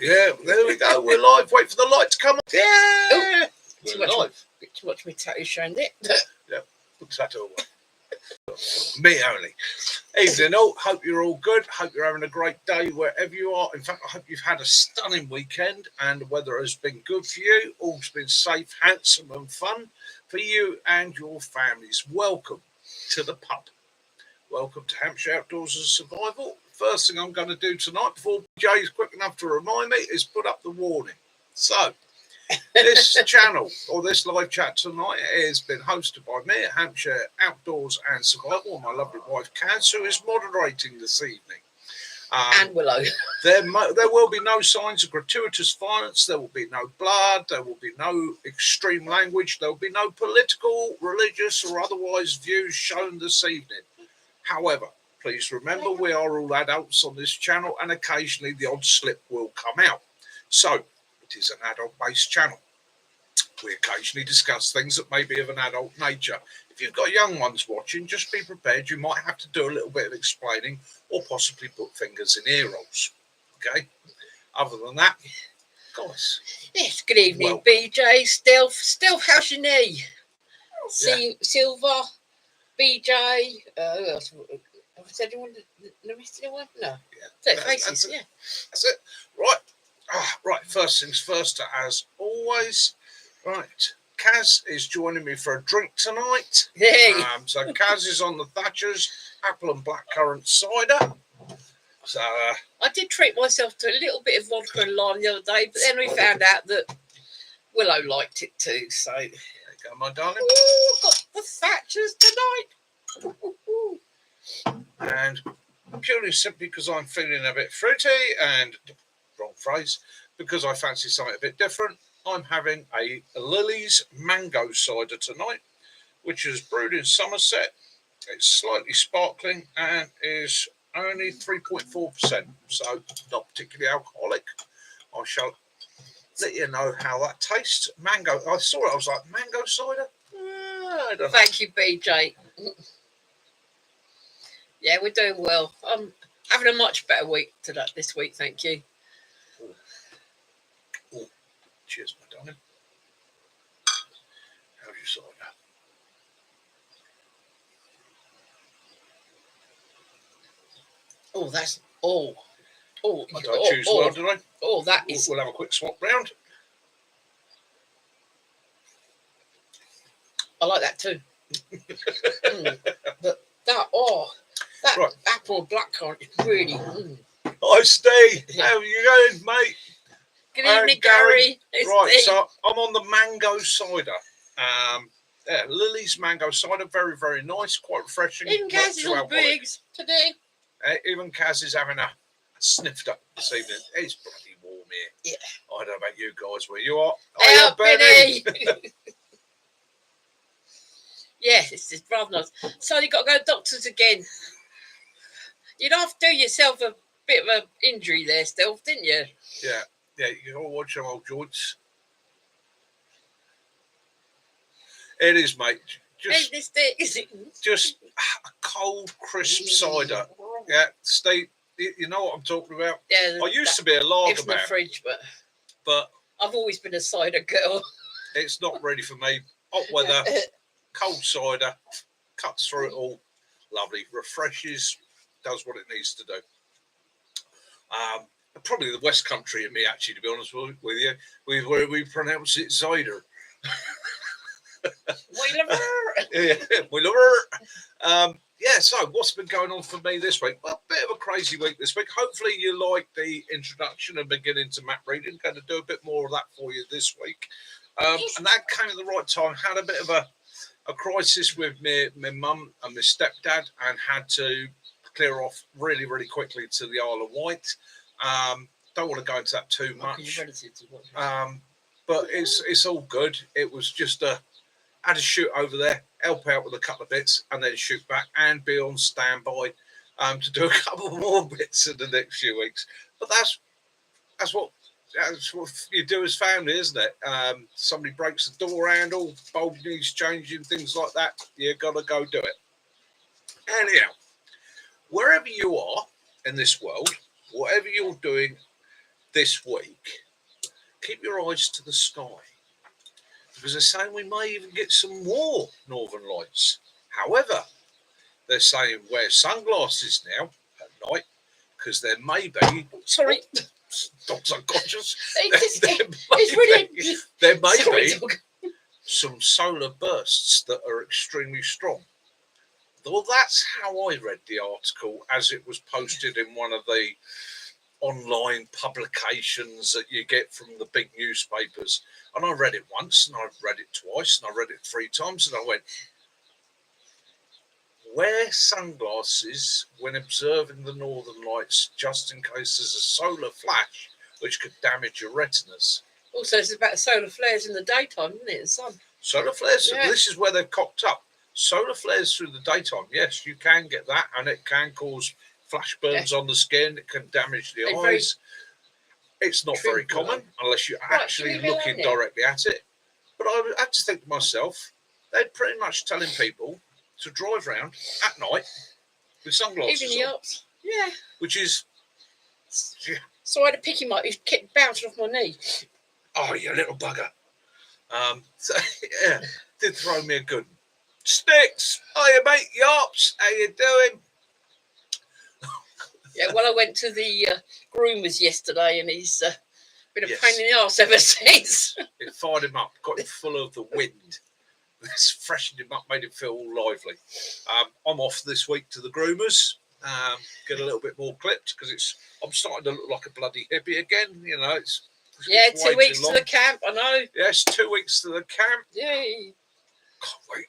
Yeah, there we go. We're live. Wait for the light to come on. Yeah. We're live. Too much me tattoo showing it. Yeah, put tattoo away. Me only. Evening all. Hope you're all good. Hope you're having a great day wherever you are. In fact, I hope you've had a stunning weekend and the weather has been good for you. All's been safe, handsome and fun for you and your families. Welcome to the pub. Welcome to Hampshire Outdoors and Survival. First thing I'm going to do tonight, before Jay's quick enough to remind me, is put up the warning. So, this channel, or this live chat tonight, has been hosted by me at Hampshire Outdoors and Survival, and my lovely wife, Kaz, who is moderating this evening. And Willow. There will be no signs of gratuitous violence. There will be no blood. There will be no extreme language. There will be no political, religious, or otherwise views shown this evening. However, please remember we are all adults on this channel and occasionally the odd slip will come out. So, it is an adult-based channel. We occasionally discuss things that may be of an adult nature. If you've got young ones watching, just be prepared. You might have to do a little bit of explaining or possibly put fingers in ear rolls. Okay? Other than that, guys. Yes, good evening, BJ. Stealth, how's your knee? Silver, BJ, who else? Has anyone, the rest of anyone? No. Yeah. Faces, yeah. That's it. Right. Right. First things first, as always. Right. Kaz is joining me for a drink tonight. Hey. So Kaz is on the Thatcher's apple and blackcurrant cider. So I did treat myself to a little bit of vodka and lime the other day, but then we found out that Willow liked it too. So there you go, my darling. Ooh, got the Thatcher's tonight. And purely simply because I'm feeling a bit fruity and, wrong phrase, because I fancy something a bit different, I'm having a Lily's mango cider tonight, which is brewed in Somerset. It's slightly sparkling and is only 3.4%, so not particularly alcoholic. I shall let you know how that tastes. Mango, I saw it, I was like, mango cider? I don't know. Thank you, BJ. Yeah, we're doing well. I'm having a much better week this week, thank you. Oh, cheers, my darling. How's your cider? Oh, that's Did I choose well, did I? Oh, that is. We'll have a quick swap round. I like that too. But that right. apple blackcurrant is really. Hi, Steve. Yeah. How are you going, mate? Good evening, Gary. Right, Steve. So I'm on the mango cider. Lily's mango cider, very, very nice, quite refreshing. Even Kaz is on bigs today. Even Kaz is having a snifter this evening. It's bloody warm here. Yeah. I don't know about you guys, where you are. Hiya, Benny. Yes, it's rather nice. So you got to go to doctors again. You'd have to do yourself a bit of an injury there, Stealth, didn't you? Yeah, you got to watch your old joints. It is, mate. Just a cold, crisp cider. Yeah, Steve, you know what I'm talking about? Yeah. I used to be a lager it's man. It's my fridge, but I've always been a cider girl. It's not ready for me. Hot weather, cold cider, cuts through it all. Lovely, refreshes, does what it needs to do. Probably the West Country in me, actually, to be honest with you. We pronounce it cider. We love her. Yeah, we love her. So what's been going on for me this week? Well, a bit of a crazy week this week. Hopefully you like the introduction and beginning to map reading. Going to do a bit more of that for you this week. And that came at the right time. Had a bit of a crisis with my mum and my stepdad and had to clear off really, really quickly to the Isle of Wight. Don't want to go into that too much. But it's all good. It was just had to shoot over there, help out with a couple of bits, and then shoot back and be on standby to do a couple more bits in the next few weeks. But that's what you do as family, isn't it? Somebody breaks the door handle, bulb needs changing, things like that. You got to go do it. Anyhow, wherever you are in this world, whatever you're doing, this week, keep your eyes to the sky, because they're saying we may even get some more northern lights. However, they're saying wear sunglasses now at night, because there may be. Sorry. Dog's unconscious. It's there may Sorry, be dog. some solar bursts that are extremely strong. Well, that's how I read the article as it was posted in one of the online publications that you get from the big newspapers. And I read it once, and I've read it twice, and I read it 3 times, and I went, wear sunglasses when observing the northern lights, just in case there's a solar flash which could damage your retinas. Also, it's about solar flares in the daytime, isn't it? The sun. Solar flares, Yeah. this is where they've cocked up. Solar flares through the daytime, yes, you can get that, and it can cause flash burns on the skin. It can damage the eyes. It's not very common unless you're actually looking directly at it. But I had to think to myself, they're pretty much telling people to drive around at night with sunglasses Even the on, ups. Yeah. which is, So I had to pick him up. He kept bouncing off my knee. oh, you little bugger. So, yeah, did throw me a good one. Sticks, hiya mate, Yarps, how you doing? Yeah, well, I went to the groomers yesterday, and he's been a Yes. pain in the arse ever since. It fired him up, got him full of the wind. It's freshened him up, made him feel all lively. I'm off this week to the groomers, get a little bit more clipped, because I'm starting to look like a bloody hippie again. You know, it's Yeah, way 2 weeks too to long. the camp, I know. Yes, 2 weeks to the camp. Yay. Can't wait.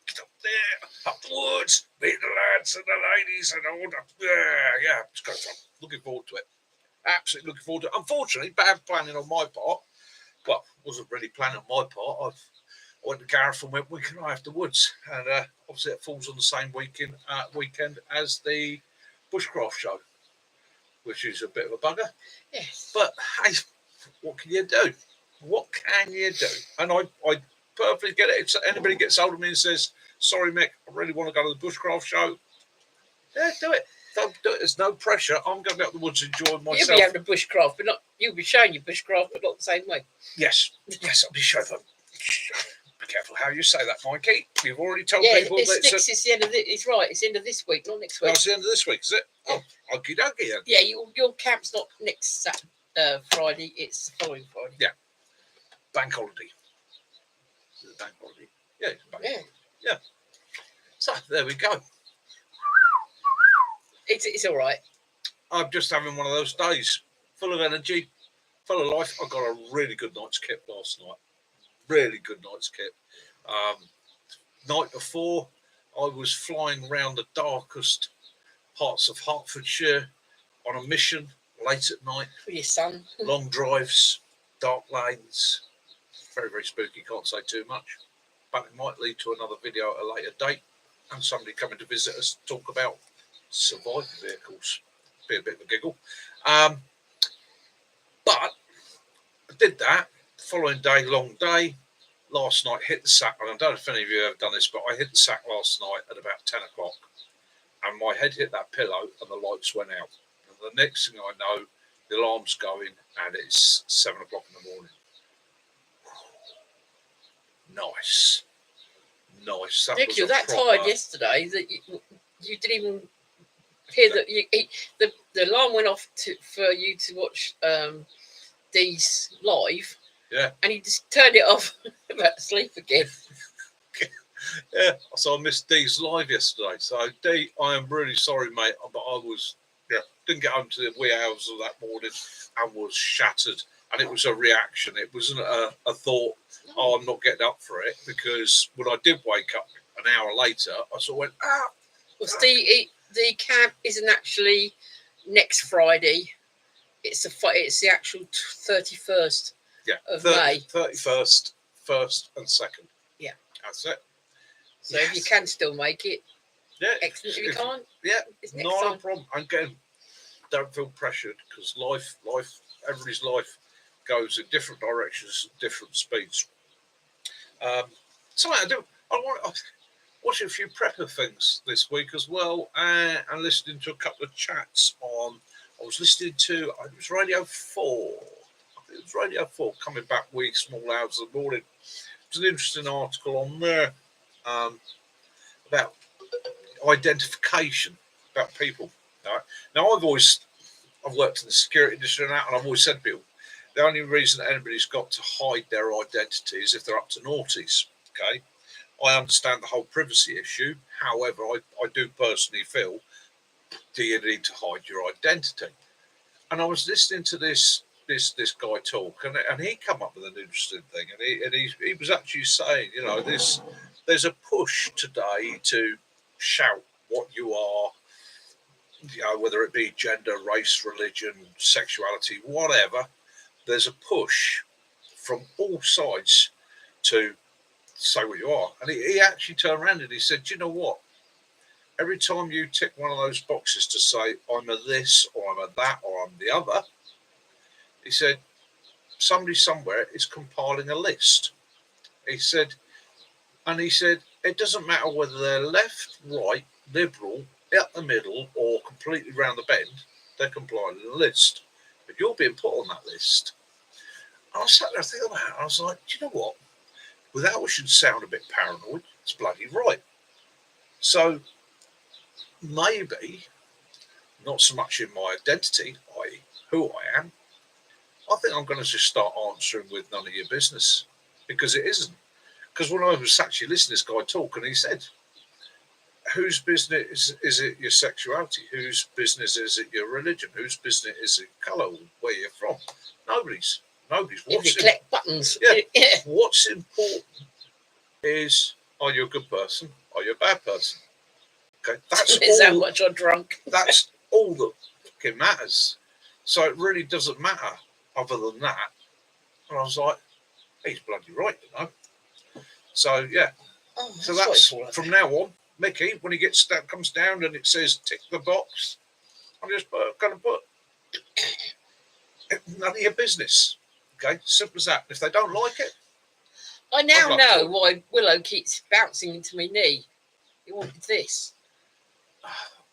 Get up there, up the woods, meet the lads and the ladies and all that. Yeah, it's great fun. Looking forward to it. Absolutely looking forward to it. Unfortunately, bad planning on my part. Well, wasn't really planning on my part. I went to Gareth and went, we can I have the woods? And obviously it falls on the same weekend as the Bushcraft show, which is a bit of a bugger. Yes. But hey, what can you do? What can you do? And I perfectly get it. If anybody gets hold of me and says, sorry, Mick, I really want to go to the Bushcraft show, yeah, do it. Don't do it. There's no pressure. I'm going to be out the woods enjoying myself. You'll be having a bushcraft, but not. You'll be showing your bushcraft, but not the same way. Yes, I'll be sure them. Be careful how you say that, Mikey. You've already told Yeah, people it that sticks. It's the end of it's right. It's the end of this week, not next week. it's the end of this week, is it? Oh, okie dokie then. Yeah, your camp's not next Friday. It's the following Friday. Yeah. Bank holiday. Is it bank holiday? Yeah, it's bank holiday. Yeah. So there we go. It's all right. I'm just having one of those days, full of energy, full of life. I got a really good night's kip last night. Really good night's kip. Night before, I was flying around the darkest parts of Hertfordshire on a mission late at night. For your son. Long drives, dark lanes. Very, very spooky. Can't say too much. But it might lead to another video at a later date and somebody coming to visit us to talk about survival vehicles. Be a bit of a giggle. But I did that. Following day, long day. Last night, hit the sack. And I don't know if any of you have done this, but I hit the sack last night at about 10 o'clock. And my head hit that pillow and the lights went out. And the next thing I know, the alarm's going and it's 7 o'clock in the morning. Nice. That Nick, was you were a that proper- tired yesterday that you didn't even hear that the alarm went off for you to watch Dee's live. Yeah. And he just turned it off about to sleep again. Yeah, so I missed Dee's live yesterday. So Dee, I am really sorry, mate, but I was didn't get home to the wee hours of that morning and was shattered. And it was a reaction. It wasn't a thought, oh, I'm not getting up for it, because when I did wake up an hour later, I sort of went, ah. Well, Steve, the camp isn't actually next Friday. It's the actual 31st of May. 31st, 1st and 2nd. Yeah. That's it. So if you can still make it, Yeah. excellent. If you can't, Yeah, it's next not time. a problem. Again, don't feel pressured, because life, everybody's life goes in different directions, different speeds. So I want watching a few prepper things this week as well, and listening to a couple of chats on I was listening to, it was Radio 4. I think it was Radio 4 coming back wee small hours of the morning. It was an interesting article on there about identification, about people. Right? Now, I've worked in the security industry and I've always said to people, the only reason that anybody's got to hide their identity is if they're up to naughties. Okay, I understand the whole privacy issue. However, I do personally feel, do you need to hide your identity? And I was listening to this guy talk, and he come up with an interesting thing, and he was actually saying, you know, there's a push today to shout what you are, you know, whether it be gender, race, religion, sexuality, whatever. There's a push from all sides to say what you are. And he actually turned around and he said, you know what? Every time you tick one of those boxes to say, I'm a this, or I'm a that, or I'm the other, he said, somebody somewhere is compiling a list. He said, it doesn't matter whether they're left, right, liberal, out the middle, or completely round the bend, they're compiling a list. But you're being put on that list. And I sat there thinking about it. I was like, do you know what? Without wishing to sound a bit paranoid, it's bloody right. So maybe, not so much in my identity, i.e. who I am, I think I'm going to just start answering with none of your business, because it isn't. Because when I was actually listening to this guy talk, and he said, whose business is it your sexuality? Whose business is it your religion? Whose business is it colour, where you're from? Nobody's. If you click buttons. Yeah. What's important is, are you a good person? Are you a bad person? Okay, that's all. How much you're drunk. That's all that fucking matters. So it really doesn't matter other than that. And I was like, he's bloody right, you know. So yeah. Oh, so that's from now on, Mickey, when he gets that comes down and it says tick the box, I'm just going to put none of your business. Okay, simple as that. If they don't like it, I now know why Willow keeps bouncing into my knee. He wanted this.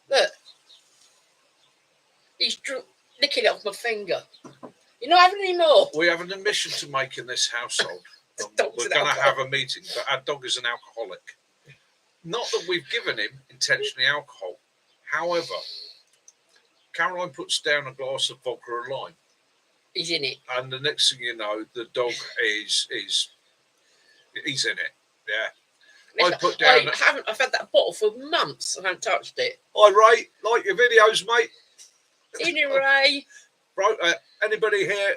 Look, he's licking it off my finger. You're not having any more. We have an admission to make in this household. We're going to have a meeting, but our dog is an alcoholic. Not that we've given him intentionally alcohol. However, Caroline puts down a glass of vodka and lime. He's in it. And the next thing you know, the dog he's in it. Yeah. I've had that bottle for months. I haven't touched it. Hi, Ray. Like your videos, mate. In it, Ray. Anybody here?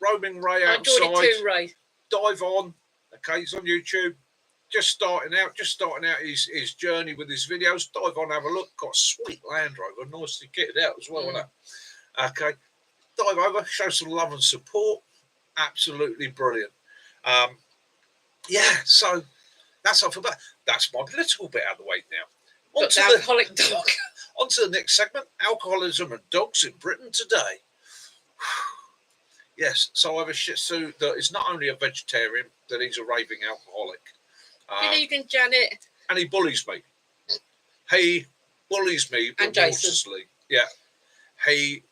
Roaming Ray outside. I enjoyed it too, Ray. Dive on. Okay, he's on YouTube. Just starting out his journey with his videos. Dive on, have a look. Got a sweet Land Rover, nicely kitted out as well, isn't it? Okay. Dive over, show some love and support. Absolutely brilliant. So that's off about. That's my political bit out of the way now. On to the alcoholic dog. On to the next segment: alcoholism and dogs in Britain today. Yes, so I have a Shih Tzu that is not only a vegetarian, that he's a raving alcoholic. Good evening, Janet. And he bullies me. He bullies me remorselessly. Yeah. He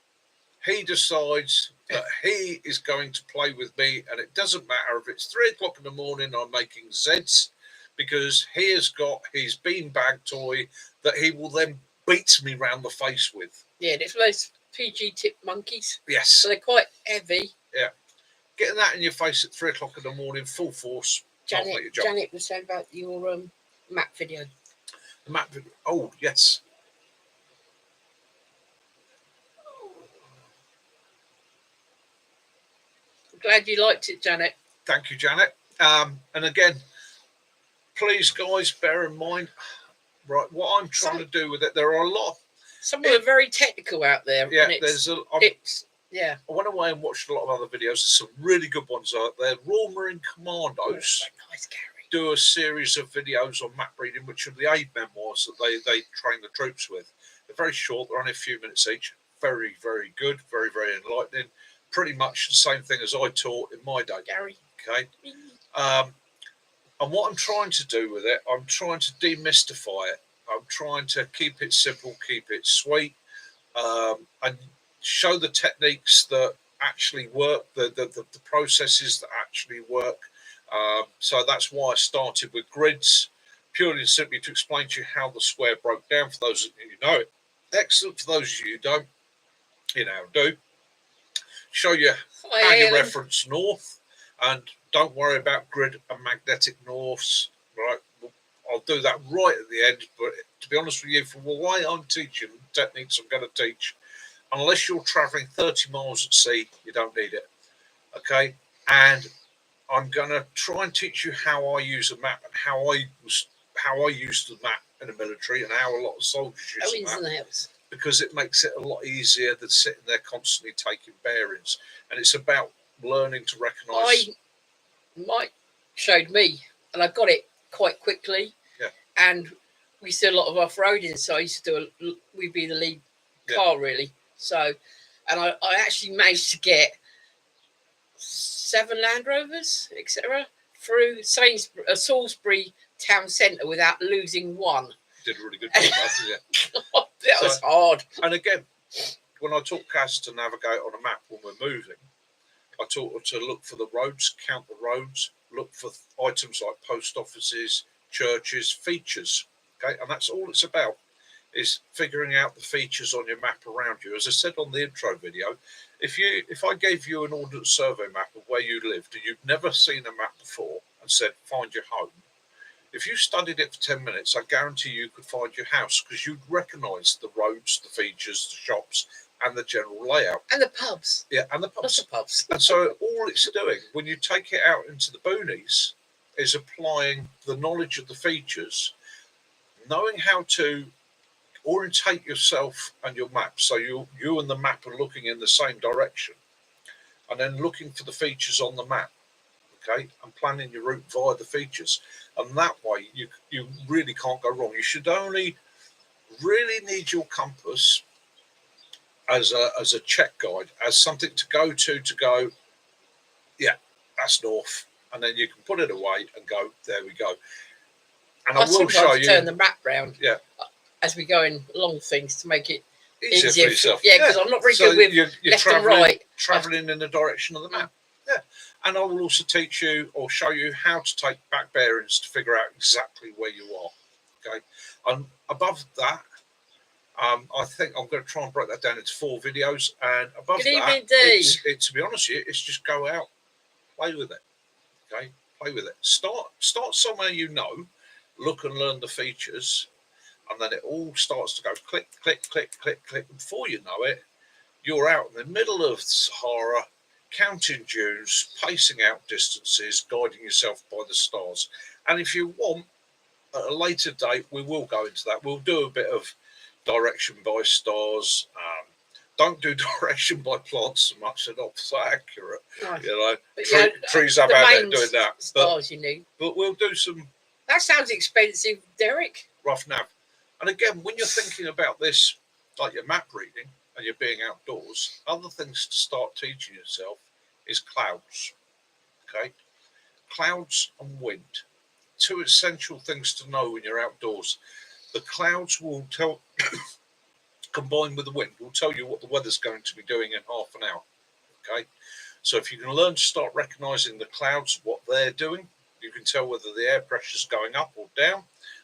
decides that he is going to play with me, and it doesn't matter if it's 3 o'clock in the morning I'm making Zeds, because he has got his beanbag toy that he will then beat me round the face with. Yeah, it's those PG tip monkeys. Yes. So they're quite heavy. Yeah. Getting that in your face at 3 o'clock in the morning, full force. Janet was saying about your map video. The map video. Oh, yes. Glad you liked it, Janet. Thank you, Janet. And again, please, guys, bear in mind, right, what I'm trying to do with it. There are a lot. Some of them are very technical out there. Yeah, yeah. I went away and watched a lot of other videos. There's some really good ones out there. Royal Marine Commandos do a series of videos on map reading, which are the aid memoirs that they train the troops with. They're very short. They're only a few minutes each. Very, very good. Very, very enlightening. Pretty much the same thing as I taught in my day. Gary. Okay. And what I'm trying to do with it, I'm trying to demystify it. I'm trying to keep it simple, keep it sweet, and show the techniques that actually work, the processes that actually work. So that's why I started with grids, purely and simply to explain to you how the square broke down. For those of you who know it, excellent. For those of you who don't, do. Show you how you reference north, and don't worry about grid and magnetic norths. Right, I'll do that right at the end. But to be honest with you, for the way I'm teaching techniques, I'm going to teach. Unless you're traveling 30 miles at sea, you don't need it. Okay, and I'm going to try and teach you how I use a map and how I use the map in the military and how a lot of soldiers use the map. Because it makes it a lot easier than sitting there constantly taking bearings. And it's about learning to recognise. Mike showed me, and I got it quite quickly. Yeah. And we used to do a lot of off-roading, so I used to do we'd be the lead car, really. So, and I actually managed to get 7 Land Rovers, etc., through Salisbury town centre without losing one. Did a really good job, didn't you? That was hard. And again, when I taught Kaz to navigate on a map when we're moving, I taught her to look for the roads, count the roads, look for items like post offices, churches, features. Okay, and that's all it's about, is figuring out the features on your map around you. As I said on the intro video, if I gave you an Ordnance Survey map of where you lived and you'd never seen a map before and said, find your home, if you studied it for 10 minutes, I guarantee you could find your house, because you'd recognise the roads, the features, the shops, and the general layout. And the pubs. Yeah, and the pubs. Lots of pubs. And so all it's doing, when you take it out into the boonies, is applying the knowledge of the features, knowing how to orientate yourself and your map. So you and the map are looking in the same direction, and then looking for the features on the map. Okay, and planning your route via the features, and that way you really can't go wrong. You should only really need your compass as a check guide, as something to go, yeah, that's north, and then you can put it away and go, there we go. And I will show you. Turn the map round. Yeah. As we go in along things to make it easier for yourself. Yeah, because I'm not very good with you're left and right. Traveling in the direction of the map. Yeah. And I will also teach you or show you how to take back bearings to figure out exactly where you are. Okay. And above that, I think I'm going to try and break that down into 4 videos. And above that, it's to be honest with you, it's just go out, play with it. Okay, play with it. Start somewhere you know, look and learn the features, and then it all starts to go click, click, click, click, click. Before you know it, you're out in the middle of the Sahara, counting dunes, pacing out distances, guiding yourself by the stars. And if you want, at a later date, we will go into that. We'll do a bit of direction by stars. Don't do direction by plants so much; they're not so accurate. Right. You know, trees up out there doing that. Stars, you need. But we'll do some. That sounds expensive, Derek. Rough nav. And again, when you're thinking about this, like your map reading and you're being outdoors, other things to start teaching yourself is clouds. Okay, clouds and wind. 2 essential things to know when you're outdoors. The clouds will tell, combined with the wind, will tell you what the weather's going to be doing in half an hour. Okay, so if you can learn to start recognizing the clouds, what they're doing, you can tell whether the air pressure is going up or down,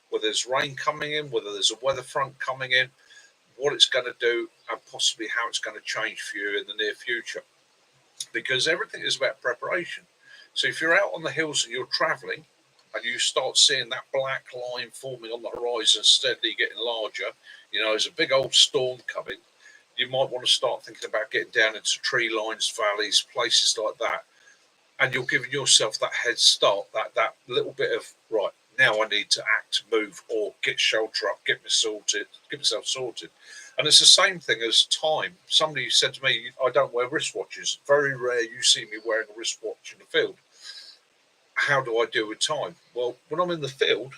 whether there's rain coming in, whether there's a weather front coming in, what it's going to do, and possibly how it's going to change for you in the near future. Because everything is about preparation. So if you're out on the hills and you're traveling, and you start seeing that black line forming on the horizon, steadily getting larger, there's a big old storm coming, you might want to start thinking about getting down into tree lines, valleys, places like that. And you're giving yourself that head start, that little bit of, right, now I need to act, move, or get shelter up, get myself sorted. And it's the same thing as time. Somebody said to me, I don't wear wristwatches. Very rare you see me wearing a wristwatch in the field. How do I deal with time? Well, when I'm in the field,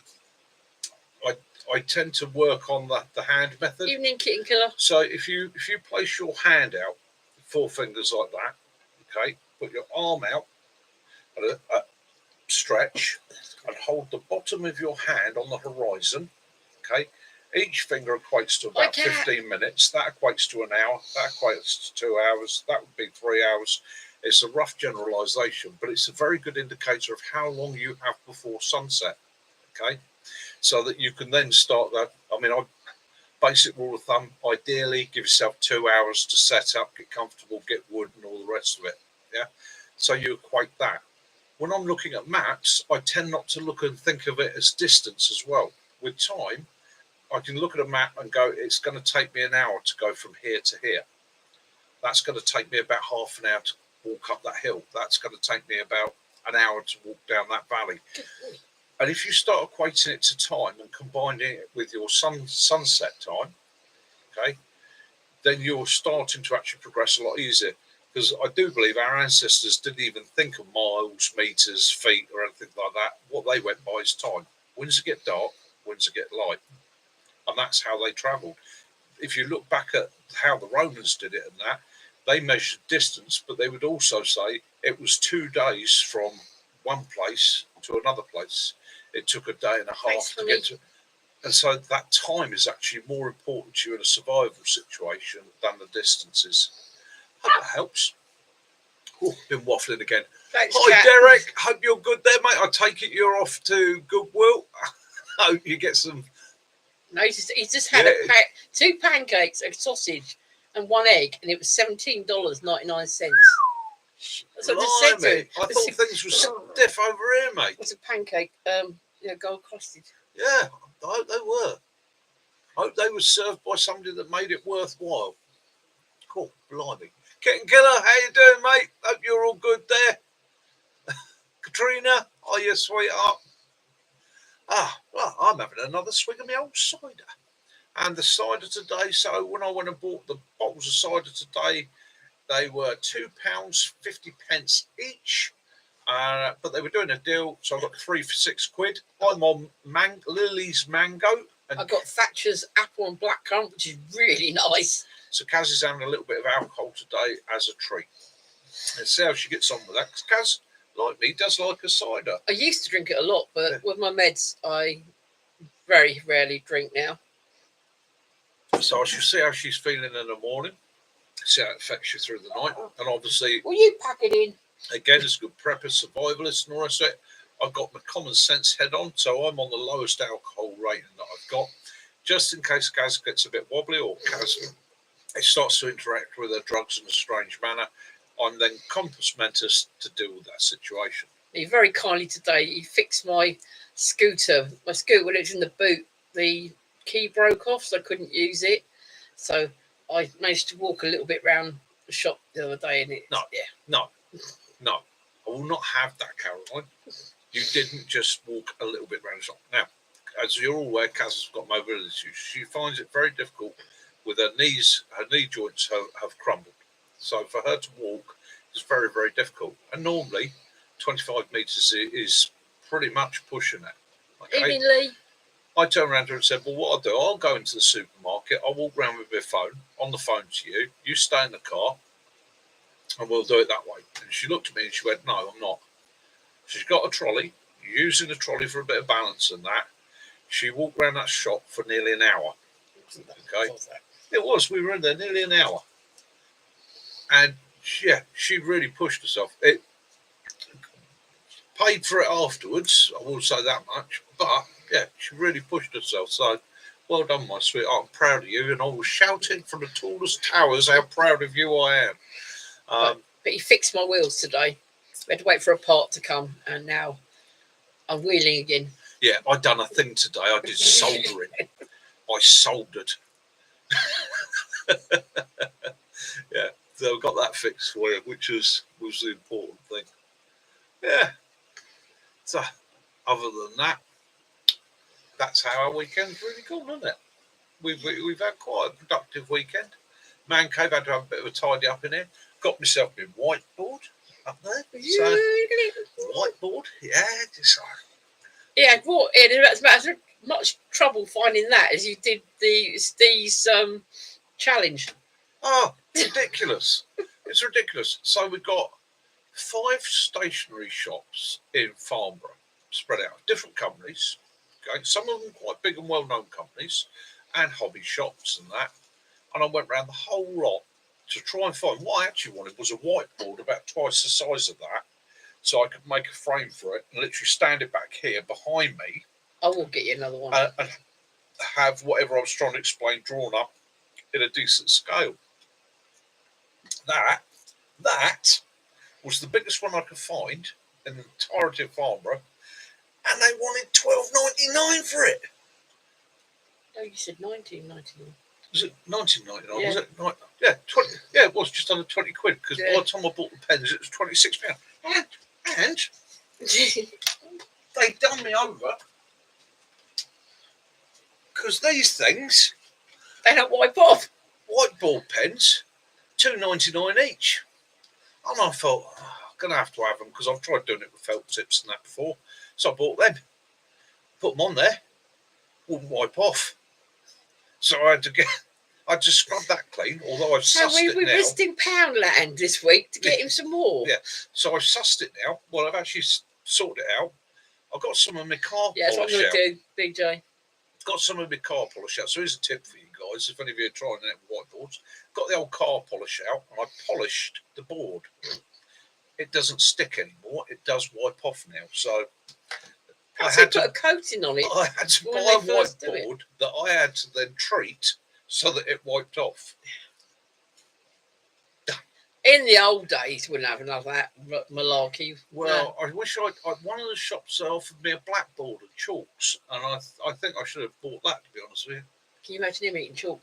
I tend to work on the hand method. Evening, Kitten Killer. So if you place your hand out, 4 fingers like that, okay, put your arm out at a stretch and hold the bottom of your hand on the horizon, okay, Each finger equates to about 15 minutes. That equates to an hour. That equates to 2 hours. That would be 3 hours. It's a rough generalisation, but it's a very good indicator of how long you have before sunset. Okay, so that you can then start that. I mean, basic rule of thumb: ideally, give yourself 2 hours to set up, get comfortable, get wood, and all the rest of it. Yeah, so you equate that. When I'm looking at maps, I tend not to look and think of it as distance as well. With time, I can look at a map and go, it's going to take me an hour to go from here to here. That's going to take me about half an hour to walk up that hill. That's going to take me about an hour to walk down that valley. And if you start equating it to time and combining it with your sunset time, okay, then you're starting to actually progress a lot easier. Because I do believe our ancestors didn't even think of miles, meters, feet, or anything like that. What they went by is time. When does it get dark? When does it get light? And that's how they travelled. If you look back at how the Romans did it and that, they measured distance, but they would also say it was 2 days from one place to another place. It took a day and a half to get to. And so that time is actually more important to you in a survival situation than the distances. Hope that helps. Oh, been waffling again. Thanks, Hi, Kat. Derek. Hope you're good there, mate. I take it you're off to Goodwill. Hope you get some. No, he's just had 2 pancakes, a sausage, and 1 egg, and it was $17.99. That's what I just said to him. I thought things were stiff over here, mate. It's a pancake, gold crusted. Yeah, I hope they were. I hope they were served by somebody that made it worthwhile. Cool, blimey. Kitten Killer, how you doing, mate? Hope you're all good there. Katrina, are you sweetheart? Well, I'm having another swig of my old cider. And the cider today, so when I went and bought the bottles of cider today, they were £2.50 each. But they were doing a deal, so I got 3 for £6. I'm on Lily's Mango. And I got Thatcher's Apple and Blackcurrant, which is really nice. So Kaz is having a little bit of alcohol today as a treat. Let's see how she gets on with that. Because Kaz, like me, does like a cider. I used to drink it a lot, but with my meds, I very rarely drink now. So I shall see how she's feeling in the morning, see how it affects you through the night. And obviously, will you pack it in? Again, as a good prepper, survivalist, and all I said, I've got my common sense head on, so I'm on the lowest alcohol rating that I've got, just in case Kaz gets a bit wobbly or Kaz it starts to interact with her drugs in a strange manner. I'm then compass mentis to deal with that situation. He very kindly today, he fixed my scooter. My scooter, when it was in the boot, the key broke off, so I couldn't use it. So I managed to walk a little bit round the shop the other day, and it. No, I will not have that, Caroline. You didn't just walk a little bit round the shop. Now, as you're all aware, Kaz has got mobility issues. She finds it very difficult with her knees. Her knee joints have crumbled. So for her to walk is very, very difficult. And normally, 25 metres is pretty much pushing it. Okay? Evening, Lee. I turned around to her and said, well, what I'll do, I'll go into the supermarket. I'll walk around with my phone, on the phone to you. You stay in the car, and we'll do it that way. And she looked at me and she went, no, I'm not. She's got a trolley, using the trolley for a bit of balance and that. She walked around that shop for nearly an hour. Okay? It was. We were in there nearly an hour. And, yeah, she really pushed herself. It paid for it afterwards, I will say that much. But, yeah, she really pushed herself. So, well done, my sweetheart. I'm proud of you. And I was shouting from the tallest towers how proud of you I am. But he fixed my wheels today. We had to wait for a part to come, and now I'm wheeling again. Yeah, I done a thing today. I did soldering. I soldered. Yeah, so I got that fixed for you, which was the important thing. Yeah. So, other than that, that's how our weekend's really gone, isn't it? We've had quite a productive weekend. Man cave, had to have a bit of a tidy up in here. Got myself my whiteboard up there. So, whiteboard, yeah. Yeah, I brought it. It was as much trouble finding that as you did Steve's challenge. Oh, ridiculous. It's ridiculous. So we've got 5 stationery shops in Farnborough, spread out, different companies. Okay, some of them quite big and well-known companies, and hobby shops and that. And I went around the whole lot to try and find what I actually wanted was a whiteboard about twice the size of that, so I could make a frame for it and literally stand it back here behind me. I will get you another one. And have whatever I was trying to explain drawn up in a decent scale. That was the biggest one I could find in the entirety of Farnborough, and they wanted $12.99 for it. Oh, you said 1999. Was it 19.99? Yeah. Was it? Yeah, 20. Yeah, it was just under 20 quid because Yeah. by the time I bought the pens, it was £26. And they done me over because these things, They don't wipe off. whiteboard pens, $2.99 each. And I thought, I'm going to have them because I've tried doing it with felt tips and that before. So I bought them, put them on there, wouldn't wipe off. So I had to scrub that clean, although I've sussed it We're now. visiting Poundland this week to get him some more. Yeah. So I've sussed it now. Well, I've actually sorted it out. I've got some of my car Yeah, that's what I'm polish going out. to do, BJ. Got some of my car polish out. So here's a tip for you guys, if any of you are trying it with whiteboards. Got the old car polish out and I polished the board. It doesn't stick anymore. It does wipe off now. So I Perhaps he had put to a coating on it. I had to when buy a they first do it. whiteboard that I had to then treat so that it wiped off. In the old days, wouldn't have none of that malarkey. Well, I wish one of the shops offered me a blackboard and chalks, and I think I should have bought that, to be honest with you. Can you imagine him eating chalk?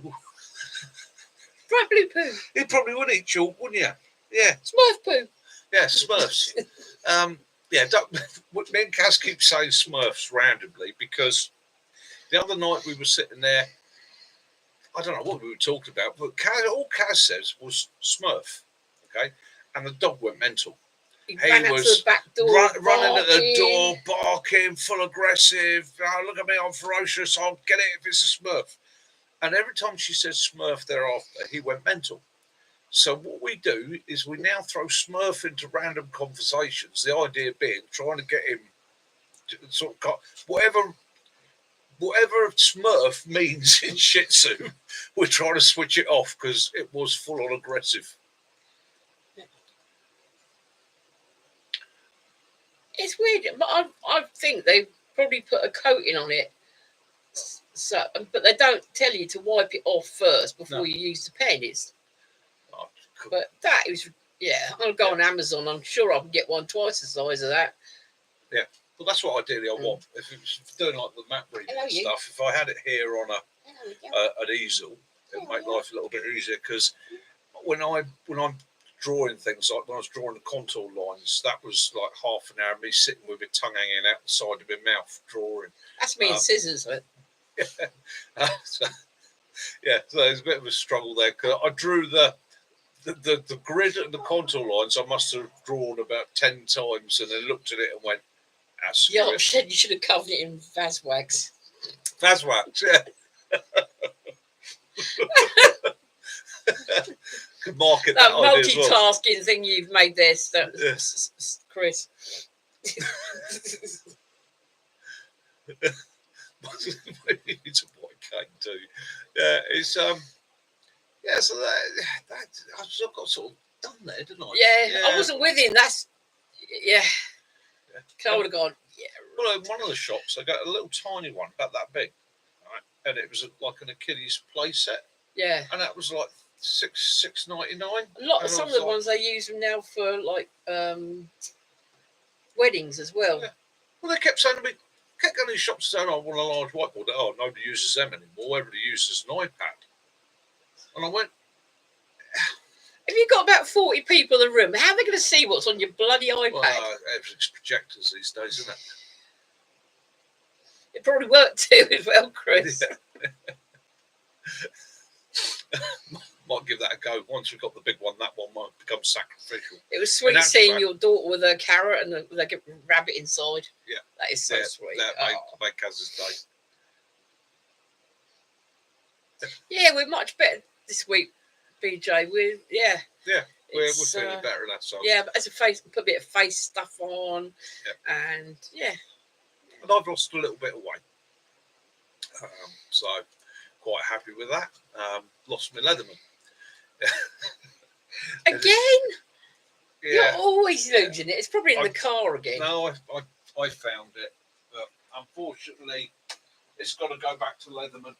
Bright blue poo. You probably would eat chalk, wouldn't you? Yeah, Smurf poo. yeah, Smurfs. Yeah, me and Kaz keep saying Smurfs randomly because the other night we were sitting there. I don't know what we were talking about, but all Kaz says was Smurf, okay? And the dog went mental. He ran out to was the back door. running at the barking. door, barking, full aggressive. Oh, look at me, I'm ferocious. I'll get it if it's a Smurf. And every time she says Smurf thereafter, he went mental. So what we do is we now throw Smurf into random conversations. The idea being trying to get him to sort of whatever Smurf means in Shih Tzu, we're trying to switch it off because it was full on aggressive. It's weird, but I think they probably put a coating on it. So, but they don't tell you to wipe it off first before you use the pen. But that is, yeah. I'll go on Amazon. I'm sure I can get one twice the size of that. Yeah, well, that's what ideally I want. If it was doing like the map reading and stuff, if I had it here on an easel, it'd make life a little bit easier. Because when I'm drawing things, like when I was drawing the contour lines, that was like half an hour of me sitting with my tongue hanging out the side of my mouth drawing. That's me and scissors. So there's a bit of a struggle there because I drew the grid and the contour lines. I must have drawn about 10 times and then looked at it and went, "That's Yeah, you should have covered it in Vaswax." Vaswax, yeah. Could market That that idea as well. multitasking thing you've made there, Chris. Maybe it's a white cane too. Yeah, it's yeah. So that I've sort of got sort of done there, didn't I? Yeah, I wasn't with him. That's yeah. I would have gone. Yeah. Well, in one of the shops, I got a little tiny one, about that big, right? And it was like an Achilles play set. Yeah. And that was like $6.99. A lot of some of the ones they use them now for like weddings as well. Yeah. Well, they kept saying to me, kept going to these shops saying, "I want a large whiteboard." Oh, nobody uses them anymore. Everybody uses an iPad. And I went, if you've got about 40 people in the room, how are they going to see what's on your bloody iPad? well, everything's projectors these days, isn't it? It probably worked too as well, Chris. Yeah. Might give that a go. Once we've got the big one, that one might become sacrificial. It was sweet seeing your daughter with a carrot and a rabbit inside. Yeah. That is so sweet. That made Kaz's day. Yeah, we're much better this week, BJ. We're We're feeling better in that song. Yeah, but as a face, put a bit of face stuff on, and yeah. And I've lost a little bit of weight. So quite happy with that. Lost my Leatherman. Again? You're Yeah. always losing it. It's probably in the car again. No, I found it, but unfortunately, it's got to go back to Leatherman.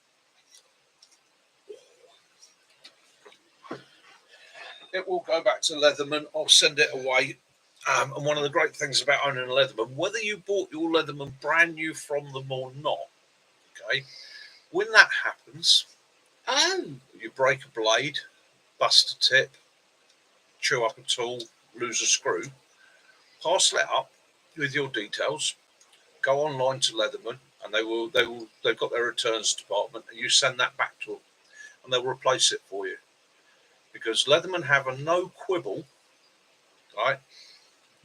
It will go back to Leatherman. I'll send it away. And one of the great things about owning a Leatherman, whether you bought your Leatherman brand new from them or not, okay, when that happens, you break a blade, bust a tip, chew up a tool, lose a screw, parcel it up with your details, go online to Leatherman, and they've got their returns department, and you send that back to them, and they'll replace it for you. Because Leatherman have a no quibble, right,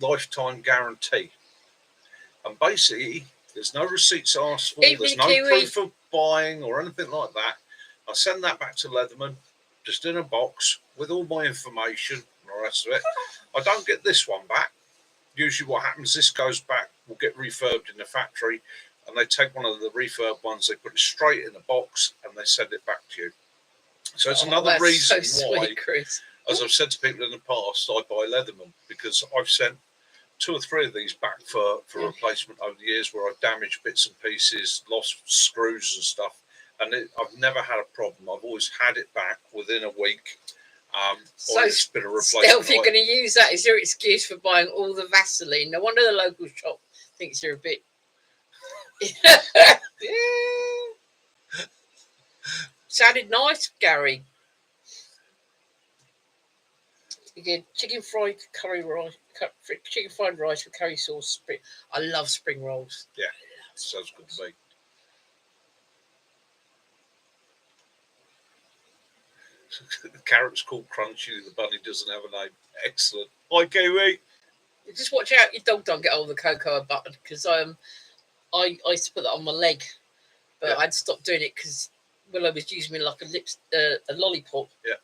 lifetime guarantee. And basically, there's no receipts asked for, there's no proof of buying or anything like that. I send that back to Leatherman, just in a box with all my information and the rest of it. I don't get this one back. Usually what happens, this goes back, will get refurbed in the factory, and they take one of the refurb ones, they put it straight in the box, and they send it back to you. So it's another reason why, Chris, as I've said to people in the past, I buy Leatherman, because I've sent 2 or 3 of these back for replacement over the years, where I've damaged bits and pieces, lost screws and stuff, and I've never had a problem. I've always had it back within a week. So it's been a replacement. If you're going to use that as your excuse for buying all the Vaseline, no wonder the local shop thinks you're a bit. Sounded nice, Gary. You get chicken fried curry rice, chicken fried rice with curry sauce. I love spring rolls. Yeah, sounds good to me. The carrot's called Crunchy. The bunny doesn't have a name. Excellent. Hi, Kiwi. Just watch out your dog don't get all the cocoa butter, because I used to put that on my leg, but I'd stopped doing it because Willow was using me like a lollipop. Yeah.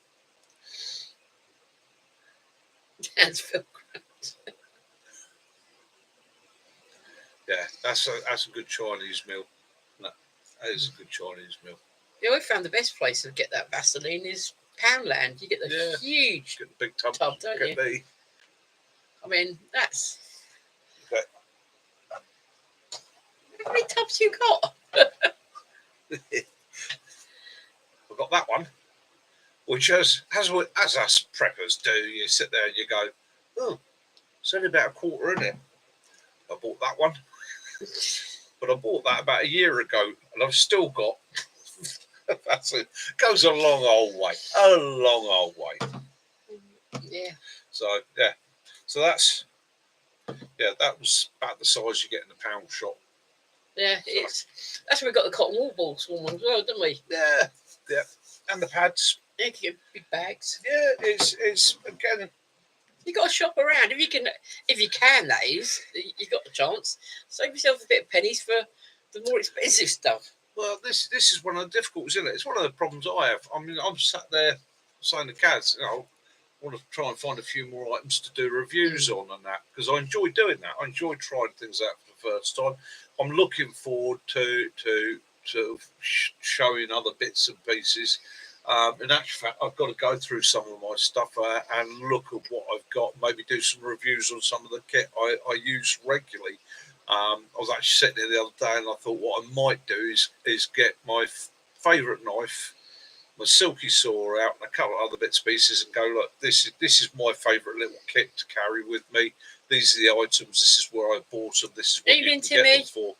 Hands feel great. Yeah, that's a good Chinese meal. No, that is a good Chinese meal. Yeah, I found the best place to get that Vaseline is Poundland. You get the huge get the big tub, don't you? I mean, that's... Okay. How many tubs you got? I've got that one, which as us preppers do, you sit there and you go, oh, it's only about a quarter in it. I bought that one. But I bought that about a year ago, and I've still got... That's it. Goes a long old way. A long old way. Yeah. So, yeah. So that was about the size you get in the pound shop. Yeah, that's where we got the cotton wool balls one as well, didn't we? Yeah. And the pads. Yeah, you get big bags. Yeah, it's again. You got to shop around if you can. That is, you got the chance. Save yourself a bit of pennies for the more expensive stuff. Well, this is one of the difficulties, isn't it? It's one of the problems I have. I mean, I'm sat there saying to Kaz, I want to try and find a few more items to do reviews on and that, because I enjoy doing that. I enjoy trying things out for the first time. I'm looking forward to sort of showing other bits and pieces. In actual fact, I've got to go through some of my stuff and look at what I've got, maybe do some reviews on some of the kit I use regularly. I was actually sitting there the other day, and I thought what I might do is get my favourite knife, my silky saw out, and a couple of other bits and pieces, and go, look, this is my favourite little kit to carry with me. These are the items. This is where I bought them. This is what you can get them for.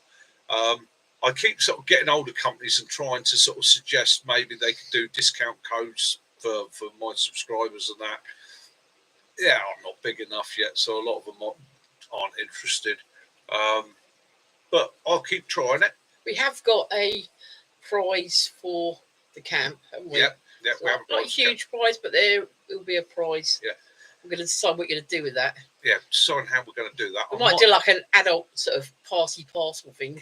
I keep sort of getting older companies and trying to sort of suggest maybe they could do discount codes for my subscribers and that. Yeah, I'm not big enough yet, so a lot of them aren't interested. But I'll keep trying it. We have got a prize for the camp, haven't we? Yeah, so we have not a huge prize, but there will be a prize. Yeah. We're going to decide what we're going to do with that. Yeah, decide how we're going to do that. We might do like an adult sort of party parcel thing.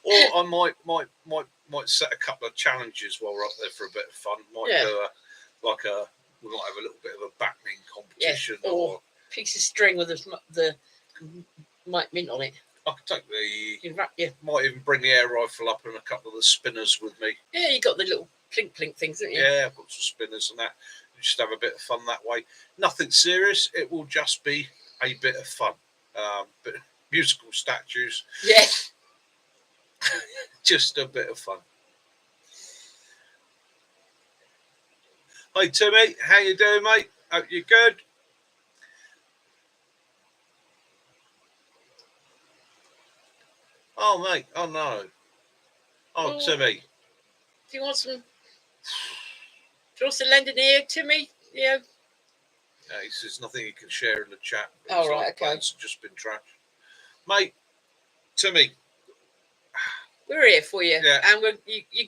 Or I might set a couple of challenges while we're up there for a bit of fun. We might have a little bit of a battening competition, or piece of string with the mint on it. I could take the. You wrap, yeah. Might even bring the air rifle up and a couple of the spinners with me. Yeah, you got the little plink things, haven't you? Yeah, I've got some spinners and that. Just have a bit of fun that way. Nothing serious. It will just be a bit of fun. But musical statues. Yeah. Just a bit of fun. Hi Timmy, how you doing, mate? Hope you're good. Oh mate, oh no. Oh Timmy. Do you want some? Do you want to lend an ear, Timmy? Yeah. He says nothing he can share in the chat. Oh right, okay. Plans have just been trashed. Mate, Timmy. We're here for you. Yeah. And you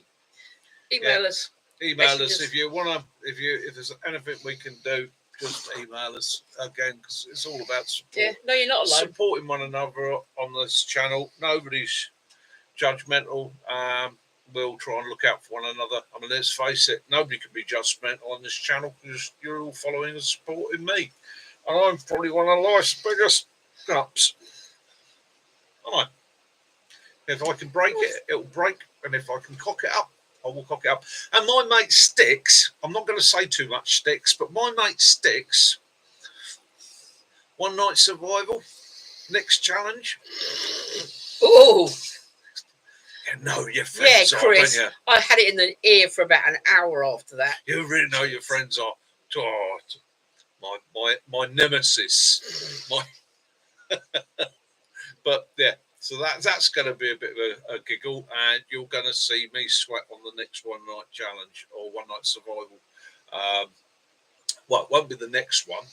email us. Email us if you want to. If there's anything we can do, just email us again, because it's all about support. Yeah, no, you're not alone. Supporting one another on this channel. Nobody's judgmental. We'll try and look out for one another. I mean, let's face it, nobody can be judgmental on this channel because you're all following and supporting me, and I'm probably one of life's biggest gups. Aren't I? If I can break it, it'll break, and if I can cock it up, I will cock it up. And my mate Sticks, I'm not going to say too much Sticks, but my mate Sticks, One Night Survival, next challenge. Oh, You know your friends yeah, are, Chris. don't you? I had it in the ear for about an hour after that. You really know your friends are. Oh, my nemesis. But yeah, so that's going to be a bit of a giggle, and you're going to see me sweat on the next One Night Challenge or One Night Survival. Well, it won't be the next one,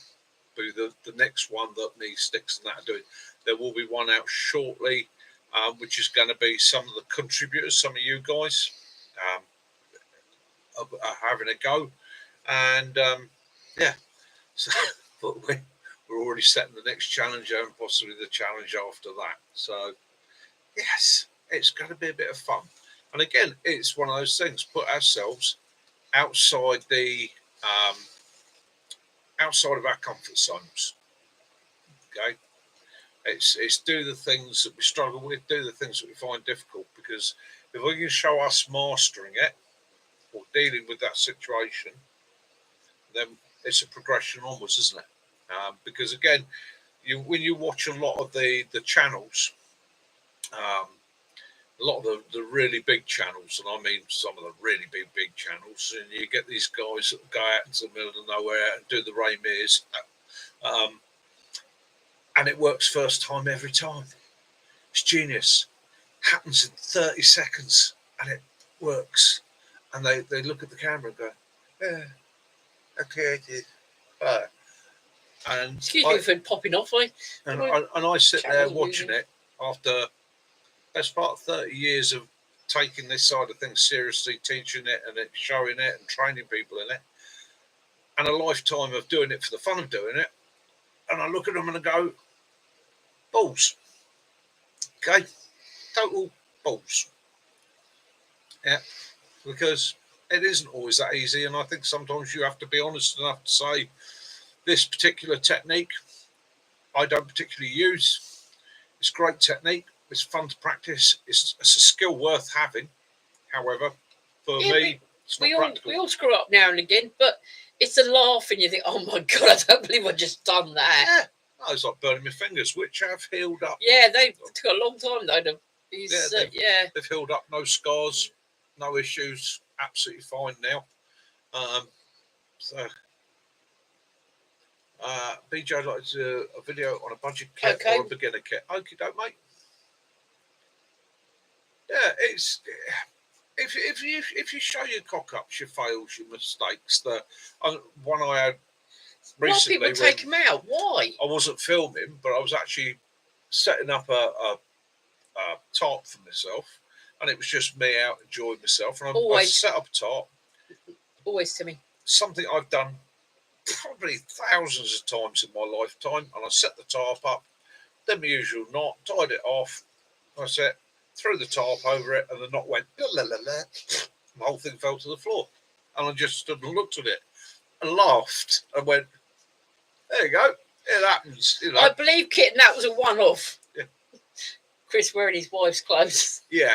but the next one that me, Sticks, and that are doing. There will be one out shortly, which is going to be some of the contributors, some of you guys, are having a go, and yeah. So, but we're already setting the next challenge and possibly the challenge after that. So, yes, it's going to be a bit of fun. And again, it's one of those things. Put ourselves outside outside of our comfort zones. Okay, it's do the things that we struggle with, do the things that we find difficult. Because if we can show us mastering it or dealing with that situation, then it's a progression onwards, isn't it? Because again, when you watch a lot of the channels, a lot of the really big channels, and I mean some of the really big channels, and you get these guys that go out into the middle of nowhere and do the Ray Mears, and it works first time every time. It's genius. Happens in 30 seconds, and it works. And they look at the camera and go, yeah, okay, and Excuse me for popping off. And I sit there watching it after best part of 30 years of taking this side of things seriously, teaching it and showing it and training people in it, and a lifetime of doing it for the fun of doing it. And I look at them and I go, balls. Okay, total balls. Yeah, because it isn't always that easy, and I think sometimes you have to be honest enough to say, this particular technique I don't particularly use. It's great technique. It's fun to practice. It's a skill worth having. However, for me, it's not practical. We all screw up now and again, but it's a laugh and you think, oh my God, I don't believe I just done that. Yeah. No, it's like burning my fingers, which have healed up. Yeah, they took a long time though. They've healed up, no scars, no issues, absolutely fine now. BJ, I'd like to do a video on a budget kit or a beginner kit. Okie doke, mate. Yeah, it's if you show your cock ups, your fails, your mistakes. The one I had recently. Why people take them out? Why? I wasn't filming, but I was actually setting up a tarp for myself, and it was just me out enjoying myself. And I set up a tarp. Always to me. Something I've done probably thousands of times in my lifetime, and I set the tarp up, then my usual knot, tied it off, I said, threw the tarp over it, and the knot went, la, la, la. The whole thing fell to the floor, and I just stood and looked at it and laughed and went, there you go, it happens. You know. I believe, Kitten, that was a one-off. Yeah. Chris wearing his wife's clothes. Yeah,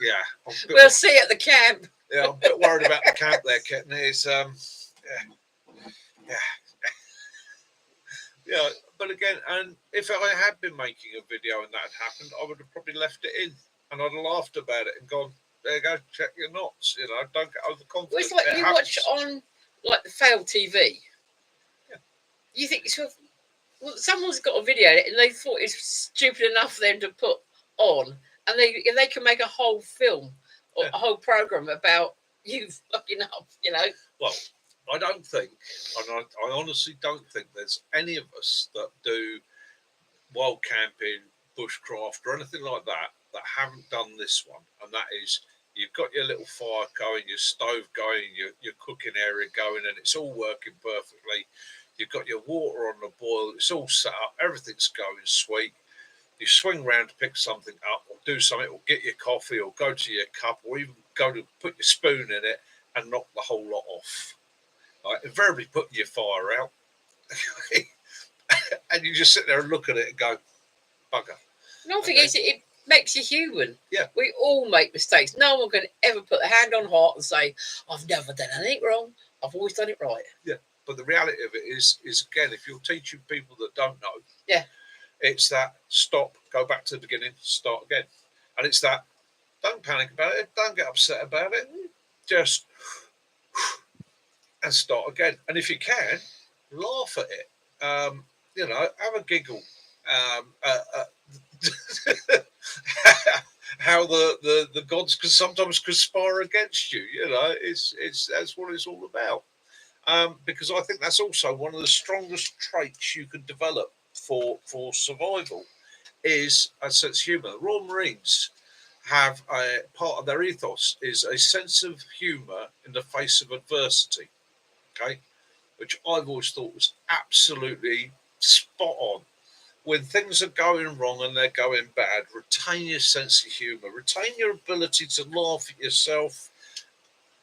yeah. I'm a bit, We'll see you at the camp. yeah, I'm a bit worried about the camp there, Kitten. It's yeah. Yeah, but again, and if I had been making a video and that had happened, I would have probably left it in and I'd have laughed about it and gone, there you go, check your knots, don't get overconfident. Well, it's like it you happens. watch on like the failed TV. Yeah. You think yourself, well, someone's got a video and they thought it's stupid enough for them to put on, and they can make a whole film or a whole program about you fucking up, Well, I don't think, and I honestly don't think there's any of us that do wild camping, bushcraft, or anything like that haven't done this one. And that is, you've got your little fire going, your stove going, your cooking area going, and it's all working perfectly. You've got your water on the boil, it's all set up, everything's going sweet. You swing round to pick something up or do something, or get your coffee or go to your cup or even go to put your spoon in it and knock the whole lot off. Like, invariably putting your fire out. And you just sit there and look at it and go, bugger. Another thing is, it makes you human. Yeah. We all make mistakes. No one can ever put their hand on heart and say, I've never done anything wrong. I've always done it right. Yeah. But the reality of it is again, if you're teaching people that don't know, yeah, it's that stop, go back to the beginning, start again. And it's that, don't panic about it, don't get upset about it, just and start again. And if you can, laugh at it. Have a giggle. How the gods can sometimes conspire against you. It's that's what it's all about. Because I think that's also one of the strongest traits you can develop for survival is a sense of humour. The Royal Marines have a part of their ethos is a sense of humour in the face of adversity. Okay, which I've always thought was absolutely spot on. When things are going wrong and they're going bad, retain your sense of humour, retain your ability to laugh at yourself.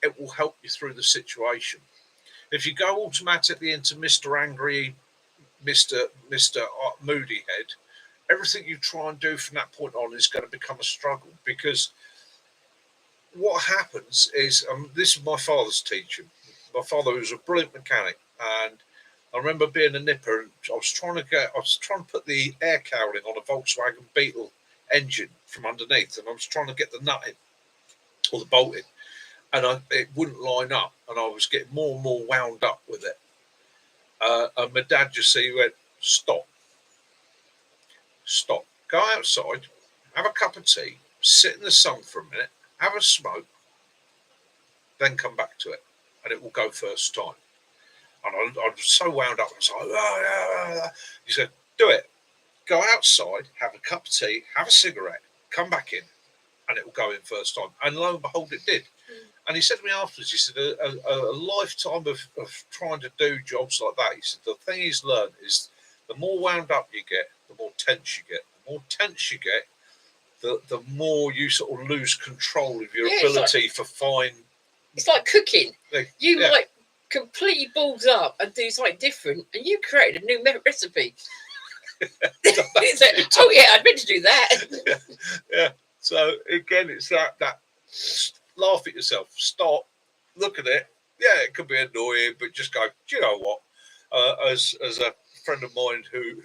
It will help you through the situation. If you go automatically into Mr. Angry, Mr. Moody Head, everything you try and do from that point on is going to become a struggle, because what happens is, this is my father's teaching. My father was a brilliant mechanic, and I remember being a nipper, and I was trying to put the air cowling on a Volkswagen Beetle engine from underneath, and I was trying to get the nut in or the bolt in, and it wouldn't line up, and I was getting more and more wound up with it. And my dad just went, stop, go outside, have a cup of tea, sit in the sun for a minute, have a smoke, then come back to it, and it will go first time. And I was so wound up. I was like, He said, do it. Go outside, have a cup of tea, have a cigarette, come back in, and it will go in first time. And lo and behold, it did. And he said to me afterwards, he said, a lifetime of trying to do jobs like that, he said, the thing he's learned is the more wound up you get, the more tense you get. The more tense you get, the more you sort of lose control of your ability for fine. It's like cooking. You might completely balls up and do something different, and you created a new recipe. Oh yeah, I'd meant to do that. Yeah. So again, it's that laugh at yourself, stop, look at it. Yeah, it could be annoying, but just go, do you know what? As a friend of mine who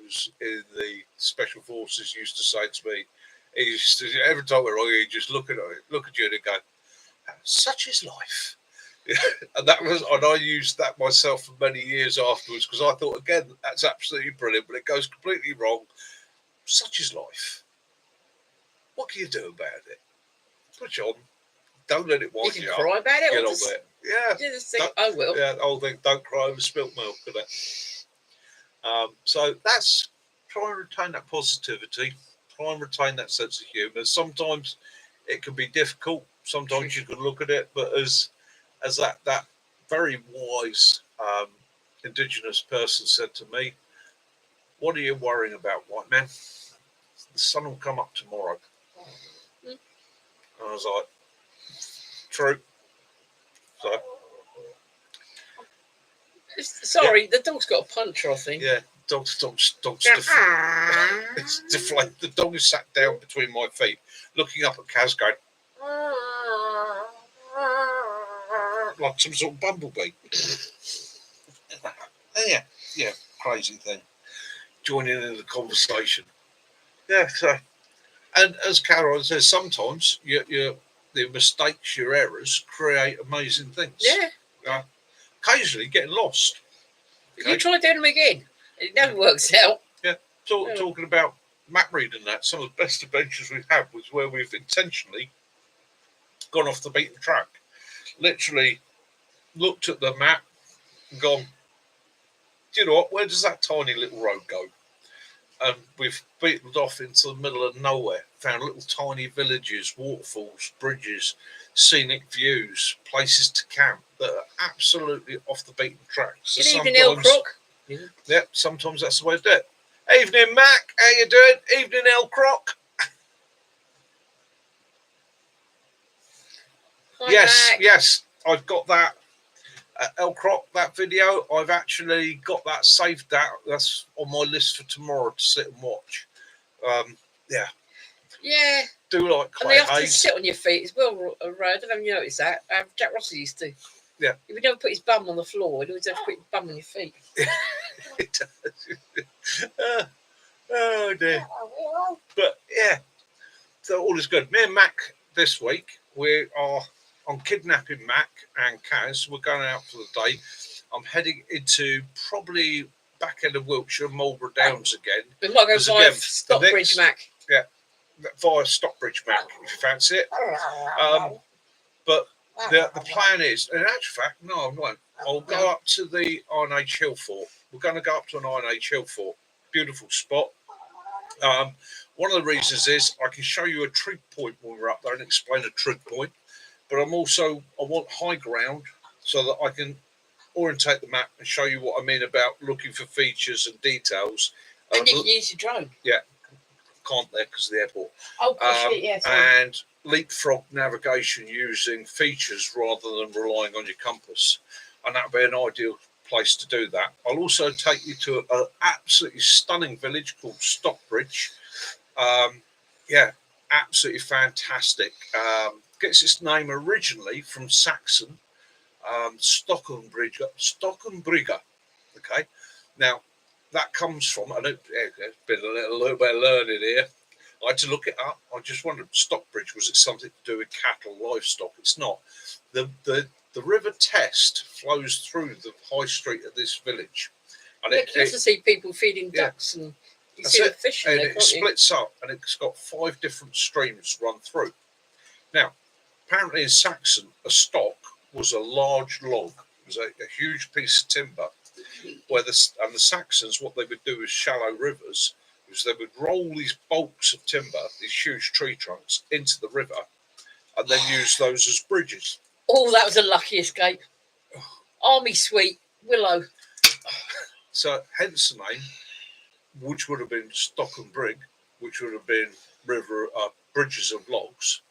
was in the special forces used to say to me, every time we're wrong, he'd just look at you and go, such is life. And I used that myself for many years afterwards, because I thought, again, that's absolutely brilliant, but it goes completely wrong. Such is life. What can you do about it? Push on. Don't let it wind you up. You can cry about it. Get on with it. Yeah. You just think, oh well. Yeah, the whole thing. Don't cry over spilt milk. So that's, try and retain that positivity. Try and retain that sense of humour. Sometimes it can be difficult. Sometimes you can look at it, but as that very wise Indigenous person said to me, what are you worrying about, white man? The sun will come up tomorrow. And I was like, true. So sorry, the dog's got a puncher, I think. yeah, Dog's it's deflated. The dog is sat down between my feet, looking up at Kaz, going like some sort of bumblebee. Yeah, crazy thing. Joining in the conversation. Yeah, so, and as Caroline says, sometimes the mistakes, your errors, create amazing things. Yeah. Occasionally getting lost. You try doing them again. It never works out. Yeah. Talking about map reading, that some of the best adventures we've had was where we've intentionally gone off the beaten track. Literally looked at the map and gone, do you know what? Where does that tiny little road go? And we've beaten off into the middle of nowhere, found little tiny villages, waterfalls, bridges, scenic views, places to camp that are absolutely off the beaten track. So good evening, El Croc. Yeah, sometimes that's the way to do it. Evening, Mac. How you doing? Evening, El Croc. Hi, Yes, Mac. yes, I've got that. El Croc, that video, I've actually got that saved out. That's on my list for tomorrow to sit and watch. Yeah. Yeah. Do like and Clay they have to Hayes. sit on your feet as well, Ray. I don't know if you noticed that. Jack Russell used to. Yeah. He would never put his bum on the floor. He'd always have to put his bum on your feet. It does. Oh dear. But yeah, so all is good. Me and Mac this week, we are on kidnapping Mac and Kaz. We're going out for the day. I'm heading into probably back end of Wiltshire, Marlborough Downs again. We might go Because via again, Stockbridge, Mac. Yeah, via Stockbridge, Mac, if you fancy it. But the plan is, in actual fact, no, I won't. I'll go up to the Iron Age Hill Fort. We're going to go up to an Iron Age Hill Fort. Beautiful spot. One of the reasons is I can show you a trig point when we're up there and explain a trig point. But I want high ground so that I can orientate the map and show you what I mean about looking for features and details. And you can use your drone. Yeah, can't there because of the airport. Oh, gosh, yes. And leapfrog navigation using features rather than relying on your compass. And that would be an ideal place to do that. I'll also take you to an absolutely stunning village called Stockbridge. Absolutely fantastic. Gets its name originally from Saxon, Stockenbrigga. Okay, now that comes from, and it's been a little bit of learning here. I had to look it up. I just wondered, Stockbridge, was it something to do with cattle, livestock? It's not. The River Test flows through the high street of this village, and you can see people feeding ducks and. You see the fish in and there, it splits up, and it's got 5 different streams run through. Now, apparently in Saxon, a stock was a large log. It was a huge piece of timber. Where the Saxons, what they would do with shallow rivers, is they would roll these bulks of timber, these huge tree trunks, into the river, and then use those as bridges. Oh, that was a lucky escape. Army Suite, Willow. So, hence the name, which would have been Stockenbrigg, which would have been bridges of logs,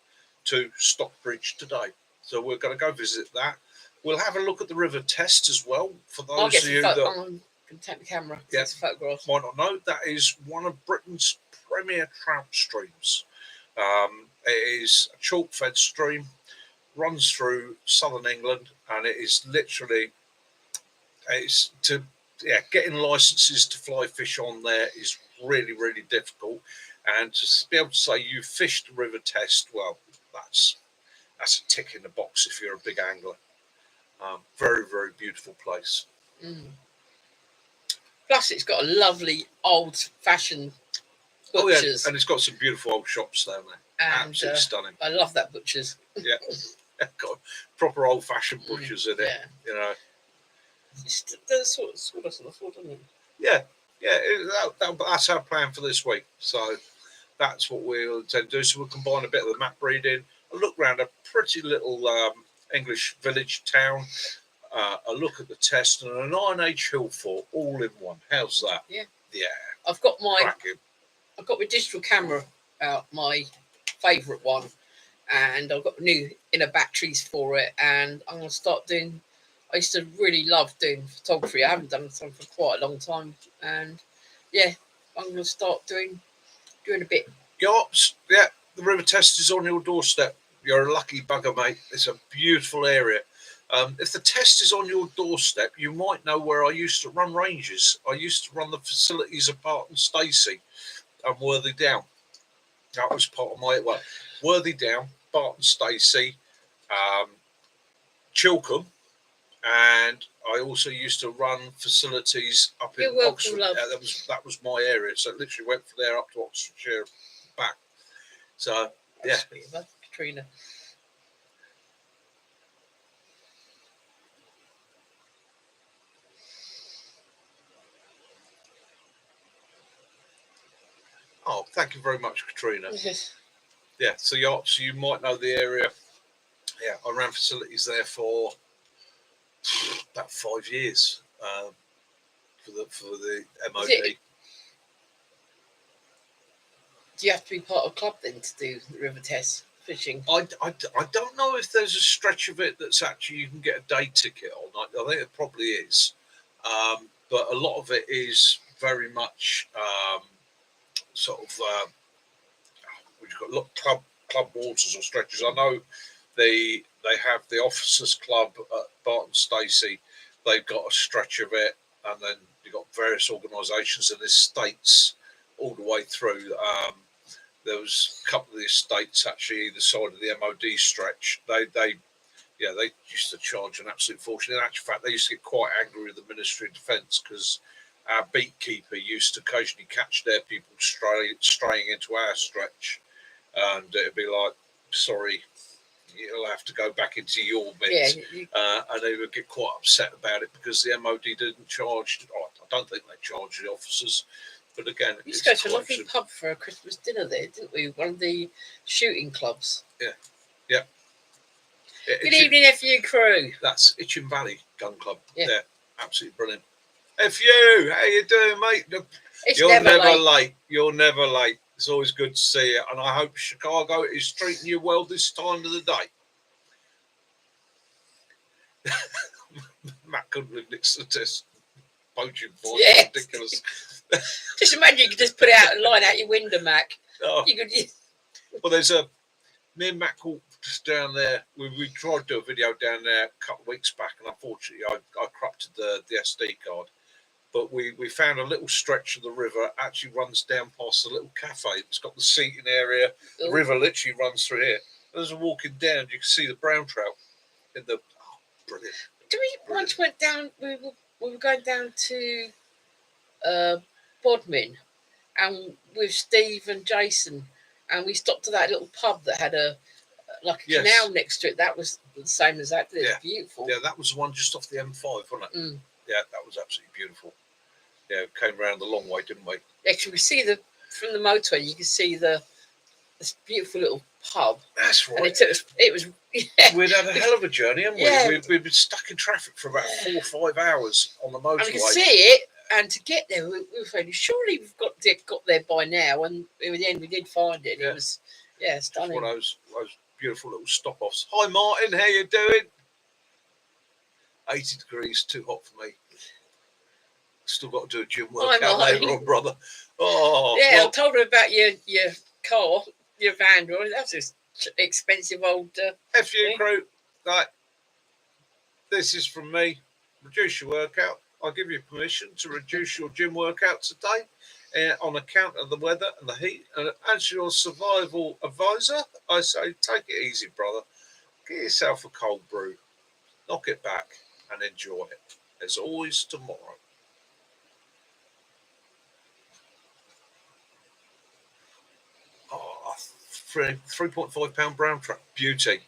to Stockbridge today. So we're going to go visit that. We'll have a look at the River Test as well. For those of you that can take the camera. Yeah, It's a photograph. Might not know, that is one of Britain's premier trout streams. It is a chalk-fed stream, runs through southern England, and it is literally getting licenses to fly fish on there is really, really difficult. And to be able to say you fished the River Test, well, that's a tick in the box if you're a big angler. Very, very beautiful place. Plus, it's got a lovely old-fashioned butchers. And it's got some beautiful old shops down there. And, absolutely stunning. I love that butchers. Yeah, got proper old-fashioned butchers in it. Yeah. You know. It's sort of on the floor, doesn't it? Yeah. That's our plan for this week. So that's what we'll intend to do. So we'll combine a bit of the map reading, a look around a pretty little English village town, a look at the test, and an Iron Age Hill Fort all in one. How's that? Yeah. Yeah. I've got my Cracking. digital camera out, my favourite one, and I've got new inner batteries for it, and I'm going to start doing I used to really love doing photography. I haven't done some for quite a long time, and yeah, I'm going to start doing a bit. Yops, yeah, the River Test is on your doorstep. You're a lucky bugger, mate. It's a beautiful area. If the test is on your doorstep, you might know where I used to run ranges. I used to run the facilities of Barton Stacey and Worthy Down. That was part of my Worthy Down, Barton Stacey, Chilcombe, and I also used to run facilities up in You're welcome, Oxford. love. That was my area. So it literally went from there up to Oxfordshire, back. So yeah. Sweet of her, Katrina. Oh, thank you very much, Katrina. Yes. Yeah, so you might know the area. Yeah, I ran facilities there for about 5 years for the MOD. Do you have to be part of a club then to do the River Test fishing? I don't know if there's a stretch of it that's actually you can get a day ticket on. I think it probably is, but a lot of it is very much sort of we've got a lot of club waters or stretches. I know they have the officers club at Barton Stacey. They've got a stretch of it, and then you've got various organisations and estates all the way through. There was a couple of the estates actually either side of the MOD stretch. They used to charge an absolute fortune. In actual fact, they used to get quite angry with the Ministry of Defence because our beatkeeper used to occasionally catch their people straying into our stretch, and it'd be like, sorry, you'll have to go back into your bit. Yeah, and they would get quite upset about it because the MOD didn't charge. I don't think they charged the officers. But again, we used to go to a lovely pub for a Christmas dinner there, didn't we? One of the shooting clubs. Yeah, yeah. Good evening, FU crew. That's Itchen Valley Gun Club. Yeah, absolutely brilliant. FU, how you doing, mate? You're never late. You're never late. It's always good to see you, and I hope Chicago is treating you well this time of the day. Matt couldn't live next to this poaching boy. Yeah. Ridiculous. Just imagine you could just put it out and line out your window, Mac. Oh. Well, there's me and Mac walked down there. We tried to do a video down there a couple of weeks back, and unfortunately, I corrupted the SD card. But we found a little stretch of the river actually runs down past the little cafe. It's got the seating area. Ooh. The river literally runs through here. As we're walking down, you can see the brown trout in the. Oh, brilliant! Do we once went down? We were going down to Bodmin, and with Steve and Jason, and we stopped at that little pub that had a canal next to it. That was the same as that. It was beautiful. Yeah, that was the one just off the M5, wasn't it? Mm. Yeah, that was absolutely beautiful. Yeah, came around the long way, didn't we? Actually, we see from the motorway. You can see this beautiful little pub. That's right. And it was. Yeah. We'd had a hell of a journey, haven't we? Yeah. We'd been stuck in traffic for about 4 or 5 hours on the motorway. And we could see it, and to get there, we were thinking, surely we've got there by now. And in the end, we did find it. It was, stunning. One of those beautiful little stop-offs. Hi, Martin. How you doing? 80 degrees, too hot for me. Still got to do a gym workout later on, brother. Oh, yeah. Well, I told her about your car, your van. That's just expensive old. FU crew, right? This is from me. Reduce your workout. I'll give you permission to reduce your gym workout today on account of the weather and the heat. And as your survival advisor, I say take it easy, brother. Get yourself a cold brew, knock it back, and enjoy it. There's always tomorrow. Oh, 3.5 pound brown trout. Beauty.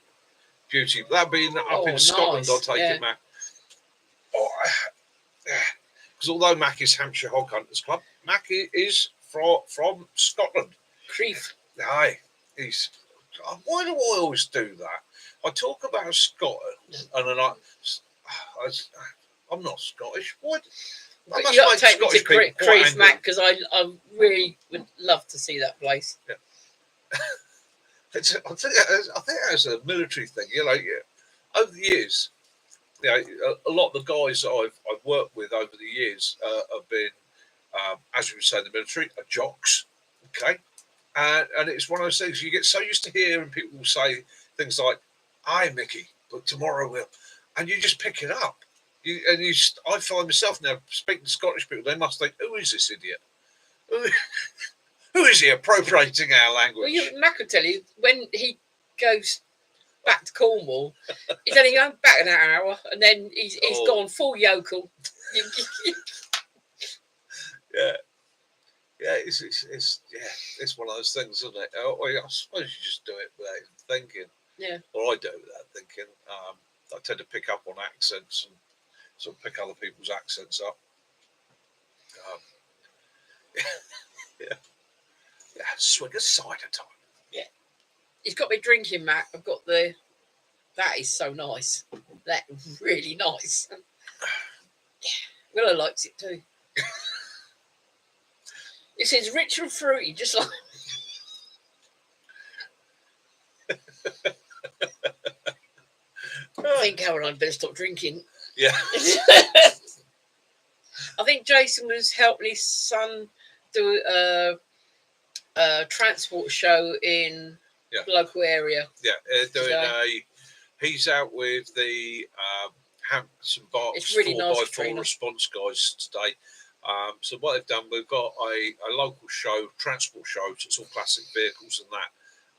That'd be up in Scotland, I'll take it, Mac. Oh, because although Mac is Hampshire Hog Hunters Club, Mac is from Scotland. Crieff. Aye. Why do I always do that? I talk about Scotland, and then I'm not Scottish. What? You got to take me to Crieff, Mac, because I really would love to see that place. Yeah. I think that's a military thing. Over the years, you know, a lot of the guys that I've worked with over the years have been, as you would say in the military, jocks. Okay, and it's one of those things you get so used to hearing people say things like, "Aye, Mickey, but tomorrow we'll," and you just pick it up. I find myself now speaking to Scottish people, they must think, "Who is this idiot? Who is he appropriating our language?" Well, Mac will tell you when he goes back to Cornwall, he's only going back an hour, and then he's gone full yokel. Yeah. Yeah, it's one of those things, isn't it? I suppose you just do it without even thinking. Yeah. Or I do it without thinking. I tend to pick up on accents and sort of pick other people's accents up. Yeah. Swig of cider time. Yeah. He's got me drinking, Mac. I've got the. That is so nice. That is really nice. Yeah. Willow likes it too. It says rich and fruity, just like. I think Caroline better stop drinking. Yeah. I think Jason was helping his son do a transport show in the local area. Yeah, he's out with the Hampton Barks It's really 4x4 response guys today. So what they've done, we've got a local show, transport show, so it's all classic vehicles and that.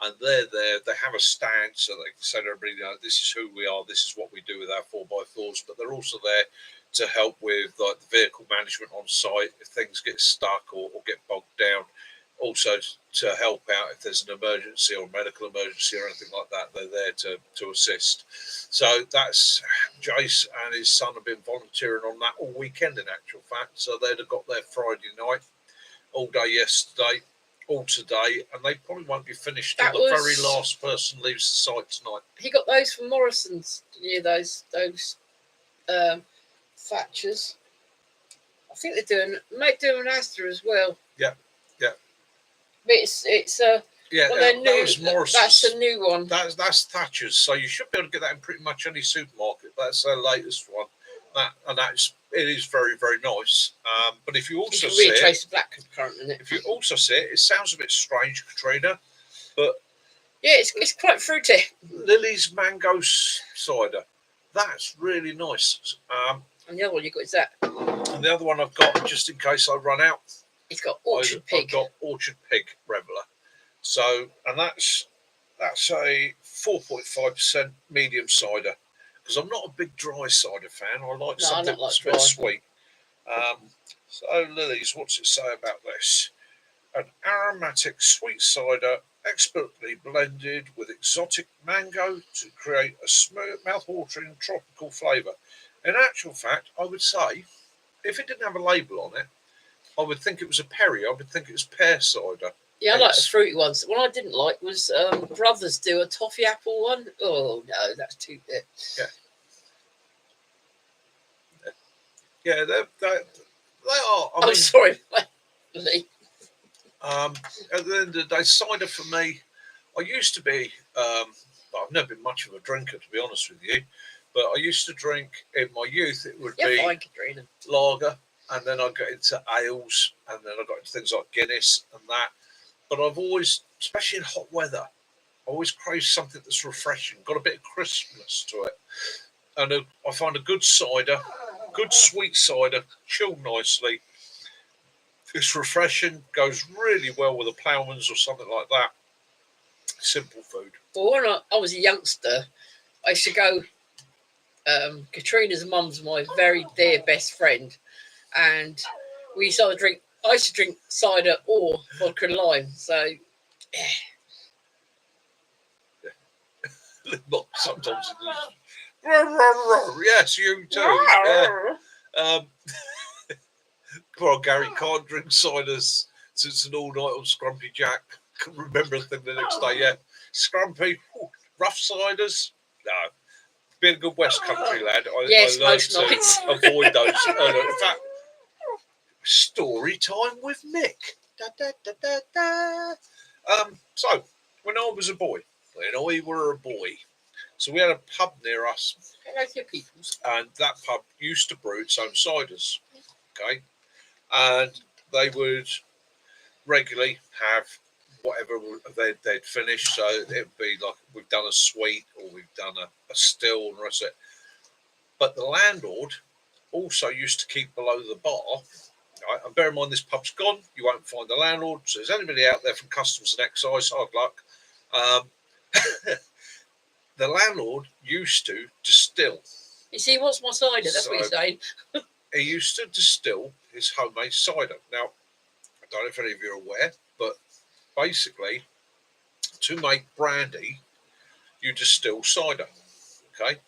And they're there, they have a stand so they can say to everybody, you know, this is who we are, this is what we do with our 4x4s, but they're also there to help with like the vehicle management on site if things get stuck or get bogged down. Also to help out if there's an emergency or medical emergency or anything like that, they're there to assist. So that's Jace and his son have been volunteering on that all weekend in actual fact. So they'd have got there Friday night, all day yesterday, all today, and they probably won't be finished till the very last person leaves the site tonight. He got those from Morrison's, those Thatchers. I think they're doing an Asda as well. Yeah. But it's yeah, well, that's the new one. That's Thatcher's, so you should be able to get that in pretty much any supermarket. That's their latest one. It is very, very nice. But if you also see it, trace the black currant in it. If you also see it, it sounds a bit strange, Katrina, but yeah, it's quite fruity. Lily's mango cider, that's really nice. And the other one you got is that. And the other one I've got, just in case I run out, it's got Orchard Pig. I've got Orchard Pig Reveller. So, and that's a 4.5% medium cider. Because I'm not a big dry cider fan. I like something that's a bit sweet. So, Lily's, what's it say about this? An aromatic sweet cider expertly blended with exotic mango to create a smooth, mouth-watering tropical flavour. In actual fact, I would say, if it didn't have a label on it, I would think it was a Perry. I would think it was pear cider. Yeah, I like the fruity ones. What I didn't like was Brothers do a toffee apple one. Oh no, that's too bit. Yeah, they are. I'm sorry, Lee. At the end of the day, cider for me, I used to be. I've never been much of a drinker, to be honest with you, but I used to drink in my youth. It would be lager, and then I got into ales, and then I got into things like Guinness and that. But I've always, especially in hot weather, I always crave something that's refreshing, got a bit of crispness to it. And I find a good cider, good sweet cider, chilled nicely. It's refreshing, goes really well with a Ploughman's or something like that. Simple food. Well, when I was a youngster, I used to go. Katrina's mum's my very dear best friend, and we used to drink. I used to drink cider or vodka and lime. So, yeah. Sometimes it is. Yes, you too. Yeah. Poor Gary can't drink ciders since an all night on Scrumpy Jack. Can remember anything the next day. Yeah, Scrumpy, rough ciders. No, being a good West Country lad, I learned to avoid those. In fact, story time with Mick. Da, da, da, da, da. So when I was a boy, when I were a boy, So we had a pub near us, Hello to your peoples. and that pub used to brew its own ciders. Okay, and they would regularly have whatever they'd finished. So it'd be like we've done a sweet or we've done a still and the rest of it. But the landlord also used to keep below the bar. Right? And bear in mind, this pub's gone. You won't find the landlord. So, is anybody out there from Customs and Excise? Hard luck. The landlord used to distill. You see, what's my cider? That's what you're saying. He used to distill his homemade cider. Now, I don't know if any of you are aware, but basically, to make brandy, you distill cider. Okay,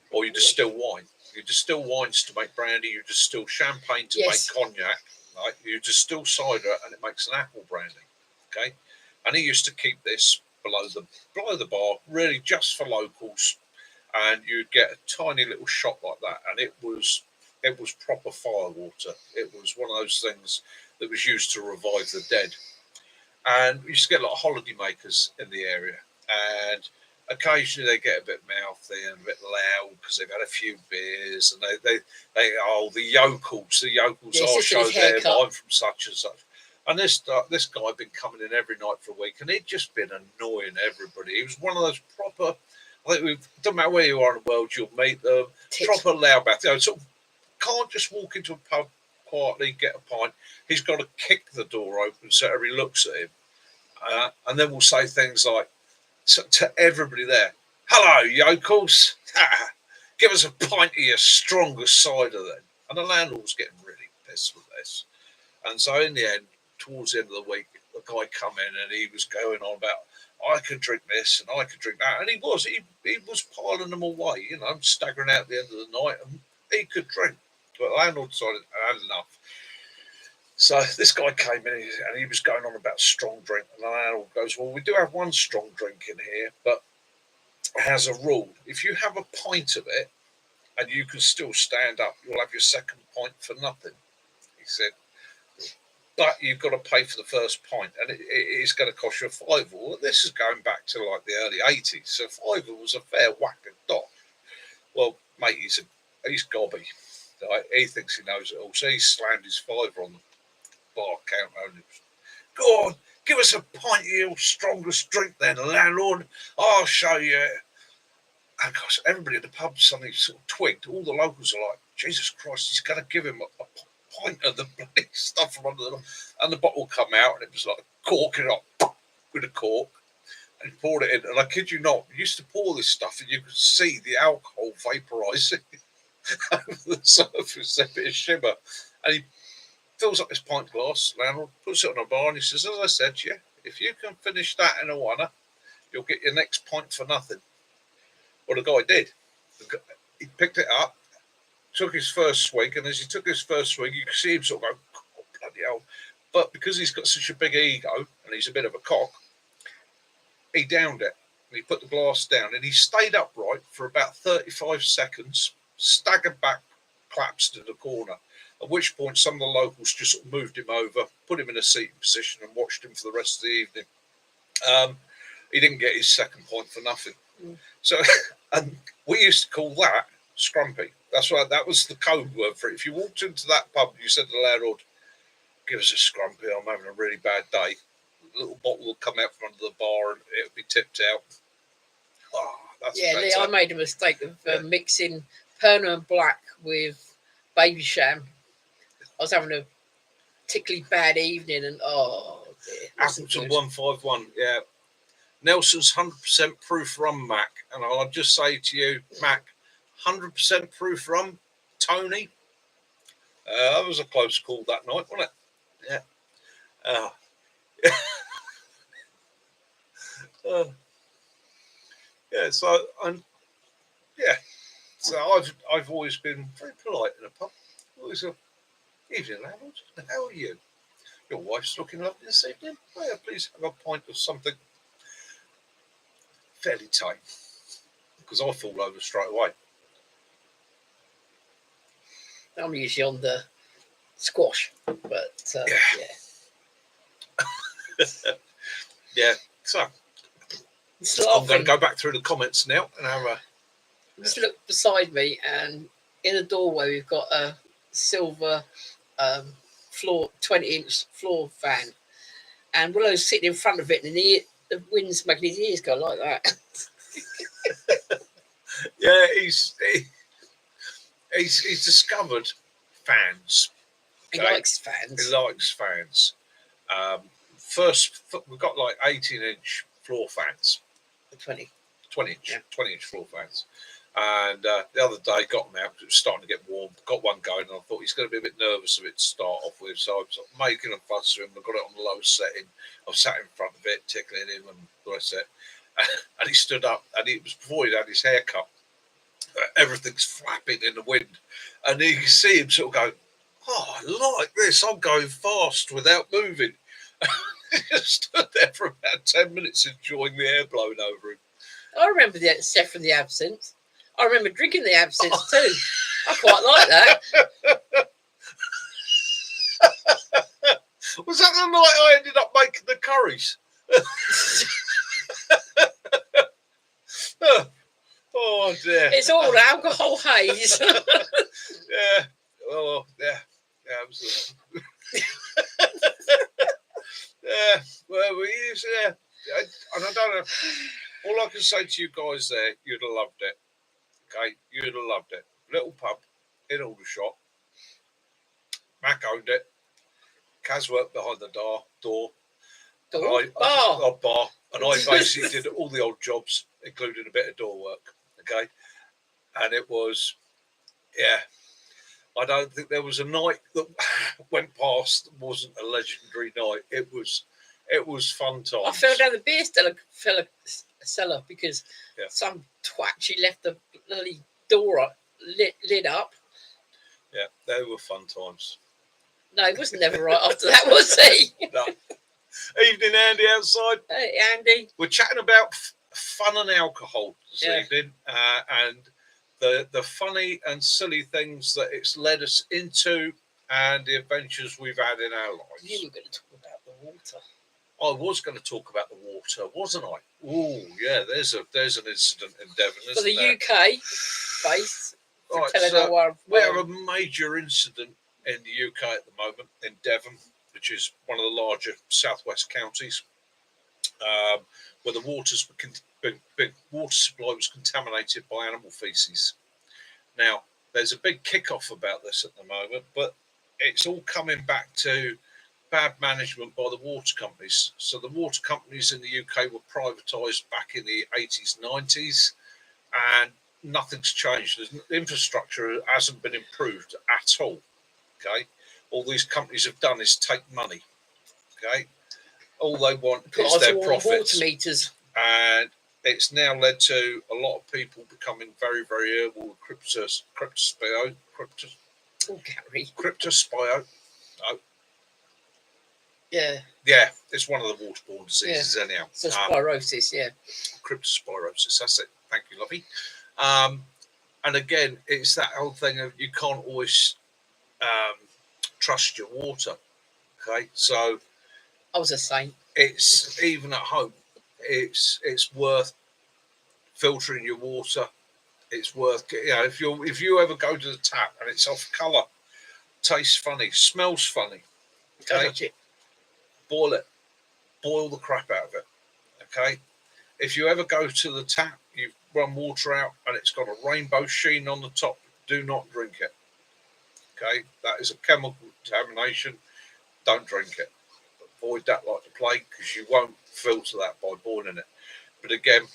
or you distill wine. You distill wines to make brandy. You distill champagne to make cognac. Right? You distill cider, and it makes an apple brandy. Okay, and he used to keep this below the bar, really just for locals, and you'd get a tiny little shot like that, and it was proper firewater. It was one of those things that was used to revive the dead, and we used to get a lot of holiday makers in the area, and occasionally they get a bit mouthy and a bit loud because they've had a few beers, and they the yokels I'll show them I'm from such and such. And this guy had been coming in every night for a week, and he'd just been annoying everybody. He was one of those proper, I think it doesn't matter where you are in the world, you'll meet them, proper loudmouth. You know, sort of can't just walk into a pub quietly, get a pint. He's got to kick the door open so everybody looks at him. And then we'll say things like, to everybody there, "Hello, yokels. Give us a pint of your strongest cider then." And the landlord was getting really pissed with this. And so in the end, towards the end of the week, the guy come in and he was going on about, "I could drink this and I could drink that." And he was piling them away, you know, staggering out at the end of the night, and he could drink. But the landlord decided I had enough. So this guy came in and he was going on about strong drink. And the landlord goes, "Well, we do have one strong drink in here, but it has a rule. If you have a pint of it and you can still stand up, you'll have your second pint for nothing." He said, "But you've got to pay for the first pint, and it's going to cost you a £5." Well, this is going back to like the early 80s, so £5 was a fair whack of dock. Well, mate, he's gobby. Right? He thinks he knows it all, so he slammed his £5 on the bar counter and "Go on, give us a pint of your strongest drink then, landlord. I'll show you." And gosh, everybody at the pub suddenly sort of twigged. All the locals are like, "Jesus Christ, he's going to give him a pint of the bloody stuff from under the..." And the bottle come out, and it was like corking up with a cork, and he poured it in. And I kid you not, he used to pour this stuff, and you could see the alcohol vaporising over the surface, a bit of shimmer. And he fills up his pint glass, landlord, puts it on a bar, and he says, "As I said to you, if you can finish that in a oneer, you'll get your next pint for nothing." Well, the guy did. He picked it up, took his first swig, and as he took his first swig, you could see him sort of go, "Oh, bloody hell." But because he's got such a big ego, and he's a bit of a cock, he downed it. And he put the glass down, and he stayed upright for about 35 seconds, staggered back, collapsed in the corner. At which point, some of the locals just sort of moved him over, put him in a seating position, and watched him for the rest of the evening. He didn't get his second point for nothing. So, and we used to call that scrumpy. That's right. That was the code word for it. If you walked into that pub, you said to the landlord, "Give us a scrumpy. I'm having a really bad day." A little bottle will come out from under the bar, and it'll be tipped out. Oh, that's Lee, I made a mistake of mixing Pernod Black with Baby Sham. I was having a particularly bad evening, and Appleton 151, yeah. Nelson's 100% proof rum, Mac. And I'll just say to you, Mac, 100% proof rum, Tony. That was a close call that night, wasn't it? Yeah. Yeah. So I've always been very polite in a pub. Always a, "Evening, landlord. How are you? Your wife's looking lovely this evening. Oh, yeah, please have a pint of something fairly tame," because I fall over straight away. I'm usually on the squash, but yeah. Yeah. So It's I'm going laughing. to go back through the comments now and have a. Just look beside me, and in the doorway we've got a silver floor 20-inch floor fan, and Willow's sitting in front of it, and the wind's making his ears go like that. Yeah, he's discovered fans. He Okay. likes fans. He likes fans. First, we've got like 18-inch floor fans. 20. 20-inch, Yeah. 20-inch floor fans. And the other day got them out because it was starting to get warm. Got one going, and I thought he's going to be a bit nervous of it to start off with. So I was making a fuss with him. I got it on the low setting. I was sat in front of it, tickling him, and the rest of it. And he stood up, and it was before he'd had his hair cut. Everything's flapping in the wind. And you can see him sort of go, "Oh, I like this. I'm going fast without moving." He just stood there for about 10 minutes enjoying the air blowing over him. I remember the Steph from the Absinthe. I remember drinking the Absinthe too. I quite like that. Was that the night I ended up making the curries? Oh dear. It's all alcohol haze. Yeah. Oh yeah. Yeah. Absolutely. Yeah. Well, we use and I don't know. All I can say to you guys there, you'd have loved it. Okay, you'd have loved it. Little pub in Aldershot. Mac owned it. Kaz worked behind the bar. Bar. And I basically did all the old jobs, including a bit of door work. Okay. And it was, yeah. I don't think there was a night that went past that wasn't a legendary night. It was fun times. I fell down the beer cellar because some twat, she left the bloody door lid up. Yeah, they were fun times. No, it was never right after that, was he? No. Evening, Andy, outside. Hey, Andy. We're chatting about fun and alcohol this evening, and the funny and silly things that it's led us into, and the adventures we've had in our lives. You were going to talk about the water. I was going to talk about the water, wasn't I? Oh, yeah. There's an incident in Devon. For the UK base. Right, so we have a major incident in the UK at the moment in Devon, which is one of the larger southwest counties, where the big water supply was contaminated by animal feces. Now, there's a big kick-off about this at the moment, but it's all coming back to bad management by the water companies. So the water companies in the UK were privatised back in the 80s, 90s, and nothing's changed. The infrastructure hasn't been improved at all. Okay, all these companies have done is take money. Okay, all they want is their profits. Water meters. And it's now led to a lot of people becoming very, very ill with cryptospio. Oh, Gary. Cryptospio. No. Yeah. Yeah, it's one of the waterborne diseases anyhow. So spirosis, Cryptospirosis, that's it. Thank you, lovey. And again, it's that whole thing of you can't always trust your water. Okay, so I was a saint. It's even at home. It's worth filtering your water. It's worth if you ever go to the tap and it's off colour, tastes funny, smells funny. Okay, boil it, boil the crap out of it. Okay, if you ever go to the tap, you run water out and it's got a rainbow sheen on the top, do not drink it. Okay, that is a chemical contamination. Don't drink it. Avoid that like the plague because you won't filter that by boiling it. But again,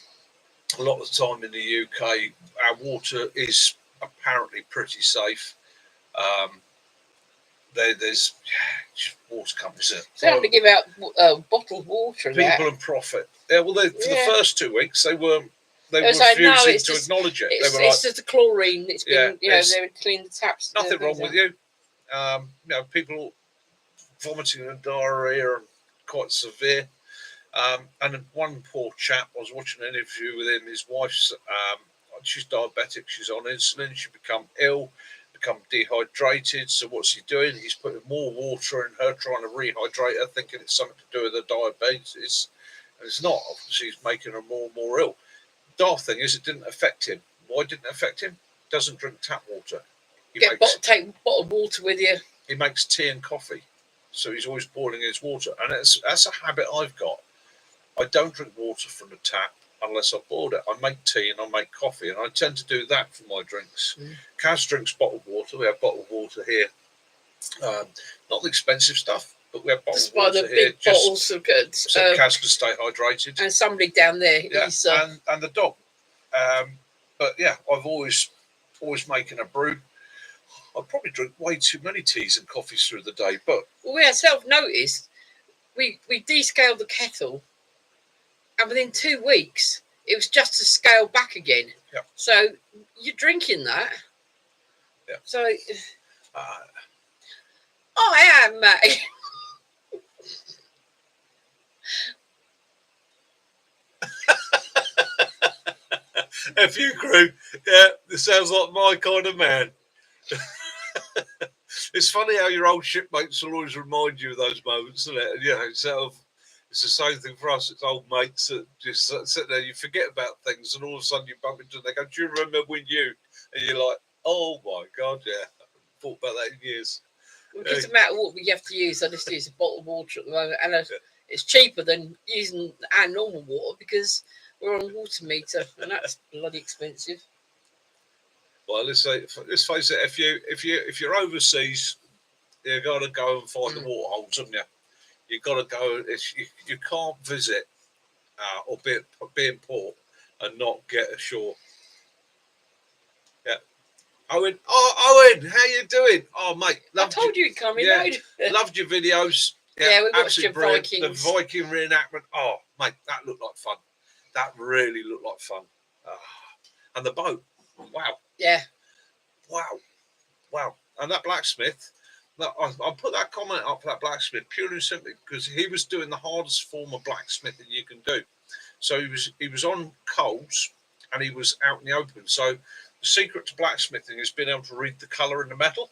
a lot of the time in the UK, our water is apparently pretty safe. There's water companies. They have to give out bottled water. People and profit. Yeah, well, for the first 2 weeks, they were refusing to acknowledge it. It's just the chlorine. It's been, they would clean the taps. Nothing wrong with you. People vomiting and diarrhea and quite severe. And one poor chap, I was watching an interview with him. His wife's, she's diabetic. She's on insulin. She become ill, become dehydrated. So what's he doing? He's putting more water in her, trying to rehydrate her, thinking it's something to do with her diabetes. And it's not. Obviously, he's making her more and more ill. Daft thing is, it didn't affect him. Why didn't it affect him? Doesn't drink tap water. Take a bottle of water with you. He makes tea and coffee, so he's always boiling his water, and that's a habit I've got. I don't drink water from the tap unless I've boiled it. I make tea and I make coffee, and I tend to do that for my drinks. Kaz drinks bottled water. We have bottled water here. Not the expensive stuff, but we have bottled Just buy water the here. big bottles of good. So Kaz can stay hydrated. And somebody down there, Yeah, he's, and the dog. But yeah, I've always making a brew. I probably drink way too many teas and coffees through the day, but we ourselves noticed we descaled the kettle, and within 2 weeks it was just to scale back again. Yeah. So you're drinking that. Yeah. So Oh, I am, mate. FU crew, yeah, this sounds like my kind of man. It's funny how your old shipmates will always remind you of those moments, isn't it? And, you know, it's the same thing for us. It's old mates that just sit there, you forget about things, and all of a sudden you bump into them. They go, "Do you remember when you?" And you're like, "Oh my God, yeah, I haven't thought about that in years." It doesn't matter what we have to use. I just use a bottle of water at the moment, and it's cheaper than using our normal water because we're on water meter, and that's bloody expensive. Well, let's face it. If you're overseas, you got to go and find the water holes, haven't you? You got to go. You can't visit or be in port and not get ashore. Yeah, Owen. Oh, Owen, how you doing? Oh, mate, I told you he'd come in. Yeah, loved your videos. Yeah, we watched your brilliant. Vikings. The Viking reenactment. Oh, mate, that looked like fun. That really looked like fun. And the boat. Wow. Yeah. Wow. And that blacksmith, I put that comment up for that blacksmith purely and simply because he was doing the hardest form of blacksmithing you can do. So he was on coals and he was out in the open. So the secret to blacksmithing is being able to read the colour in the metal.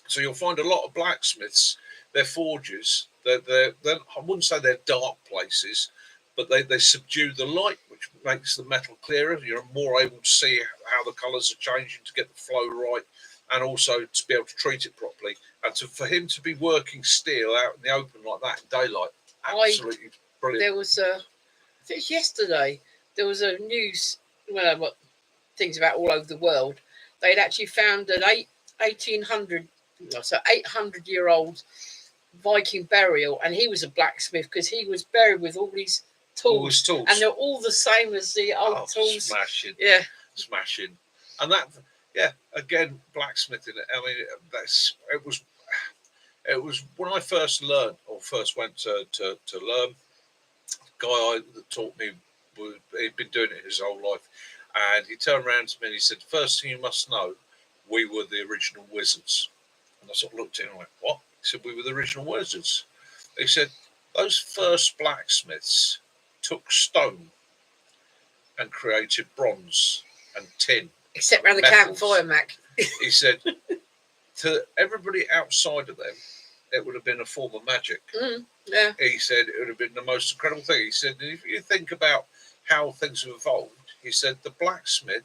So you'll find a lot of blacksmiths, their forges, they're I wouldn't say they're dark places, but they subdue the light, which makes the metal clearer. You're more able to see how the colours are changing to get the flow right, and also to be able to treat it properly. And for him to be working steel out in the open like that in daylight, absolutely brilliant. There was I think it's yesterday, there was a news, what things about all over the world. They'd actually found an 800-year-old Viking burial, and he was a blacksmith because he was buried with all these tools, and they're all the same as the old tools. Smashing. Yeah, smashing. And that, yeah, again, blacksmithing. I mean, it was when I first learned or first went to learn. The guy that taught me, he'd been doing it his whole life, and he turned around to me and he said, "First thing you must know, we were the original wizards." And I sort of looked at him and went, "What?" He said, "We were the original wizards." He said, "Those first blacksmiths took stone and created bronze and tin." Except around the campfire, Mac. He said, to everybody outside of them, it would have been a form of magic. Yeah. He said it would have been the most incredible thing. He said, if you think about how things have evolved, he said the blacksmith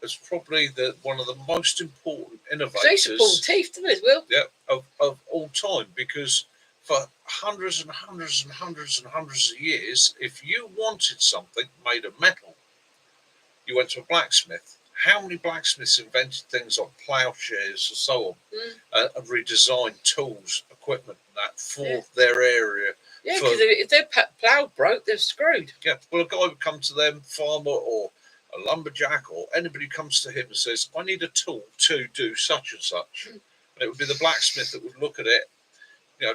is probably one of the most important innovators. They used to pull teeth, didn't they, as well? Yeah, of all time, because for hundreds and hundreds and hundreds and hundreds of years, if you wanted something made of metal, you went to a blacksmith. How many blacksmiths invented things like plowshares and so on, and redesigned tools, equipment, and that for their area? Yeah, because if their plough broke, they're screwed. Yeah, well, a guy would come to them, farmer or a lumberjack or anybody comes to him and says, "I need a tool to do such and such," and it would be the blacksmith that would look at it,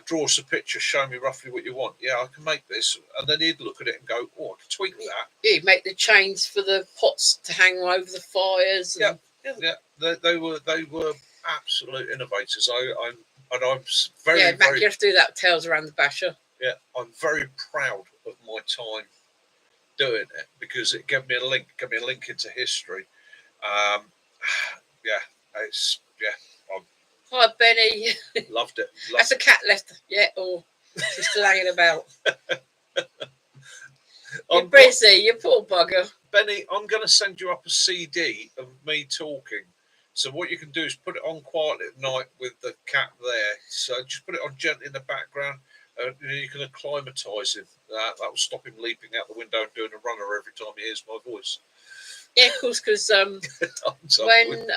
draw us a picture, show me roughly what you want. Yeah, I can make this, and then he'd look at it and go, "Oh, I can tweak that." Yeah, he'd make the chains for the pots to hang over the fires. And, yeah. They were absolute innovators. I'm very Mac, very. you have to do that. Tales around the basher. Yeah, I'm very proud of my time doing it because it gave me a link into history. Hi, Benny. Loved it. That's a cat left yet, or she's still hanging about? is he? You poor bugger. Benny, I'm going to send you up a CD of me talking. So what you can do is put it on quietly at night with the cat there. So just put it on gently in the background. You can acclimatise him. That will stop him leaping out the window and doing a runner every time he hears my voice. Yeah, of course, because when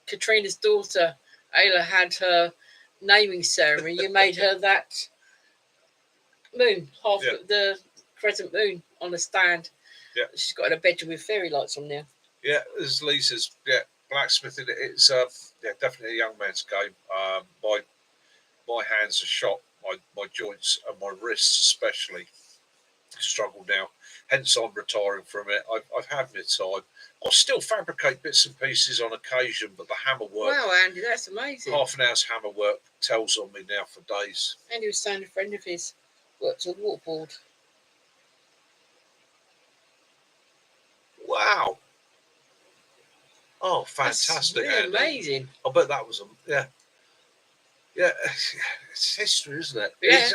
Katrina's daughter, Ayla, had her naming ceremony, you made her that moon, half the crescent moon on a stand. Yeah. She's got in a bedroom with fairy lights on there. Yeah, as Lisa's, blacksmithing. It's definitely a young man's game. My hands are shot, my joints and my wrists especially struggle now. Hence, I'm retiring from it. I've had my time. I'll still fabricate bits and pieces on occasion, but the hammer work. Wow, Andy, that's amazing. Half an hour's hammer work tells on me now for days. Andy was saying a friend of his worked on a waterboard. Wow. Oh, fantastic. That's really amazing. I bet that was yeah. It's history, isn't it? Yeah.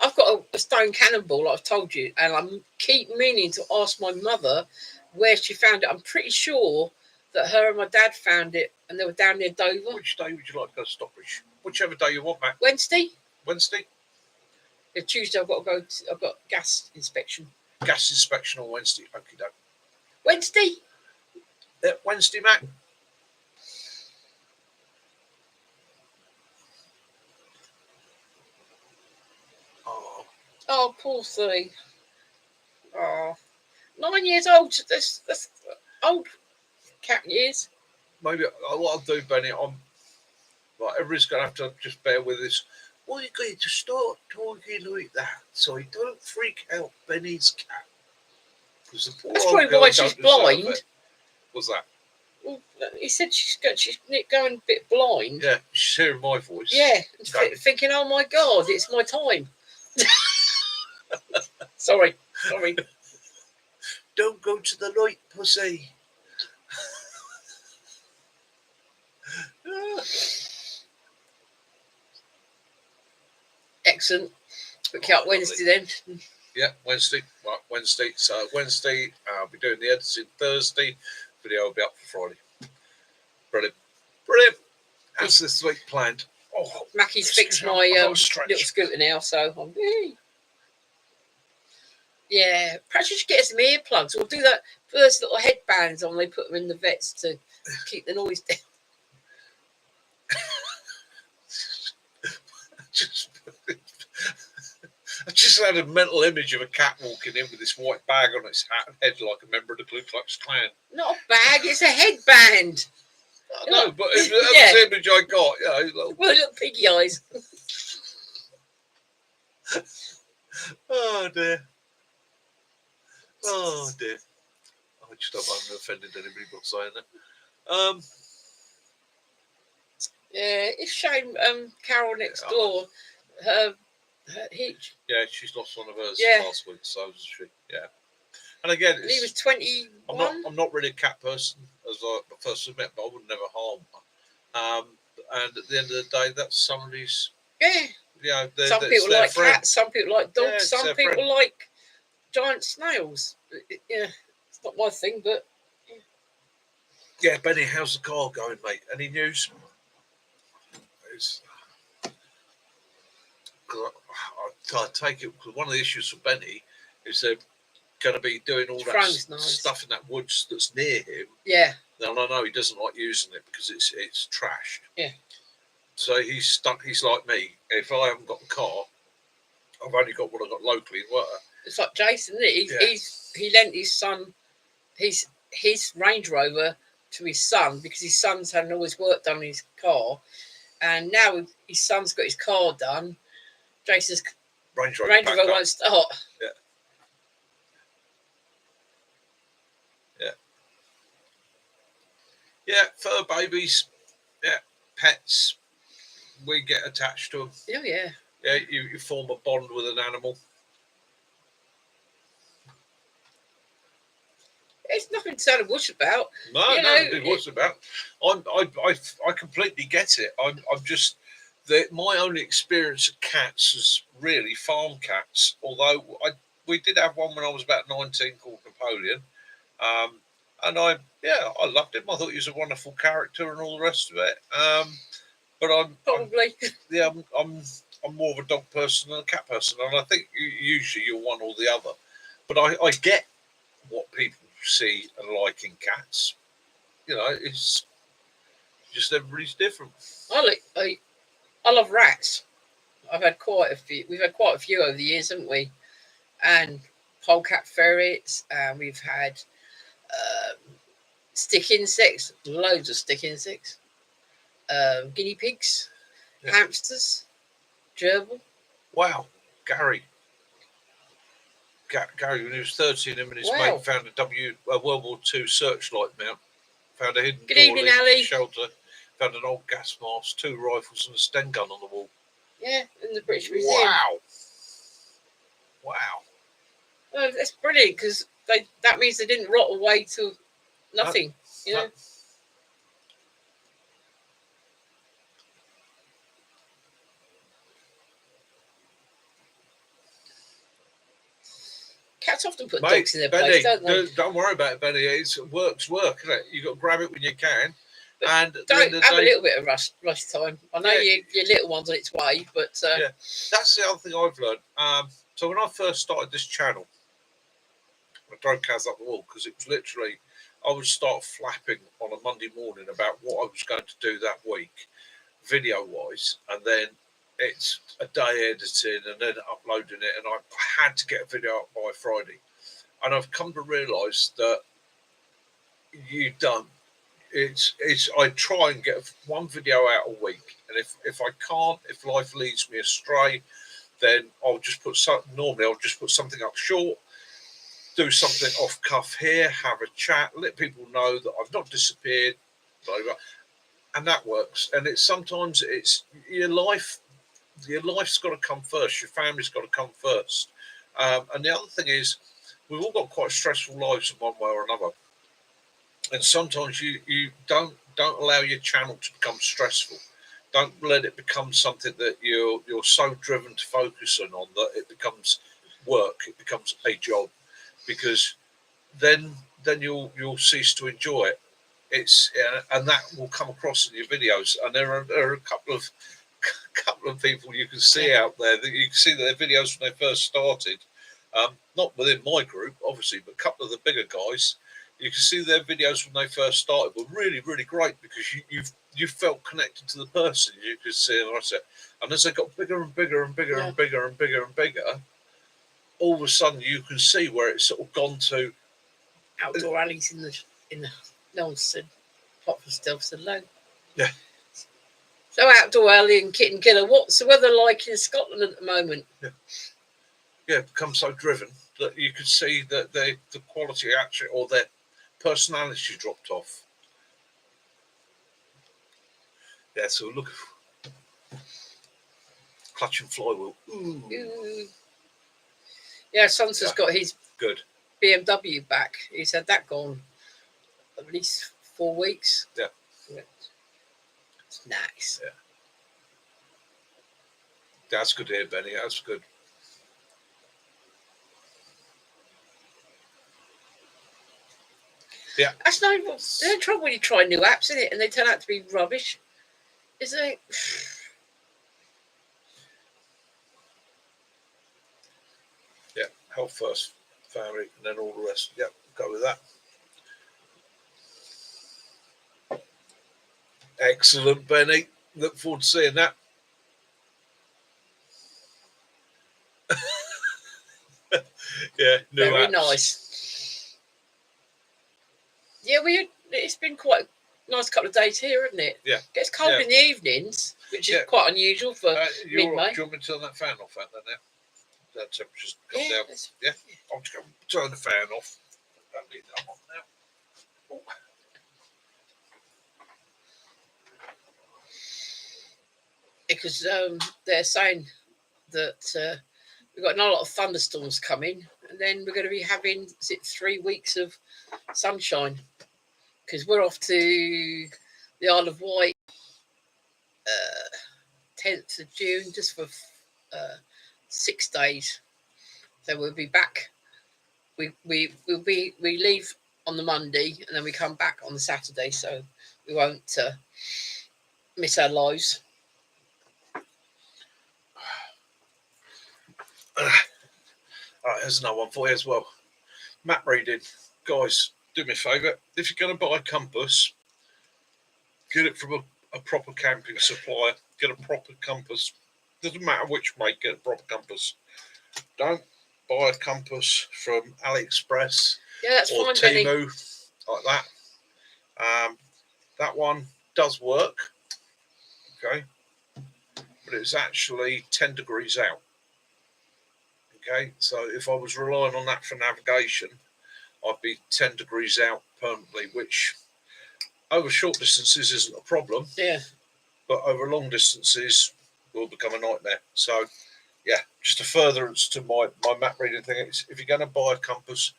I've got a stone cannonball, like I've told you, and I keep meaning to ask my mother where she found it. I'm pretty sure that her and my dad found it, and they were down near Dover. Which day would you like to go to Stockbridge? Whichever day you want, Matt. Wednesday. Yeah, Tuesday, I've got to go. I've got gas inspection. Gas inspection on Wednesday. Okay, doke. Wednesday. Yeah, Wednesday, Matt. Oh, poor thing. Oh, 9 years old. That's old cat years. Maybe what I'll do, Benny, everybody's going to have to just bear with this. Well, you're going to start talking like that so you don't freak out Benny's cat. That's probably why she's blind. What's that? Well, he said she's going a bit blind. Yeah, she's hearing my voice. Yeah, thinking, oh my God, it's my time. Sorry. Don't go to the light, pussy. Excellent. Pick up Wednesday then. Yeah, Wednesday. Right, Wednesday. So Wednesday, I'll be doing the editing. Thursday, video will be up for Friday. Brilliant. That's this week planned. Oh, Mackie's fixed my little scooter now, so I'm. Yeah, perhaps you should get some earplugs. We'll do that for those little headbands on. They put them in the vets to keep the noise down. I just had a mental image of a cat walking in with this white bag on its head like a member of the Ku Klux Klan. Not a bag, it's a headband. No, but that was the image I got. Little piggy eyes. Oh dear. I just hope I haven't offended anybody by saying that. Yeah, it's a shame. Carol next door, her hitch. Yeah, she's lost one of hers last week, so was she. Yeah. And again, he was 21. I'm not really a cat person, as I first admit, but I would never harm her. And at the end of the day, that's somebody's. Yeah. Some people like cats. Some people like dogs. Some people like giant snails. Yeah, it's not my thing, but. Yeah, Benny, how's the car going, mate? Any news? I take it because one of the issues for Benny is they're going to be doing all that stuff in that woods that's near him. Yeah. Now I know he doesn't like using it because it's trashed. Yeah. So he's stuck. He's like me. If I haven't got the car, I've only got what I got locally in work. It's like Jason, isn't it? He lent his son his Range Rover to his son because his son's hadn't all his work done in his car, and now his son's got his car done. Jason's Range Rover won't start. Yeah, fur babies, pets. We get attached to them. Oh yeah. Yeah, you form a bond with an animal. It's nothing to sound wuss about. No, nothing to wuss about. I completely get it. I'm just My only experience of cats was really farm cats. Although we did have one when I was about 19 called Napoleon, and I loved him. I thought he was a wonderful character and all the rest of it. But I'm Probably. I'm more of a dog person than a cat person, and I think usually you're one or the other. But I get what people see and like in cats. You know, it's just everybody's different. I love rats. I've had quite a few. We've had quite a few over the years, haven't we? And polecat ferrets, and we've had stick insects, loads of stick insects, guinea pigs, Yeah. hamsters, gerbil. Wow, Gary, when he was 13, him and his Wow. mate found a World War II searchlight mount, found a hidden Good door evening, leading to Ali. shelter, found an old gas mask, 2 rifles, and a Sten gun on the wall. Yeah, in the British Museum. Wow. Oh, that's brilliant because that means they didn't rot away to nothing. You know. Cats often put dogs in their place, don't they? Don't worry about it, Benny. It's work, isn't it? You got to grab it when you can. But and don't have a little bit of rush time. I know your little one's on its way, but that's the other thing I've learned. So when I first started this channel, I drove Kaz up the wall because it was literally I would start flapping on a Monday morning about what I was going to do that week, video wise, and then it's a day editing and then uploading it, and I had to get a video up by Friday. And I've come to realise that you don't. I try and get one video out a week, and if I can't, if life leads me astray, then I'll just put something up short, do something off cuff here, have a chat, let people know that I've not disappeared, blah, blah, and that works. And sometimes it's your life's got to come first, your family's got to come first. And the other thing is, we've all got quite stressful lives in one way or another. And sometimes you don't allow your channel to become stressful. Don't let it become something that you're so driven to focus on that it becomes work. It becomes a job, because then you'll cease to enjoy it. And that will come across in your videos. And there are a couple of people you can see out there that you can see their videos when they first started. Not within my group, obviously, but a couple of the bigger guys. You can see their videos when they first started were really, really great because you felt connected to the person. You could see it. And as they got bigger and bigger and bigger and bigger and bigger and bigger, all of a sudden you can see where it's sort of gone to. Outdoor alleys in the Nelson, hot for stealth and low. Yeah. So outdoor alley and kitten killer. What's the weather like in Scotland at the moment? Yeah, become so driven that you could see that the quality actually, or their personality dropped off. Yeah, so look, clutch and flywheel. Ooh. Yeah, Sonson's got his good BMW back. He's had that gone at least 4 weeks. Yeah. It's nice. Yeah. That's good to hear, Benny. That's good. Yeah. That's no trouble when you try new apps, isn't it? And they turn out to be rubbish. Isn't it? Yeah, health first, family, and then all the rest. Yeah, go with that. Excellent, Benny. Look forward to seeing that. Yeah, very apps. Nice. Yeah, it's been quite a nice couple of days here, isn't it? Yeah. It gets cold in the evenings, which is quite unusual for mid-May. Do you want me to turn that fan off out there now? That temperature's come down. Yeah, I'll just go turn the fan off. Don't need that on now. Oh. Because they're saying that we've got a lot of thunderstorms coming, and then we're going to be having 3 weeks of sunshine, because we're off to the Isle of Wight 10th of June, just for 6 days. So we'll be back. We leave on the Monday and then we come back on the Saturday, so we won't miss our lives. There's another one for you as well. Map reading. Guys, do me a favour. If you're going to buy a compass, get it from a proper camping supplier. Get a proper compass. Doesn't matter which make, get a proper compass. Don't buy a compass from AliExpress That's or fine, Temu Benny. like that. That one does work, okay, but it's actually 10 degrees out. Okay, so if I was relying on that for navigation, I'd be 10 degrees out permanently, which over short distances isn't a problem. Yeah. But over long distances will become a nightmare. So, yeah, just a furtherance to my map reading thing. It's, if you're going to buy a compass,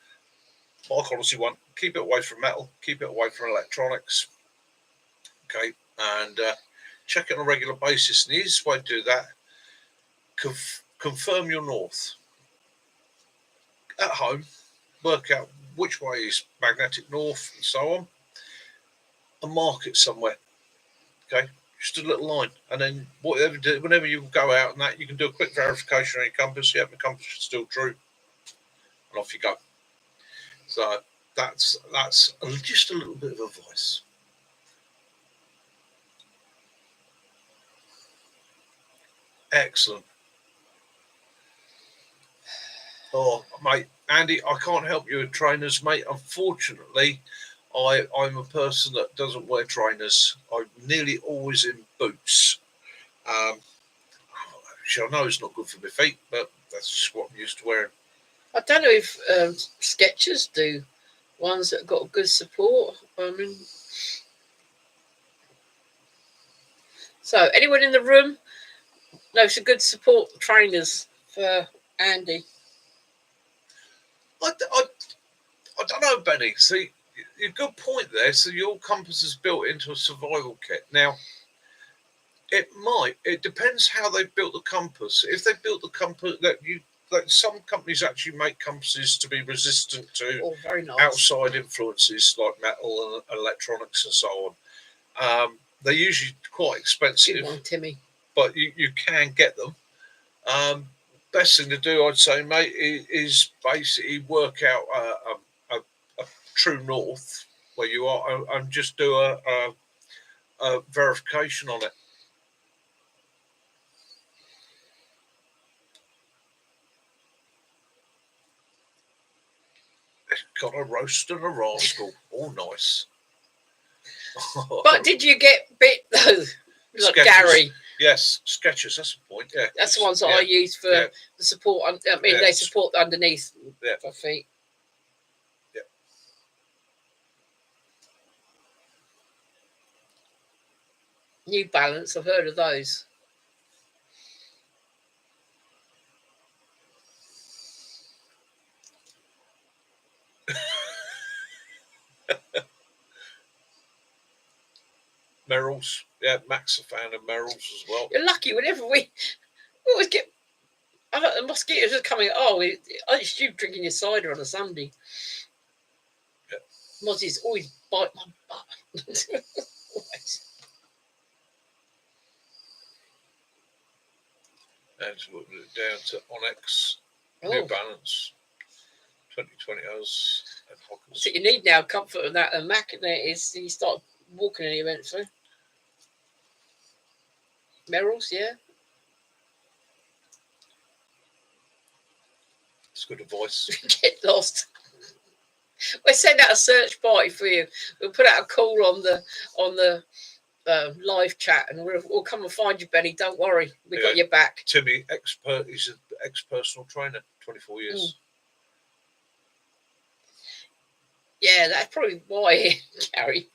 buy a quality one. Keep it away from metal. Keep it away from electronics. Okay, and check it on a regular basis. And the easiest way to do that, confirm your north. At home, work out which way is magnetic north and so on, and mark it somewhere. Okay, just a little line, and then whenever you go out and that, you can do a quick verification on your compass. Yeah, the compass is still true, and off you go. So that's just a little bit of advice. Excellent. Oh, mate, Andy, I can't help you with trainers, mate. Unfortunately, I'm a person that doesn't wear trainers. I'm nearly always in boots. Which I know it's not good for my feet, but that's just what I'm used to wearing. I don't know if Skechers do ones that have got good support. I mean, so anyone in the room knows some good support trainers for Andy? I don't know, Benny. See, a good point there. So your compass is built into a survival kit. Now, it depends how they built the compass. If they built the compass some companies actually make compasses to be resistant to very nice. outside influences like metal and electronics and so on. They're usually quite expensive. Good one, Timmy. But you can get them. Best thing to do, I'd say, mate, is basically work out a true north where you are and just do a verification on it. It's got a roast and a rascal. All nice. But did you get bit though? Like Skechers. Gary. Yes, Skechers. That's the point. Yeah, that's the ones that I use for the support. I mean, they support underneath my feet. Yeah. New Balance. I've heard of those. Merrell's. Yeah, Mac's a fan of Merrell's as well. You're lucky. Whenever we always get, the mosquitoes are coming. Oh, it's you drinking your cider on a Sunday. Yeah. Mozzies always bite my butt. And we'll put it down to Onyx, New Balance, 2020 O's and Hockers. So you need now comfort of that. And Mac in there is you start walking in the event, so Merrell's, yeah. It's good advice. Get lost. We'll send out a search party for you. We'll put out a call on the live chat, and we'll come and find you, Benny. Don't worry, we got your back. Timmy, he's an ex-personal trainer, 24 years. Yeah, that's probably why, Gary.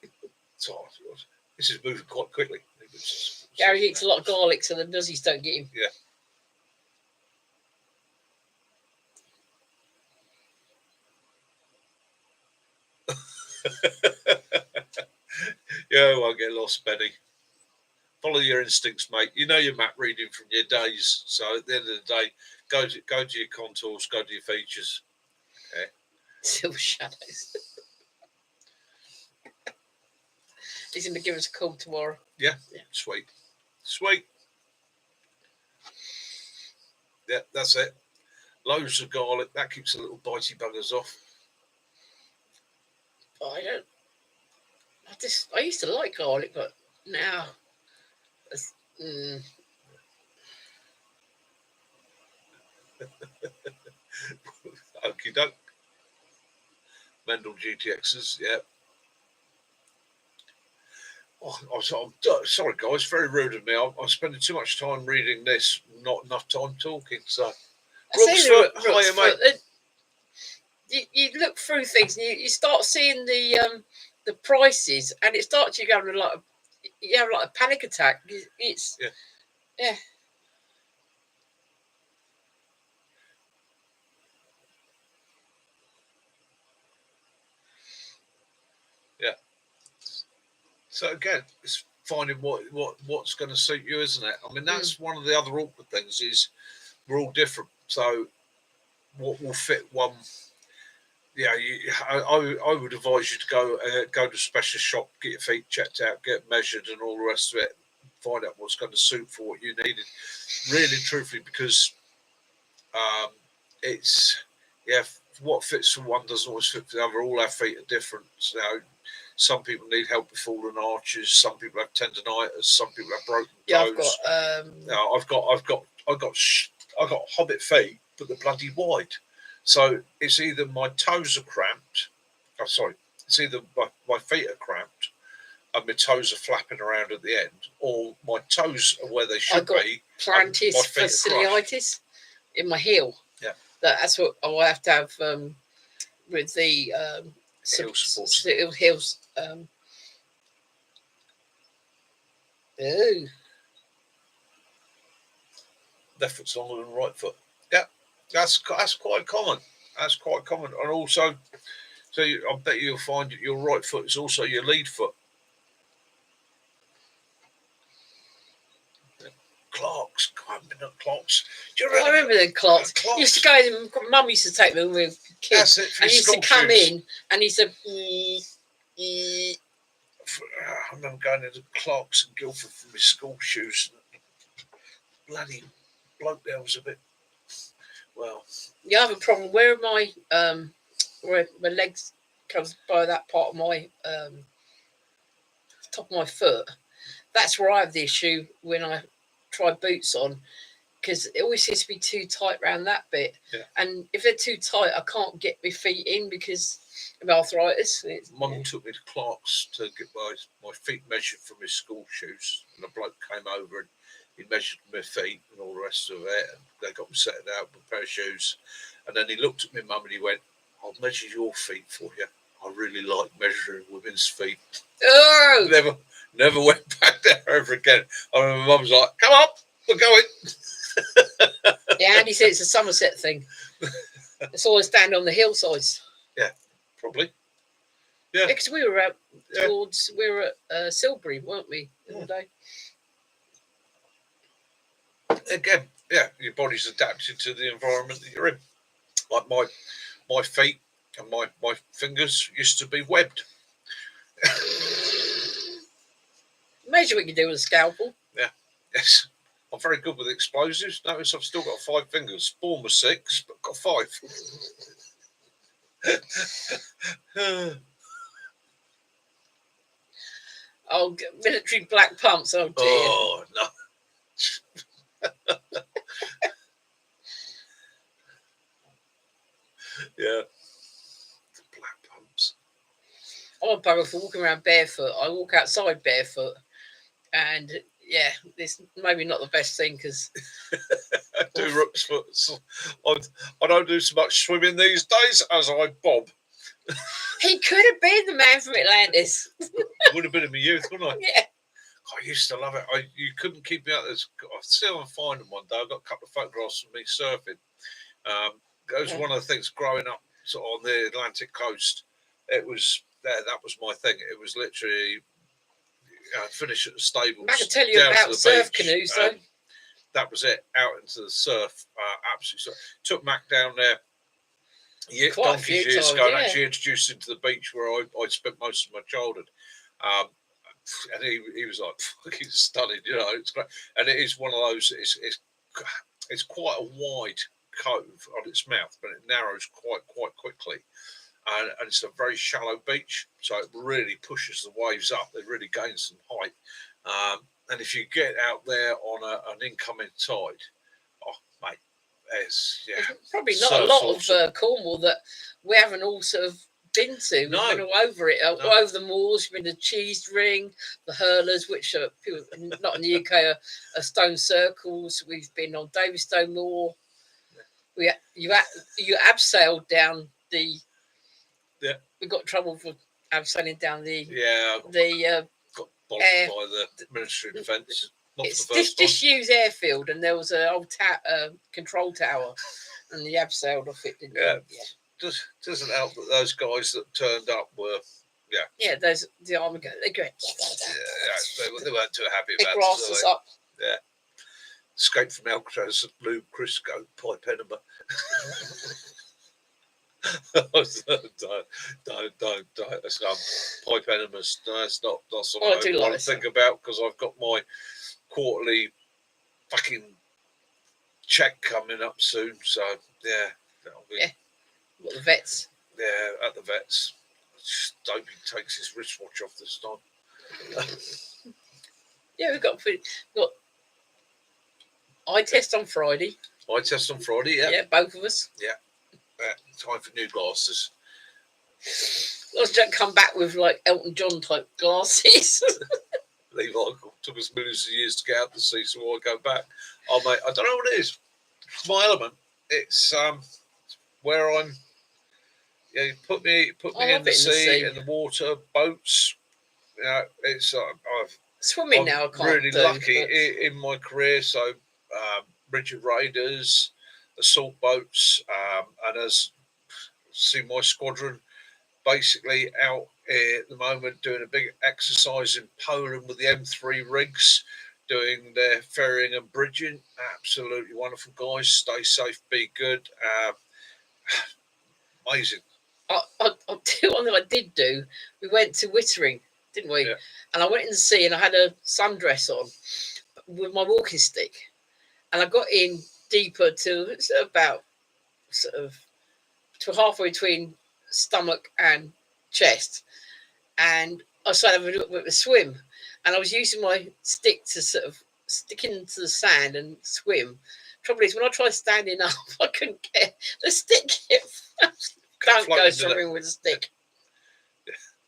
This is moving quite quickly. Gary eats a lot of garlic, so the nuzzies don't get him. Yeah. Yeah, I won't get lost, Benny. Follow your instincts, mate. You know your map reading from your days. So at the end of the day, go to your contours, go to your features. Okay. Silver Shadows. He's going to give us a call tomorrow. Yeah. Sweet. Yeah, that's it. Loads of garlic. That keeps the little bitey buggers off. I used to like garlic, but now Okie doke. Mendel GTXs, yeah. Oh, I'm sorry, guys. Very rude of me. I'm spending too much time reading this, not enough time talking. So, Rooksfoot, hiya, mate. You look through things and you start seeing the prices, and it starts you going like you have like a panic attack. It's yeah. So again, it's finding what's going to suit you, isn't it? I mean, that's one of the other awkward things is we're all different. So what will fit one? Yeah, I would advise you to go to a specialist shop, get your feet checked out, get measured, and all the rest of it. Find out what's going to suit for what you needed. Really, and truthfully, because it's what fits for one doesn't always fit for the other. All our feet are different. So some people need help with fallen arches. Some people have tendonitis. Some people have broken toes. I've got hobbit feet, but they're bloody wide. So it's either my toes are cramped. It's either my feet are cramped and my toes are flapping around at the end, or my toes are where they should be. Plantar fasciitis in my heel. Yeah, that's what I have to have with the heel supports. Heels. Left foot's longer than right foot. Yeah, that's quite common. That's quite common, and also, I bet you'll find that your right foot is also your lead foot. Clarks, Clarks. Do you remember? I remember the Clarks. Used to go. Mum used to take me when we were kids, and he used to come in, and he said. I remember going into Clarks and Guildford for my school shoes. Bloody bloke there was a bit. Well, you have a problem. Where are my where my legs comes by that part of my top of my foot? That's where I have the issue when I try boots on, because it always seems to be too tight around that bit. Yeah. And if they're too tight, I can't get my feet in because of arthritis. Mum took me to Clark's to get my feet measured for my school shoes, and the bloke came over and he measured my feet and all the rest of it, and they got me set out with a pair of shoes. And then he looked at me, Mum, and he went, "I'll measure your feet for you. I really like measuring women's feet." Oh! Never went back there ever again. I remember Mum's like, "Come on, we're going." Yeah, and he said it's a Somerset thing. It's always stand on the hillsides. Yeah, probably. Yeah, because we were out towards we were at Silbury, weren't we, the other day? Again, yeah, your body's adapted to the environment that you're in. Like my feet and my fingers used to be webbed. Measure what you do with a scalpel. Yeah, yes. I'm very good with explosives. Notice I've still got 5 fingers. Born with 6, but got 5. Oh, military black pumps. Oh dear. Oh no. Yeah. Black pumps. I'm a bugger for walking around barefoot. I walk outside barefoot, and yeah, it's maybe not the best thing because I do Rooksfoot. I don't do so much swimming these days as I bob. He could have been the man from Atlantis. Would have been in my youth, wouldn't I? Yeah. I used to love it. You couldn't keep me out there. I still find them one day. I got a couple of photographs of me surfing. That was one of the things growing up sort of on the Atlantic coast. It was that was my thing. It was literally finish at the stables. I can tell you down to about the surf beach, canoes, though. and that was it. Out into the surf. Absolutely. Took Mac down there. Yeah, Quite a donkey's few years times, ago, and yeah. actually introduced him to the beach where I spent most of my childhood. And he was like fucking stunning, you know. It's great, and it is one of those. It's quite a wide cove on its mouth, but it narrows quite quickly, and it's a very shallow beach, so it really pushes the waves up. They really gain some height, and if you get out there on an incoming tide, oh mate, There's probably not a lot of Cornwall that we haven't all sort of been to. No. We've been all over it, all over the moors. We've been to Cheese Ring, the Hurlers, which are people not in the UK are stone circles. We've been on Davidstone Moor. You abseiled down the. Yeah. We got trouble for abseiling down the. Yeah. Got bollocks by the Ministry of Defence. It's disused airfield, and there was an old control tower, and the abseiled off it. Didn't Yeah. Yeah. Doesn't help that those guys that turned up were, yeah, those the army guys. They're great. They weren't too happy Big about grass us up. Yeah, escaped from Alcatraz, Lou Crisco, Pipe Enema. don't. Pipe Enemas. No, it's not. That's what I want to think about, because I've got my quarterly fucking check coming up soon. So yeah, that'll be. Yeah. What, the vets? Yeah, at the vets. Just hope he takes his wristwatch off this time. Yeah, we've got eye test on Friday. Eye test on Friday, yeah. Yeah, both of us. Yeah. Time for new glasses. Let's don't come back with like Elton John type glasses. Leave Michael. Took us millions of years to get out to sea, so I go back. Oh mate, I don't know what it is. It's my element. It's where I'm. Yeah, you put me in the sea, in the water, boats. You know, it's I've swimming now. I can't really lucky in my career. So rigid raiders, assault boats, and as see my squadron basically out at the moment doing a big exercise in Poland with the M3 rigs, doing their ferrying and bridging. Absolutely wonderful guys. Stay safe, be good. Amazing. I'll tell you one thing I did do. We went to Wittering, didn't we? Yeah. And I went in the sea and I had a sundress on with my walking stick. And I got in deeper to about to halfway between stomach and chest. And I started having a little bit of a swim. And I was using my stick to sort of stick into the sand and swim. Trouble is, when I tried standing up, I couldn't get the stick. Don't go swimming with a stick.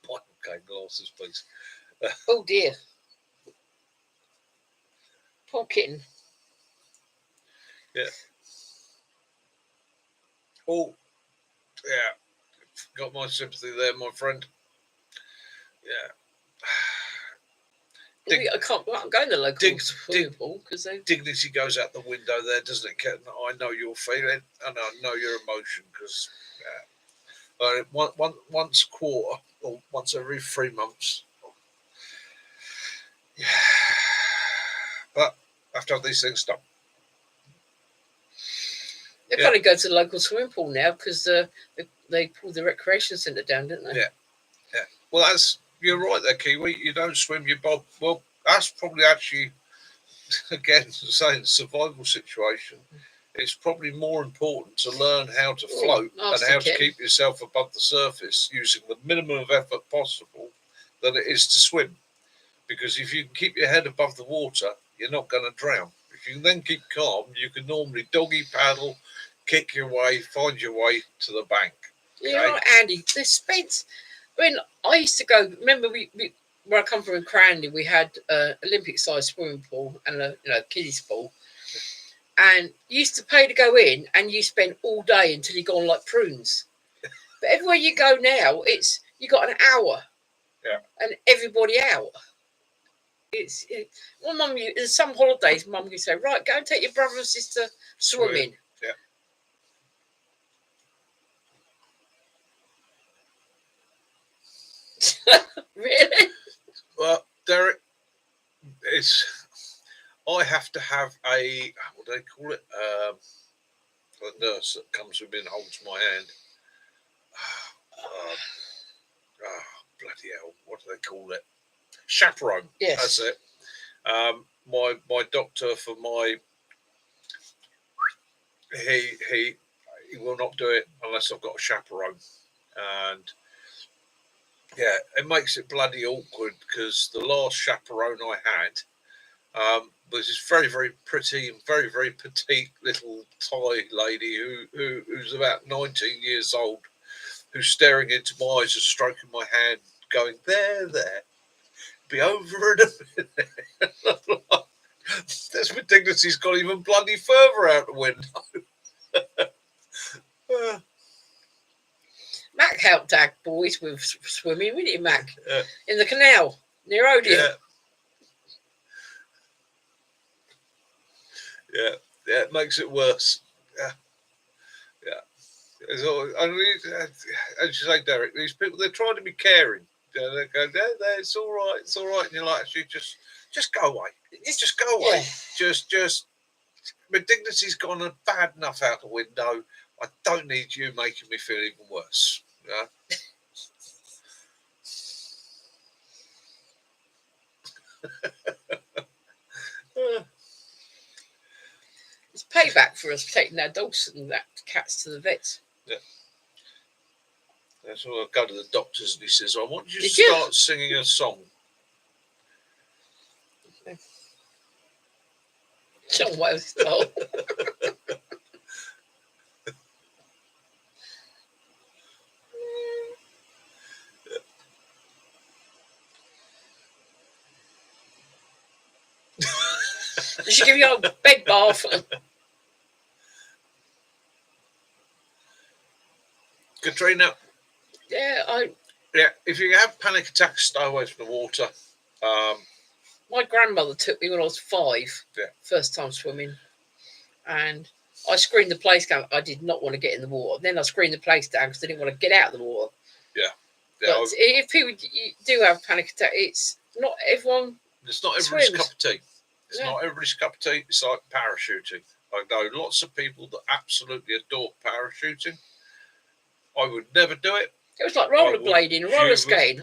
Okay, glasses, please. Oh dear. Poor kitten. Yeah. Oh, yeah. Got my sympathy there, my friend. Yeah. I can't go in the local swimming pool because dignity goes out the window there, doesn't it, Ken? I know your feeling and I know your emotion, because once a quarter or once every 3 months. Yeah. But I have to have these things done. They kind of go to the local swimming pool now because they pulled the recreation centre down, didn't they? Yeah. Well, you're right there, Kiwi. You don't swim, you bob. Well, that's probably actually, again, saying survival situation. It's probably more important to learn how to float and how to keep yourself above the surface using the minimum of effort possible than it is to swim. Because if you can keep your head above the water, you're not going to drown. If you can then keep calm, you can normally doggy paddle, kick your way, find your way to the bank. Okay? You're right, Andy. The Spence. I mean, I used to go. Remember, we where I come from in Cranley, we had Olympic-sized swimming pool and a kiddies pool, and you used to pay to go in, and you spend all day until you're gone like prunes. But everywhere you go now, you got an hour, and everybody out. Well, Mum, there's some holidays, Mum can say, right, go and take your brother and sister swimming. Yeah. Really? Well, Derek, I have to have what do they call it? A nurse that comes with me and holds my hand. Bloody hell! What do they call it? Chaperone. Yes. That's it. My doctor for my he will not do it unless I've got a chaperone, and yeah, it makes it bloody awkward because the last chaperone I had was this very, very pretty and very, very petite little Thai lady who's about 19 years old, who's staring into my eyes and stroking my hand, going, there, be over in a minute. This dignity's gone even bloody further out the window. Mac helped our boys with swimming, didn't he, Mac? Yeah. In the canal near Odeon. Yeah, it makes it worse. Yeah. It's always, I mean, as you say, Derek, these people, they're trying to be caring. They go, there, it's all right, and you're like, actually, just go away. Just go away. Yeah. Just, my dignity's gone bad enough out the window. I don't need you making me feel even worse. Yeah. It's payback for us taking our dogs and that cats to the vets. Yeah. So I go to the doctors and he says, I want you to Did you? start singing a song. John Wales style. Did she give you a bed bath? Katrina, Yeah, if you have panic attacks, stay away from the water. my grandmother took me when I was 5, Yeah. first time swimming, and I screened the place down. I did not want to get in the water. Then I screened the place down because I didn't want to get out of the water. Yeah, But if people do have panic attack, it's not everyone. it's not everybody's swims. cup of tea. It's not everybody's cup of tea. It's like parachuting. I know lots of people that absolutely adore parachuting. I would never do it. It was like rollerblading, roller skating.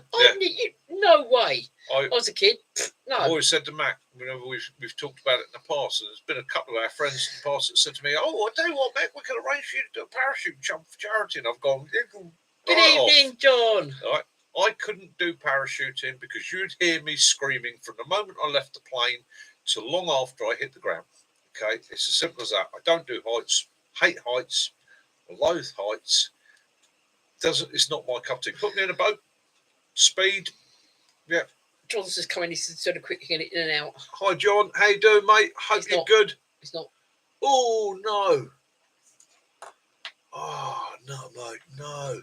No way. I was a kid. No. I've always said to Mac, whenever we've talked about it in the past, and there's been a couple of our friends in the past that said to me, "Oh, I tell you what, Mac, we can arrange for you to do a parachute jump for charity." And I've gone, Good evening, John. All right. I couldn't do parachuting because you'd hear me screaming from the moment I left the plane to long after I hit the ground. Okay, it's as simple as that. I don't do heights, hate heights, loathe heights. It's not my cup of tea. Put me in a boat, speed. Yeah. John's just coming. He's sort of quickly getting in and out. Hi, John. How you doing, mate? Hope you're good. It's not. Oh no. Oh no, mate. No.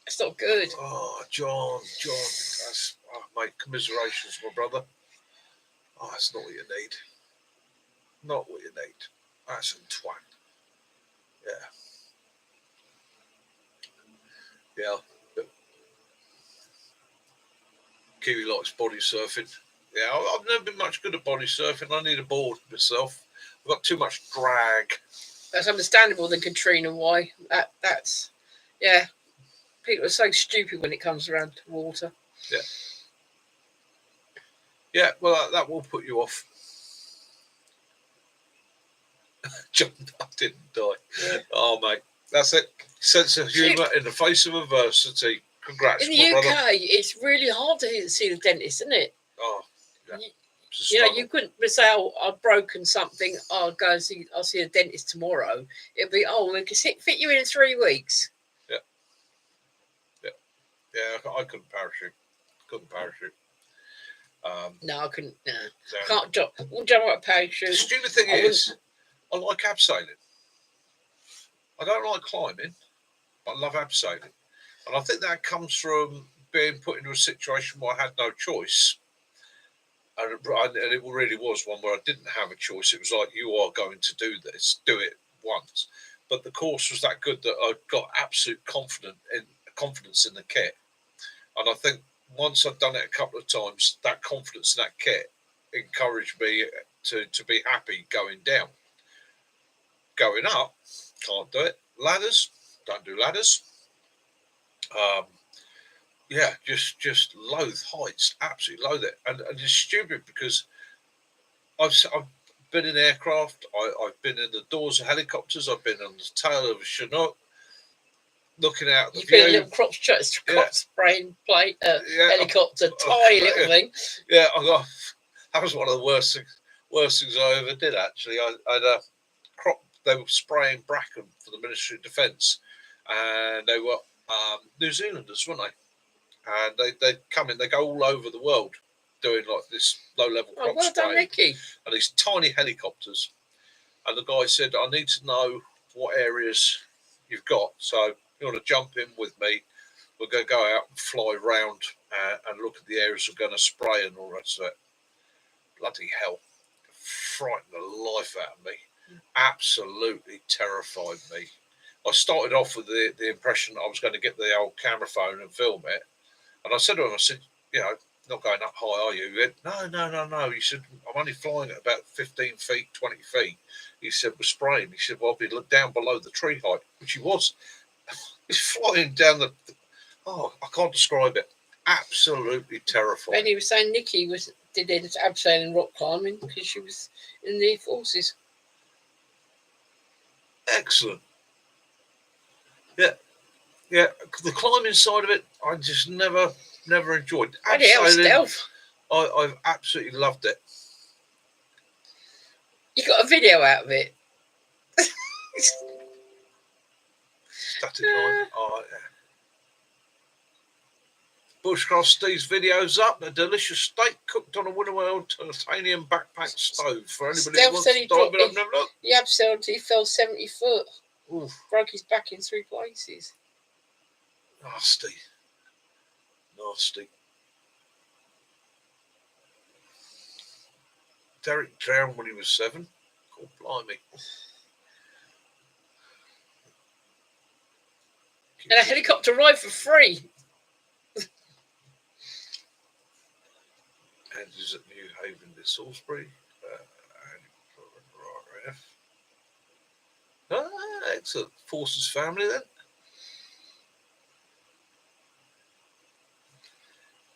It's not good. Oh, John. That's mate. Commiserations, my brother. Oh, that's not what you need. Not what you need. That's a twat. Yeah. Yeah. Kiwi likes body surfing. Yeah, I've never been much good at body surfing. I need a board myself. I've got too much drag. That's understandable then, Katrina, why. That's yeah. People are so stupid when it comes around to water. Yeah. Yeah, well, that will put you off. John, I didn't die. Yeah. Oh, mate. That's it. Sense of humour in the face of adversity. Congrats, in the UK, brother. it's really hard to see the dentist, isn't it? Oh, yeah. You couldn't say, "Oh, I've broken something. I'll go and see. I'll see a dentist tomorrow." It'd be, "Oh, we can fit you in 3 weeks." Yeah, I couldn't parachute. No, I couldn't. No, So, can't jump. Won't jump out of parachute. the stupid thing is, I like abseiling. I don't like climbing, but I love abseiling. And I think that comes from being put into a situation where I had no choice. And it really was one where I didn't have a choice. It was like, you are going to do this, do it once. But the course was that good that I got absolute confidence in the kit. And I think once I'd done it a couple of times, that confidence in that kit encouraged me to be happy going down. Going up, can't do it. Ladders, don't do ladders. Yeah, just loathe heights, absolutely loathe it, and it's stupid because I've been in aircraft, I've been in the doors of helicopters, I've been on the tail of a Chinook, looking out the You've view. been a little crop spraying plane, Yeah, helicopter, tiny little thing. Yeah, that was one of the worst things I ever did. Actually, I'd crop. They were spraying bracken for the Ministry of Defence, and they were New Zealanders, weren't they? And they come in. They go all over the world doing like this low-level crop Oh, well done, spraying, Nicky. and these tiny helicopters. And the guy said, "I need to know what areas you've got. So you want to jump in with me? We're going to go out and fly around and look at the areas we're going to spray and all the rest of it." Bloody hell. Frightened the life out of me. Absolutely terrified me. I started off with the impression I was going to get the old camera phone and film it. And I said to him, I said, not going up high, are you? He went, no. He said, I'm only flying at about 15 feet, 20 feet. He said, we're spraying. He said, well, I'll be down below the tree height, which he was. He's flying down I can't describe it. Absolutely terrifying. And he was saying Nicky did abseiling rock climbing because she was in the forces. Excellent. Yeah. The climbing side of it, I just never enjoyed. Stealth. I've absolutely loved it. You got a video out of it. Static line. Oh, yeah. Bushcraft Steve's videos up. A delicious steak cooked on a Winnowill titanium backpack stove. For anybody who wants to dive it up and have a look. He absolutely fell 70 foot. Oof. Broke his back in 3 places. Nasty. Derek drowned when he was 7. God blimey. And a helicopter ride for free. And is at New Haven to Salisbury. Excellent. Forces family then.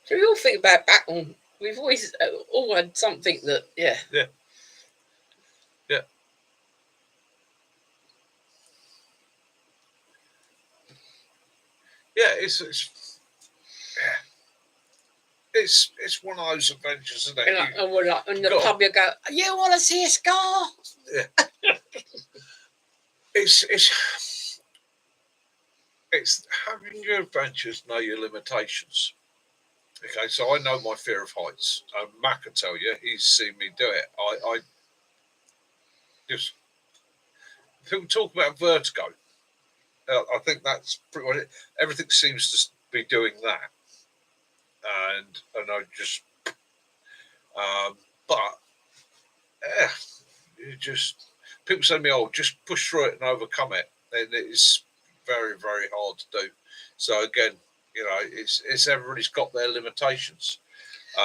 So we all think about battle. We've always all had something that, yeah. Yeah, it's one of those adventures, isn't it? And we're like in the pub, you go, you want to see a scar? Yeah. It's having your adventures, know your limitations. Okay, so I know my fear of heights. Matt can tell you, he's seen me do it. I just, people talk about vertigo. I think that's pretty much it. Everything seems to be doing that. And I just, you just, people say to me, oh, just push through it and overcome it. And it is very, very hard to do. So again, it's everybody's got their limitations.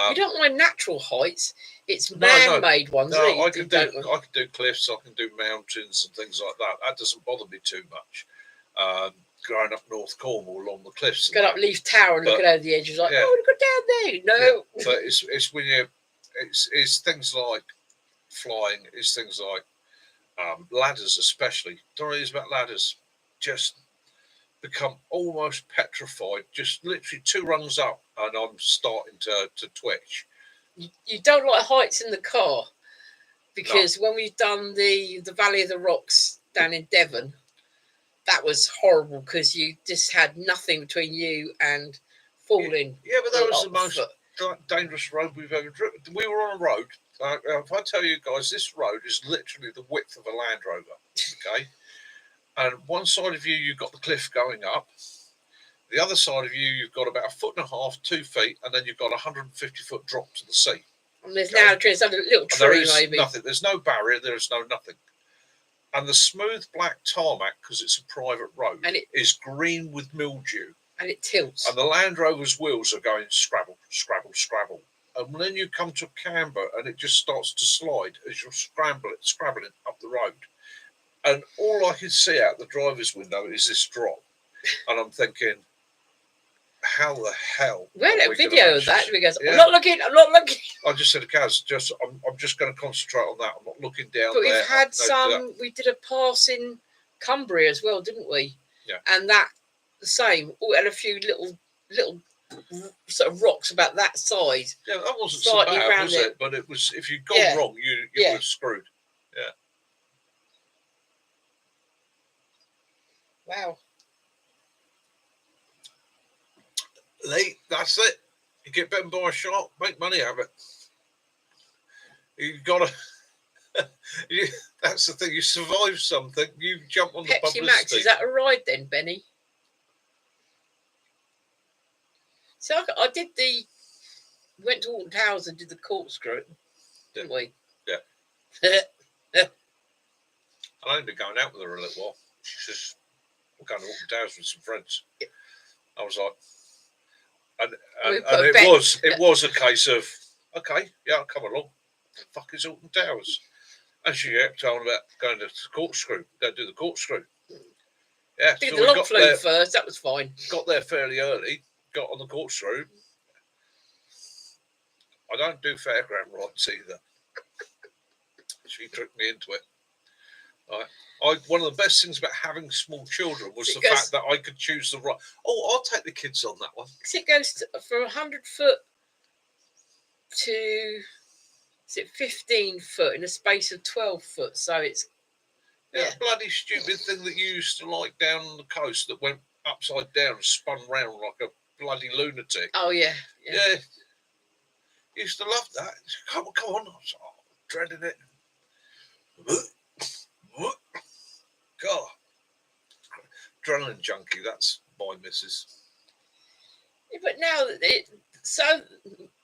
You don't mind natural heights; it's man-made ones. No, I can do cliffs, I can do mountains and things like that. That doesn't bother me too much. Growing up North Cornwall along the cliffs, go up Leaf Tower and looking over the edges, like, oh, go down there. No, but it's when it's things like flying. It's things like ladders, especially. Don't know about ladders. Just become almost petrified. Just literally 2 rungs up, and I'm starting to twitch. You don't like heights in the car, because when we've done the Valley of the Rocks down in Devon, that was horrible because you just had nothing between you and falling. Yeah, but that was the most dangerous road we've ever driven. We were on a road. If I tell you guys, this road is literally the width of a Land Rover. Okay. And one side of you, you've got the cliff going up. The other side of you, you've got about 1.5 feet, 2 feet, and then you've got a 150-foot drop to the sea. And there's now a little tree, maybe. Nothing. There's no barrier. There's no nothing. And the smooth black tarmac, because it's a private road, and it is green with mildew. And it tilts. And the Land Rover's wheels are going scrabble, scrabble, scrabble. and then you come to a camber and it just starts to slide as you're scrabbling up the road. And all I can see out the driver's window is this drop. And I'm thinking, how the hell? We had a video of that. We goes, Yeah. I'm not looking. I just said to Kaz, I'm just going to concentrate on that. I'm not looking down But there. we've had some. We did a pass in Cumbria as well, didn't we? Yeah. And that the same. Oh, and a few little sort of rocks about that size. Yeah, that wasn't so slightly bad, round was it? But it was. If you'd gone Yeah. wrong, you Yeah. were screwed. Yeah. Wow. Lee, that's it. You get bitten by a shark, make money out of it. You've got to. That's the thing. You survive something, you jump on the Pepsi publicity. Max, is that a ride then, Benny? So I did went to Alton Towers and did the corkscrew, didn't we? Yeah. I've only been going out with her a little while. She says, we're going to Alton Towers with some friends. Yeah. I was like, and put a it bet. was a case of, okay, yeah, I'll come along. The fuck is Alton Towers? And she kept on about going to the corkscrew, go do the corkscrew. Yeah, Did so the we log got flume there, first, that was fine. got there fairly early, got on the corkscrew. I don't do fairground rides either. She tricked me into it. One of the best things about having small children was the fact that I could choose the right. Oh, I'll take the kids on that one. It goes from 100 foot to 15 foot in a space of 12 foot. So it's Yeah, bloody stupid thing that you used to like down on the coast that went upside down and spun round like a bloody lunatic. Oh yeah. Used to love that. Come on. I was dreading it. God. Adrenaline junkie, that's my missus. Yeah, but now so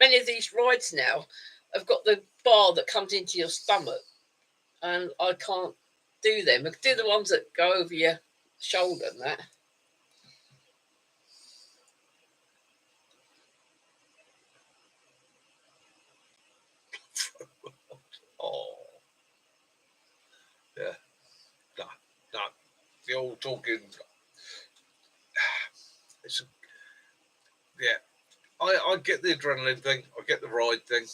many of these rides now have got the bar that comes into your stomach, and I can't do them. I can do the ones that go over your shoulder and that. Oh. Yeah. No. The old talking. I get the adrenaline thing. I get the ride thing.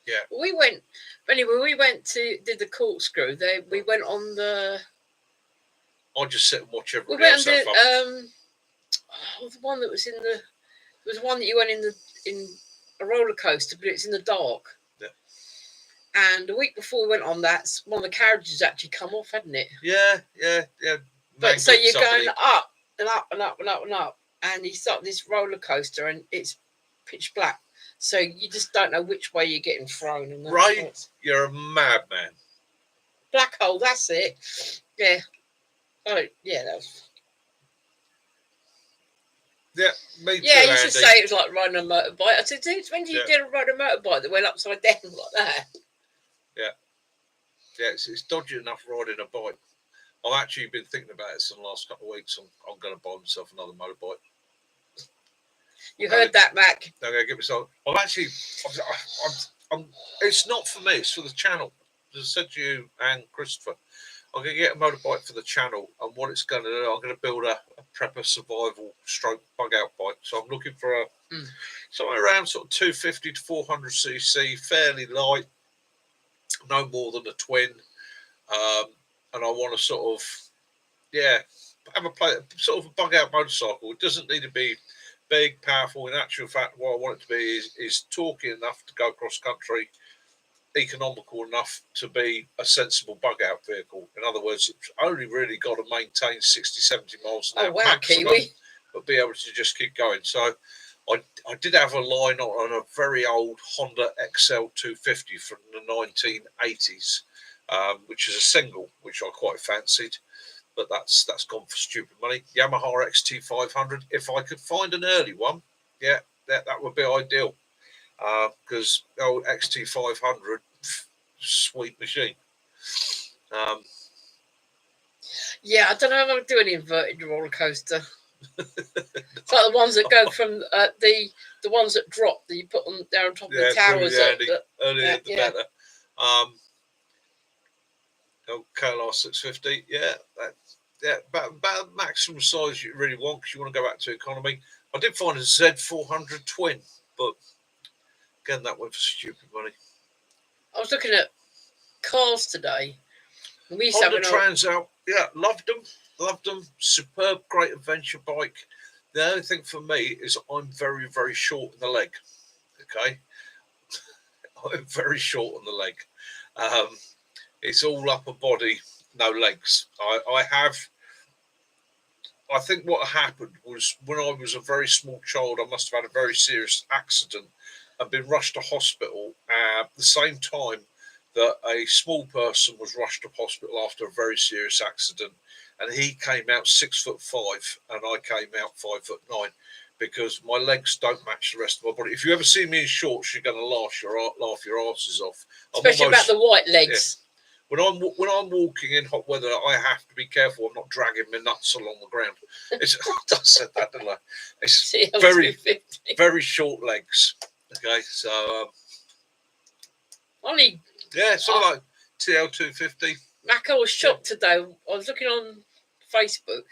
Yeah. We went did the corkscrew. We went on the. I just sit and watch We everybody went else on have fun. the one that was in the. There was one that you went in a roller coaster, but it's in the dark. Yeah. And a week before we went on that, one of the carriages actually come off, hadn't it? Yeah. But so you're going up and up and up and up and up, and you start this roller coaster, and it's pitch black, so you just don't know which way you're getting thrown. And Right, you're a madman. Black hole, that's it. Yeah. Oh yeah, that was. Yeah, me too. Yeah, you Andy. should say it was like riding a motorbike. I said, when did you Yeah. get a ride a motorbike that went upside down like that? Yeah, it's dodgy enough riding a bike. I've actually been thinking about it for the last couple of weeks. I'm going to buy myself another motorbike. You heard that, Mac? I'm going to get myself. I'm actually. I'm. It's not for me. It's for the channel. As I said to you and Christopher, I'm going to get a motorbike for the channel, and what it's going to do, I'm going to build a prepper survival stroke bug out bike. So I'm looking for somewhere around sort of 250 to 400 cc, fairly light, no more than a twin, and I want to sort of have a sort of a bug out motorcycle. It doesn't need to be big, powerful. In actual fact, what I want it to be is torquey enough to go cross country, economical enough to be a sensible bug out vehicle. In other words, it's only really got to maintain 60, 70 miles an hour maximum, Kiwi. but be able to just keep going. So I did have a line on a very old Honda XL 250 from the 1980s, which is a single, which I quite fancied. But that's gone for stupid money. Yamaha XT500. If I could find an early one, that would be ideal. Because old XT500, sweet machine. Yeah, I don't know if I'll do an inverted roller coaster. It's like the ones that go from the ones that drop that you put on down on top of the towers. Earlier the yeah. better. KLR 650, about maximum size you really want because you want to go back to economy. I did find a Z400 twin, but again, that went for stupid money. I was looking at cars today. We used Honda Transalp, loved them. Superb, great adventure bike. The only thing for me is I'm very, very short in the leg. Okay, I'm very short on the leg. It's all upper body, no legs. I think what happened was when I was a very small child, I must have had a very serious accident and been rushed to hospital at the same time that a small person was rushed to hospital after a very serious accident. And he came out 6'5" and I came out 5'9" because my legs don't match the rest of my body. If you ever see me in shorts, you're going to laugh your asses off. Especially about the white legs. Yeah. When I'm walking in hot weather, I have to be careful I'm not dragging my nuts along the ground. I said that, didn't I? It's very, very short legs. Okay, so something like TL250. Mac, I was shocked today. I was looking on Facebook,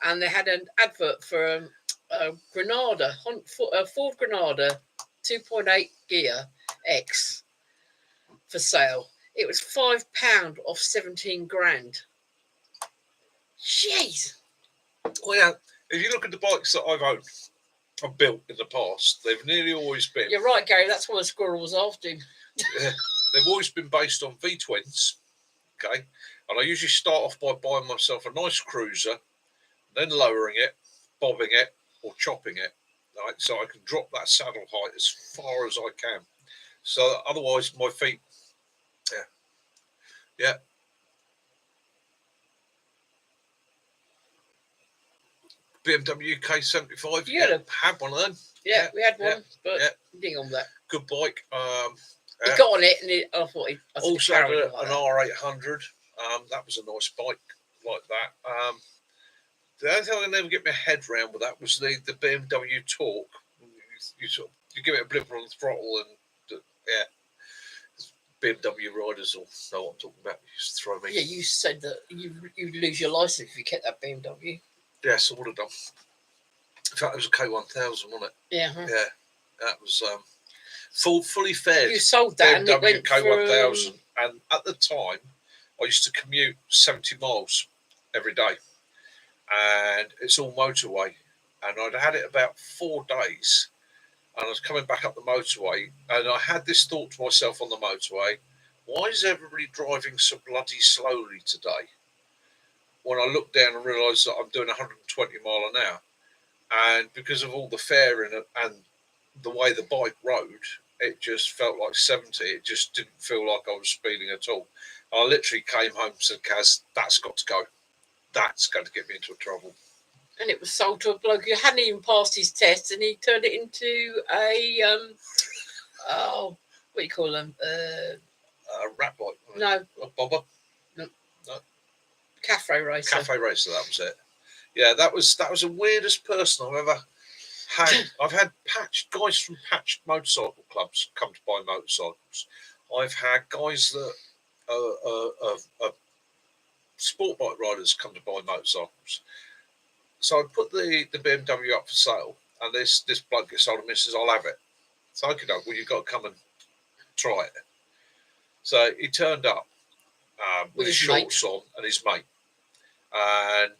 and they had an advert for a Granada, a Ford Granada 2.8 gear X for sale. It was £5 off 17 grand. Jeez. Well, yeah. If you look at the bikes that I've built in the past, they've nearly always been. You're right, Gary. That's why the squirrel was after him. They've always been based on V-twins. Okay, and I usually start off by buying myself a nice cruiser, then lowering it, bobbing it, or chopping it. Right, so I can drop that saddle height as far as I can. So otherwise, my feet. Yeah. BMW K75. Had one of them. Yeah, we had one, but ding on that. Good bike. He got on it, and I thought he also had an R800. That was a nice bike like that. The only thing I never get my head around with that was the BMW Torque. You give it a blip on the throttle, and BMW riders will know what I'm talking about. You just throw me. Yeah, you said that you'd lose your license if you kept that BMW. Yes, I would have done. In fact, it was a K1000, wasn't it? Yeah. Yeah, that was fully fared. You sold that BMW and it went K1000, and at the time, I used to commute 70 miles every day, and it's all motorway, and I'd had it about 4 days. And I was coming back up the motorway, and I had this thought to myself on the motorway: why is everybody driving so bloody slowly today? When I looked down and realised that I'm doing 120 mile an hour, and because of all the fairing and the way the bike rode, it just felt like 70. It just didn't feel like I was speeding at all. I literally came home and said, Kaz, that's got to go. That's going to get me into trouble. And it was sold to a bloke who hadn't even passed his test, and he turned it into a what do you call them? A rat bike. No. A bobber. No. Cafe racer. Cafe racer. That was it. Yeah, that was the weirdest person I've ever had. I've had guys from patched motorcycle clubs come to buy motorcycles. I've had guys that are sport bike riders come to buy motorcycles. So I put the BMW up for sale, and this bloke gets hold of me and says, I'll have it. So okay, well, you've got to come and try it. So he turned up with his shorts on and his mate, and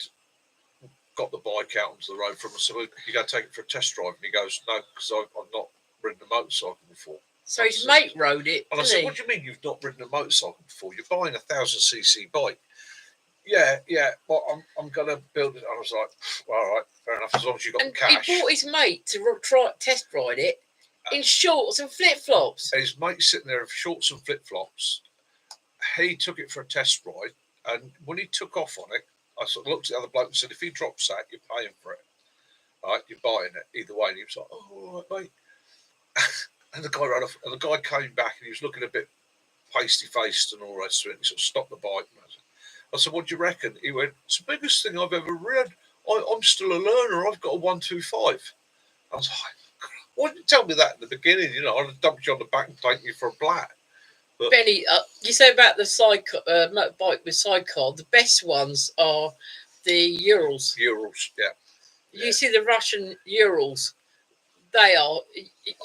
got the bike out onto the road from us. So you go take it for a test drive, and he goes, no, because I've not ridden a motorcycle before. So his mate rode it. And I said, what do you mean you've not ridden a motorcycle before? You're buying a 1,000cc bike. Yeah, but I'm going to build it. I was like, well, all right, fair enough, as long as you got the cash. He brought his mate to test ride it in shorts and flip-flops. His mate's sitting there in shorts and flip-flops. He took it for a test ride, and when he took off on it, I sort of looked at the other bloke and said, if he drops that, you're paying for it. All right, you're buying it either way. And he was like, oh, all right, mate. And the guy ran off, and the guy came back, and he was looking a bit pasty-faced and all that. So he sort of stopped the bike. I said, what do you reckon? He went, it's the biggest thing I've ever read. I'm still a learner. I've got a 125. I was like, why didn't you tell me that in the beginning? You know, I'd have dumped you on the back and taken you for a black. But Benny, you say about the motorbike with sidecar. The best ones are the Urals. Urals, yeah. You see the Russian Urals. They are.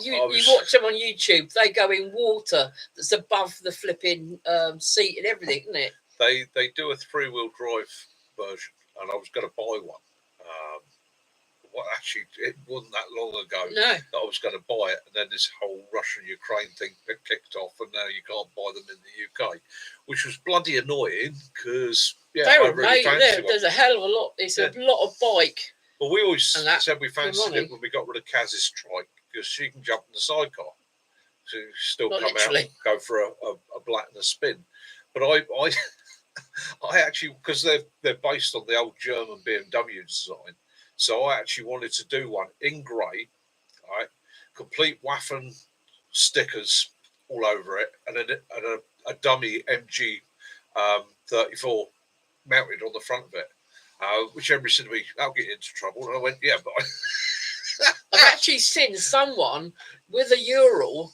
You watch them on YouTube. They go in water that's above the flipping seat and everything, isn't it? They do a 3-wheel drive version, and I was going to buy one. Well, actually, it wasn't that long ago that I was going to buy it, and then this whole Russian-Ukraine thing kicked off, and now you can't buy them in the UK, which was bloody annoying because they were really fancy. There's a hell of a lot. It's a lot of bike. Well, we always said we fancied it when we got rid of Kaz's trike because she can jump in the sidecar, so you still come out and go for a black and a spin. But I actually, because they're based on the old German BMW design. So I actually wanted to do one in grey, right? Complete Waffen stickers all over it, and a dummy MG 34 mounted on the front of it. Which everybody said to me, "That'll get you into trouble." And I went, "Yeah, but." I've actually seen someone with a Ural,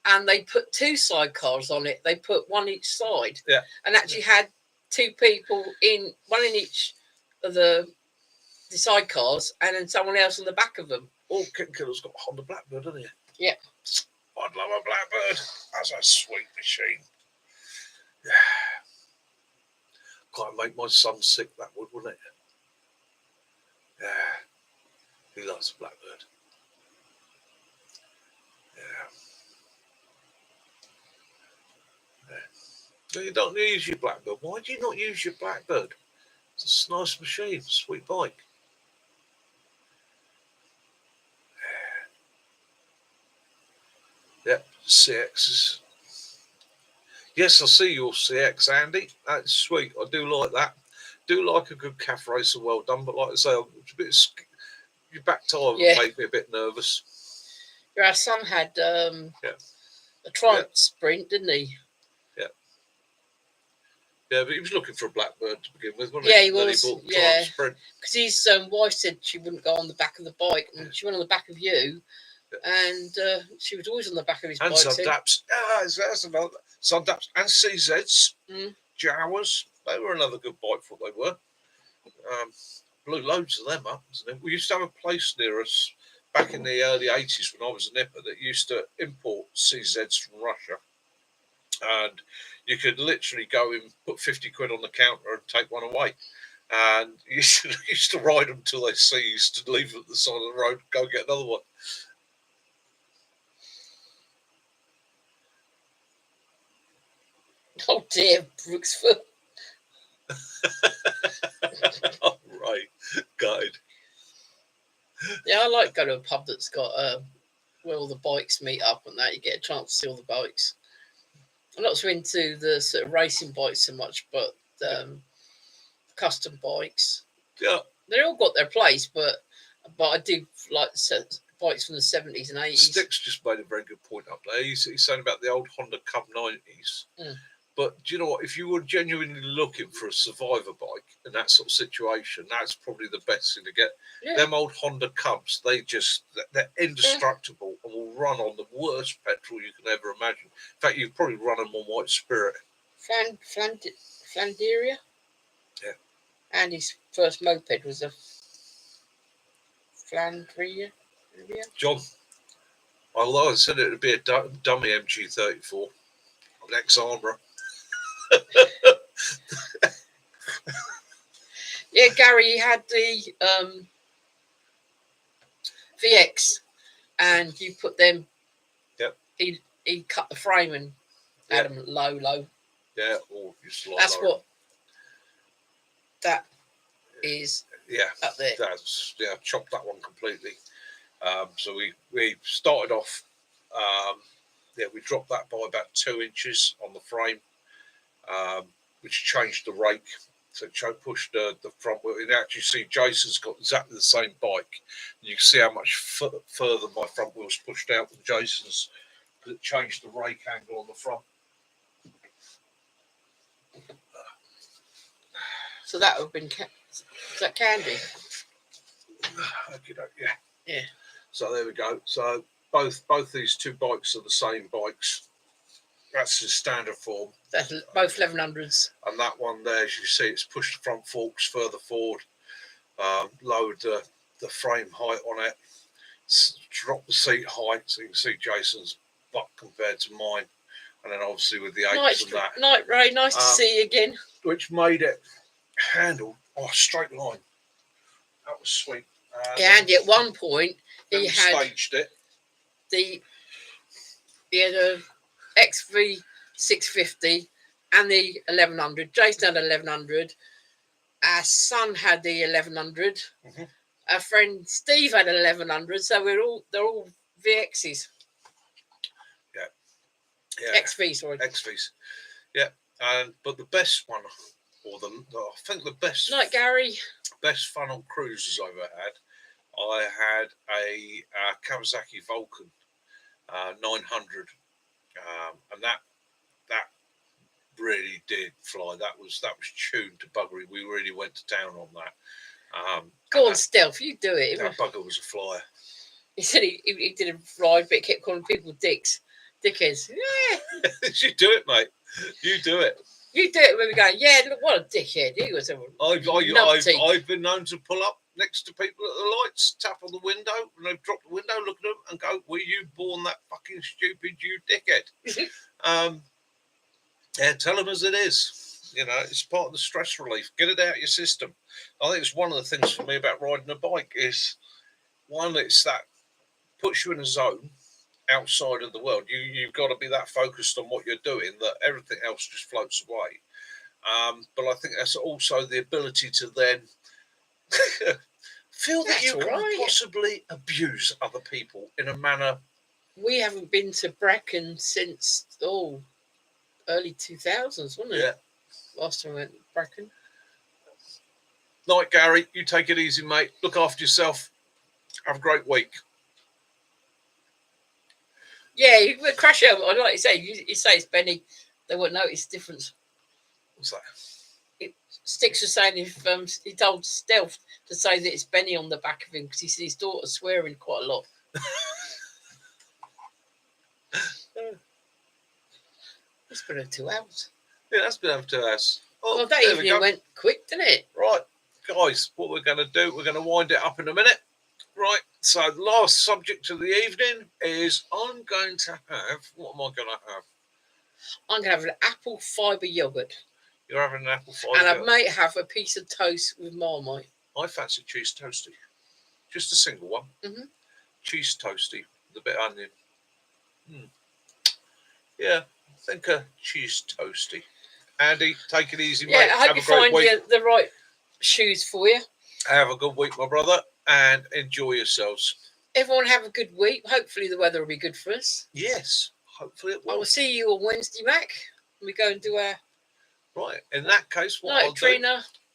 and they put 2 sidecars on it. They put one each side, and actually had 2 people in, one in each of the sidecars, and then someone else on the back of them. All Kit Killer's got a Honda Blackbird, hasn't he? Yeah. I'd love a Blackbird. That's a sweet machine. Yeah. Can't make my son sick, that would, wouldn't it? Yeah. He loves a Blackbird. Yeah. No, you don't use your Blackbird. Why do you not use your Blackbird? It's a nice machine, sweet bike. Yep, CXs. Yes, I see your CX, Andy. That's sweet. I do like that. Do like a good calf racer, well done. But like I say, your back tyre would make me a bit nervous. Our son had a Triumph Sprint, didn't he? Yeah. Yeah, but he was looking for a Blackbird to begin with, wasn't he? Yeah, he he was. Then he bought Triumph Sprint. Because his wife said she wouldn't go on the back of the bike, and she went on the back of you. And she was always on the back of his bike. And Sundaps. That's another. Sundaps and CZs. Jawas. They were another good bike for what they were. Blew loads of them up. We used to have a place near us back in the early 80s when I was a nipper that used to import CZs from Russia. And you could literally go and put 50 quid on the counter and take one away. And you used to ride them till they ceased to leave them at the side of the road and go get another one. Oh dear, Brooksford. Oh, right, gutted. Yeah, I like going to a pub that's got where all the bikes meet up and that. You get a chance to see all the bikes. I'm not so into the sort of racing bikes so much, but custom bikes. Yeah, they all got their place, but I do like bikes from the 70s and 80s. Sticks just made a very good point up there. He's saying about the old Honda Cub 90s. But do you know what? If you were genuinely looking for a survivor bike in that sort of situation, that's probably the best thing to get. Yeah. Them old Honda Cubs, they're indestructible and will run on the worst petrol you can ever imagine. In fact, you'd probably run them on White Spirit. Flanderia? Yeah. And his first moped was a Flandria. John, although I said it would be a dummy MG34, an ex-Armourer. Yeah, Gary had the VX, and you put them. Yep. He cut the frame and had them low. Yeah, or you slide. That's lower. what that is. Yeah, up there. That's chopped that one completely. So we started off. We dropped that by about 2 inches on the frame, which changed the rake. So pushed the front wheel. You can actually see Jason's got exactly the same bike. You can see how much further my front wheel's pushed out than Jason's, because it changed the rake angle on the front. So that would have been is that Candy? Yeah. Yeah. So there we go. So both these two bikes are the same bikes. That's in standard form. That's both 1100s. And that one there, as you see, it's pushed the front forks further forward, lowered the frame height on it, dropped the seat height, so you can see Jason's butt compared to mine. And then obviously with the apes and that. Night, Ray. Nice to see you again. Which made it handle straight line. That was sweet. Yeah, and at one point he had staged it. He had a XV 650 and the 1100. Jason had 1100. Our son had the 1100. Mm-hmm. Our friend Steve had 1100. So they're all VXs. Yeah. XV, sorry. XVs. Yeah. But the best one, or I think the best. Like Gary. Best fun on cruises I've ever had. I had a Kawasaki Vulcan 900, and that really did fly. That was tuned to buggery. We really went to town on that. Go on, Stealth. You do it. That bugger was a flyer. He said he did a ride, but he kept calling people dickheads. Yeah. You do it, mate. You do it. You do it when we go, yeah, look, what a dickhead. He was a numpty. I've been known to pull up next to people at the lights, tap on the window, and they've dropped the window, look at them, and go, "Were you born that fucking stupid, you dickhead?" Yeah, tell them as it is. You know, it's part of the stress relief. Get it out of your system. I think it's one of the things for me about riding a bike is, one, it's that puts you in a zone outside of the world. You've got to be that focused on what you're doing that everything else just floats away. But I think that's also the ability to then feel that you can possibly abuse other people in a manner. We haven't been to Brecon since early 2000s, wasn't it? Yeah. Last time we went to Brecon. Night, Gary. You take it easy, mate. Look after yourself. Have a great week. Yeah, you would crash over. Like you say, you say it's Benny, they won't notice the difference. What's that? Sticks was saying if he told Stealth to say that it's Benny on the back of him because he said his daughter's swearing quite a lot. It's been over 2 hours. Yeah, that's been over 2 hours. Oh, well, that evening went quick, didn't it? Right, guys, what we're going to do, we're going to wind it up in a minute. Right, so the last subject of the evening is I'm going to have, what am I going to have? I'm going to have an apple fibre yoghurt. You're having an apple fibre and I may have a piece of toast with Marmite. I fancy cheese toasty. Just a single one. Mm-hmm. Cheese toasty with a bit of onion. Yeah, I think a cheese toasty. Andy, take it easy, mate. Yeah, I hope you find the right shoes for you. Have a good week, my brother, and enjoy yourselves. Everyone have a good week. Hopefully the weather will be good for us. Yes, hopefully it will. I will see you on Wednesday, Mac. We go and do our... Right, in that case, what I'll do,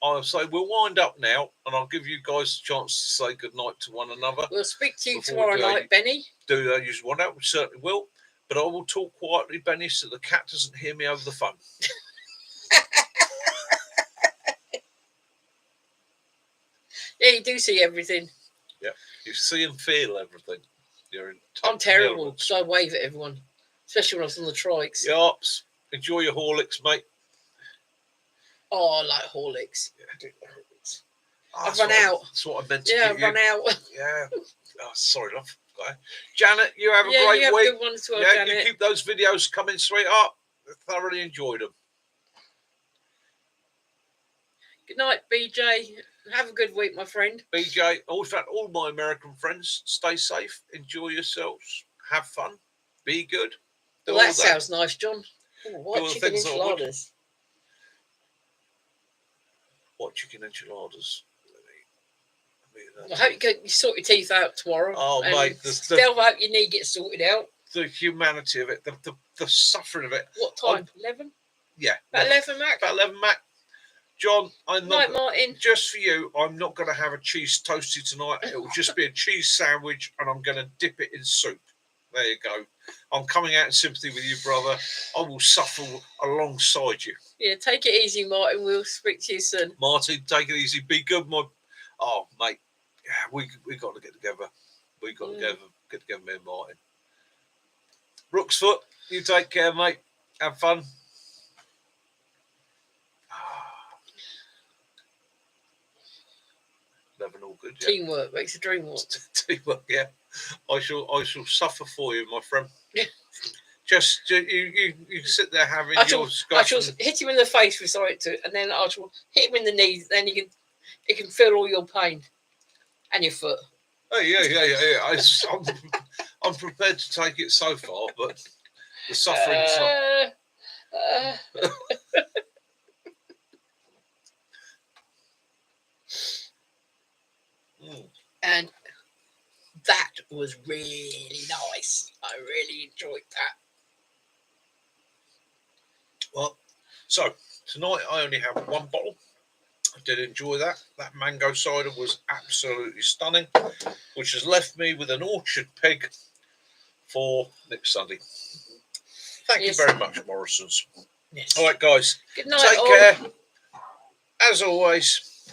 I'll say we'll wind up now, and I'll give you guys a chance to say good night to one another. We'll speak to you tomorrow night, Benny. Do that usual one out, we certainly will. But I will talk quietly, Benny, so the cat doesn't hear me over the phone. Yeah, you do see everything. Yeah, you see and feel everything. I'm terrible because I wave at everyone, especially when I was on the trikes. Yops. Enjoy your Horlicks, mate. Oh, I like Horlicks. Yeah, I do like Horlicks. I've run out. That's what I meant to I've run out. Yeah. Oh, sorry, love. Janet, you have a great you have week. Good one as well, yeah, Janet. You keep those videos coming, sweetheart. I thoroughly enjoyed them. Good night, BJ. Have a good week, my friend. BJ, all my American friends, stay safe, enjoy yourselves, have fun, be good. Well, that sounds nice, John. Ooh, what chicken enchiladas? What chicken enchiladas? I hope you sort your teeth out tomorrow. Oh, mate. Still hope your knee gets sorted out. The humanity of it, the suffering of it. What time? 11? Yeah. About 11, Mac? About 11, Mac. John, I'm not. Night, Martin. Just for you, I'm not going to have a cheese toasty tonight. It will just be a cheese sandwich, and I'm going to dip it in soup. There you go. I'm coming out in sympathy with you, brother. I will suffer alongside you. Yeah, take it easy, Martin. We'll speak to you soon. Martin, take it easy. Be good, my... Oh, mate. Yeah, we got to get together. We got to get together, me and Martin. Rooksfoot, you take care, mate. Have fun. Living all good, yeah. Teamwork makes the dream work. Teamwork, yeah. I shall suffer for you, my friend. Just you sit there having I your shall hit him in the face with something to, and then I shall hit him in the knees. Then he can feel all your pain and your foot. Oh yeah. I'm prepared to take it so far, but the suffering's not. And that was really nice. I really enjoyed that. Well, so tonight I only have one bottle. I did enjoy that. That mango cider was absolutely stunning, which has left me with an orchard pig for next Sunday. Thank you very much, Morrison's. Yes. All right, guys. Good night. Take care. As always,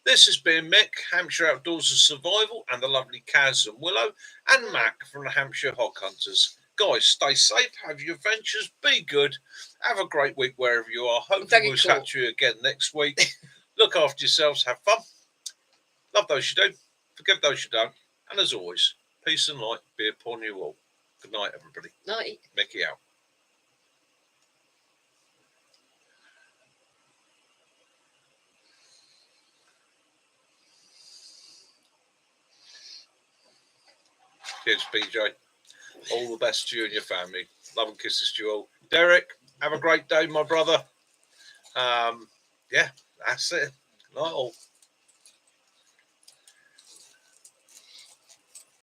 this has been Mick, Hampshire Outdoors and Survival, and the lovely Kaz and Willow, and Mac from the Hampshire Hog Hunters. Guys, stay safe, have your adventures, be good, have a great week wherever you are. Hopefully we'll catch you again next week. Look after yourselves, have fun, love those you do, forgive those you don't, and as always, peace and light be upon you all. Good night, everybody. Night. Mickey out. Cheers, BJ. All the best to you and your family. Love and kisses to you all. Derek, have a great day, my brother. Yeah, that's it. Night all.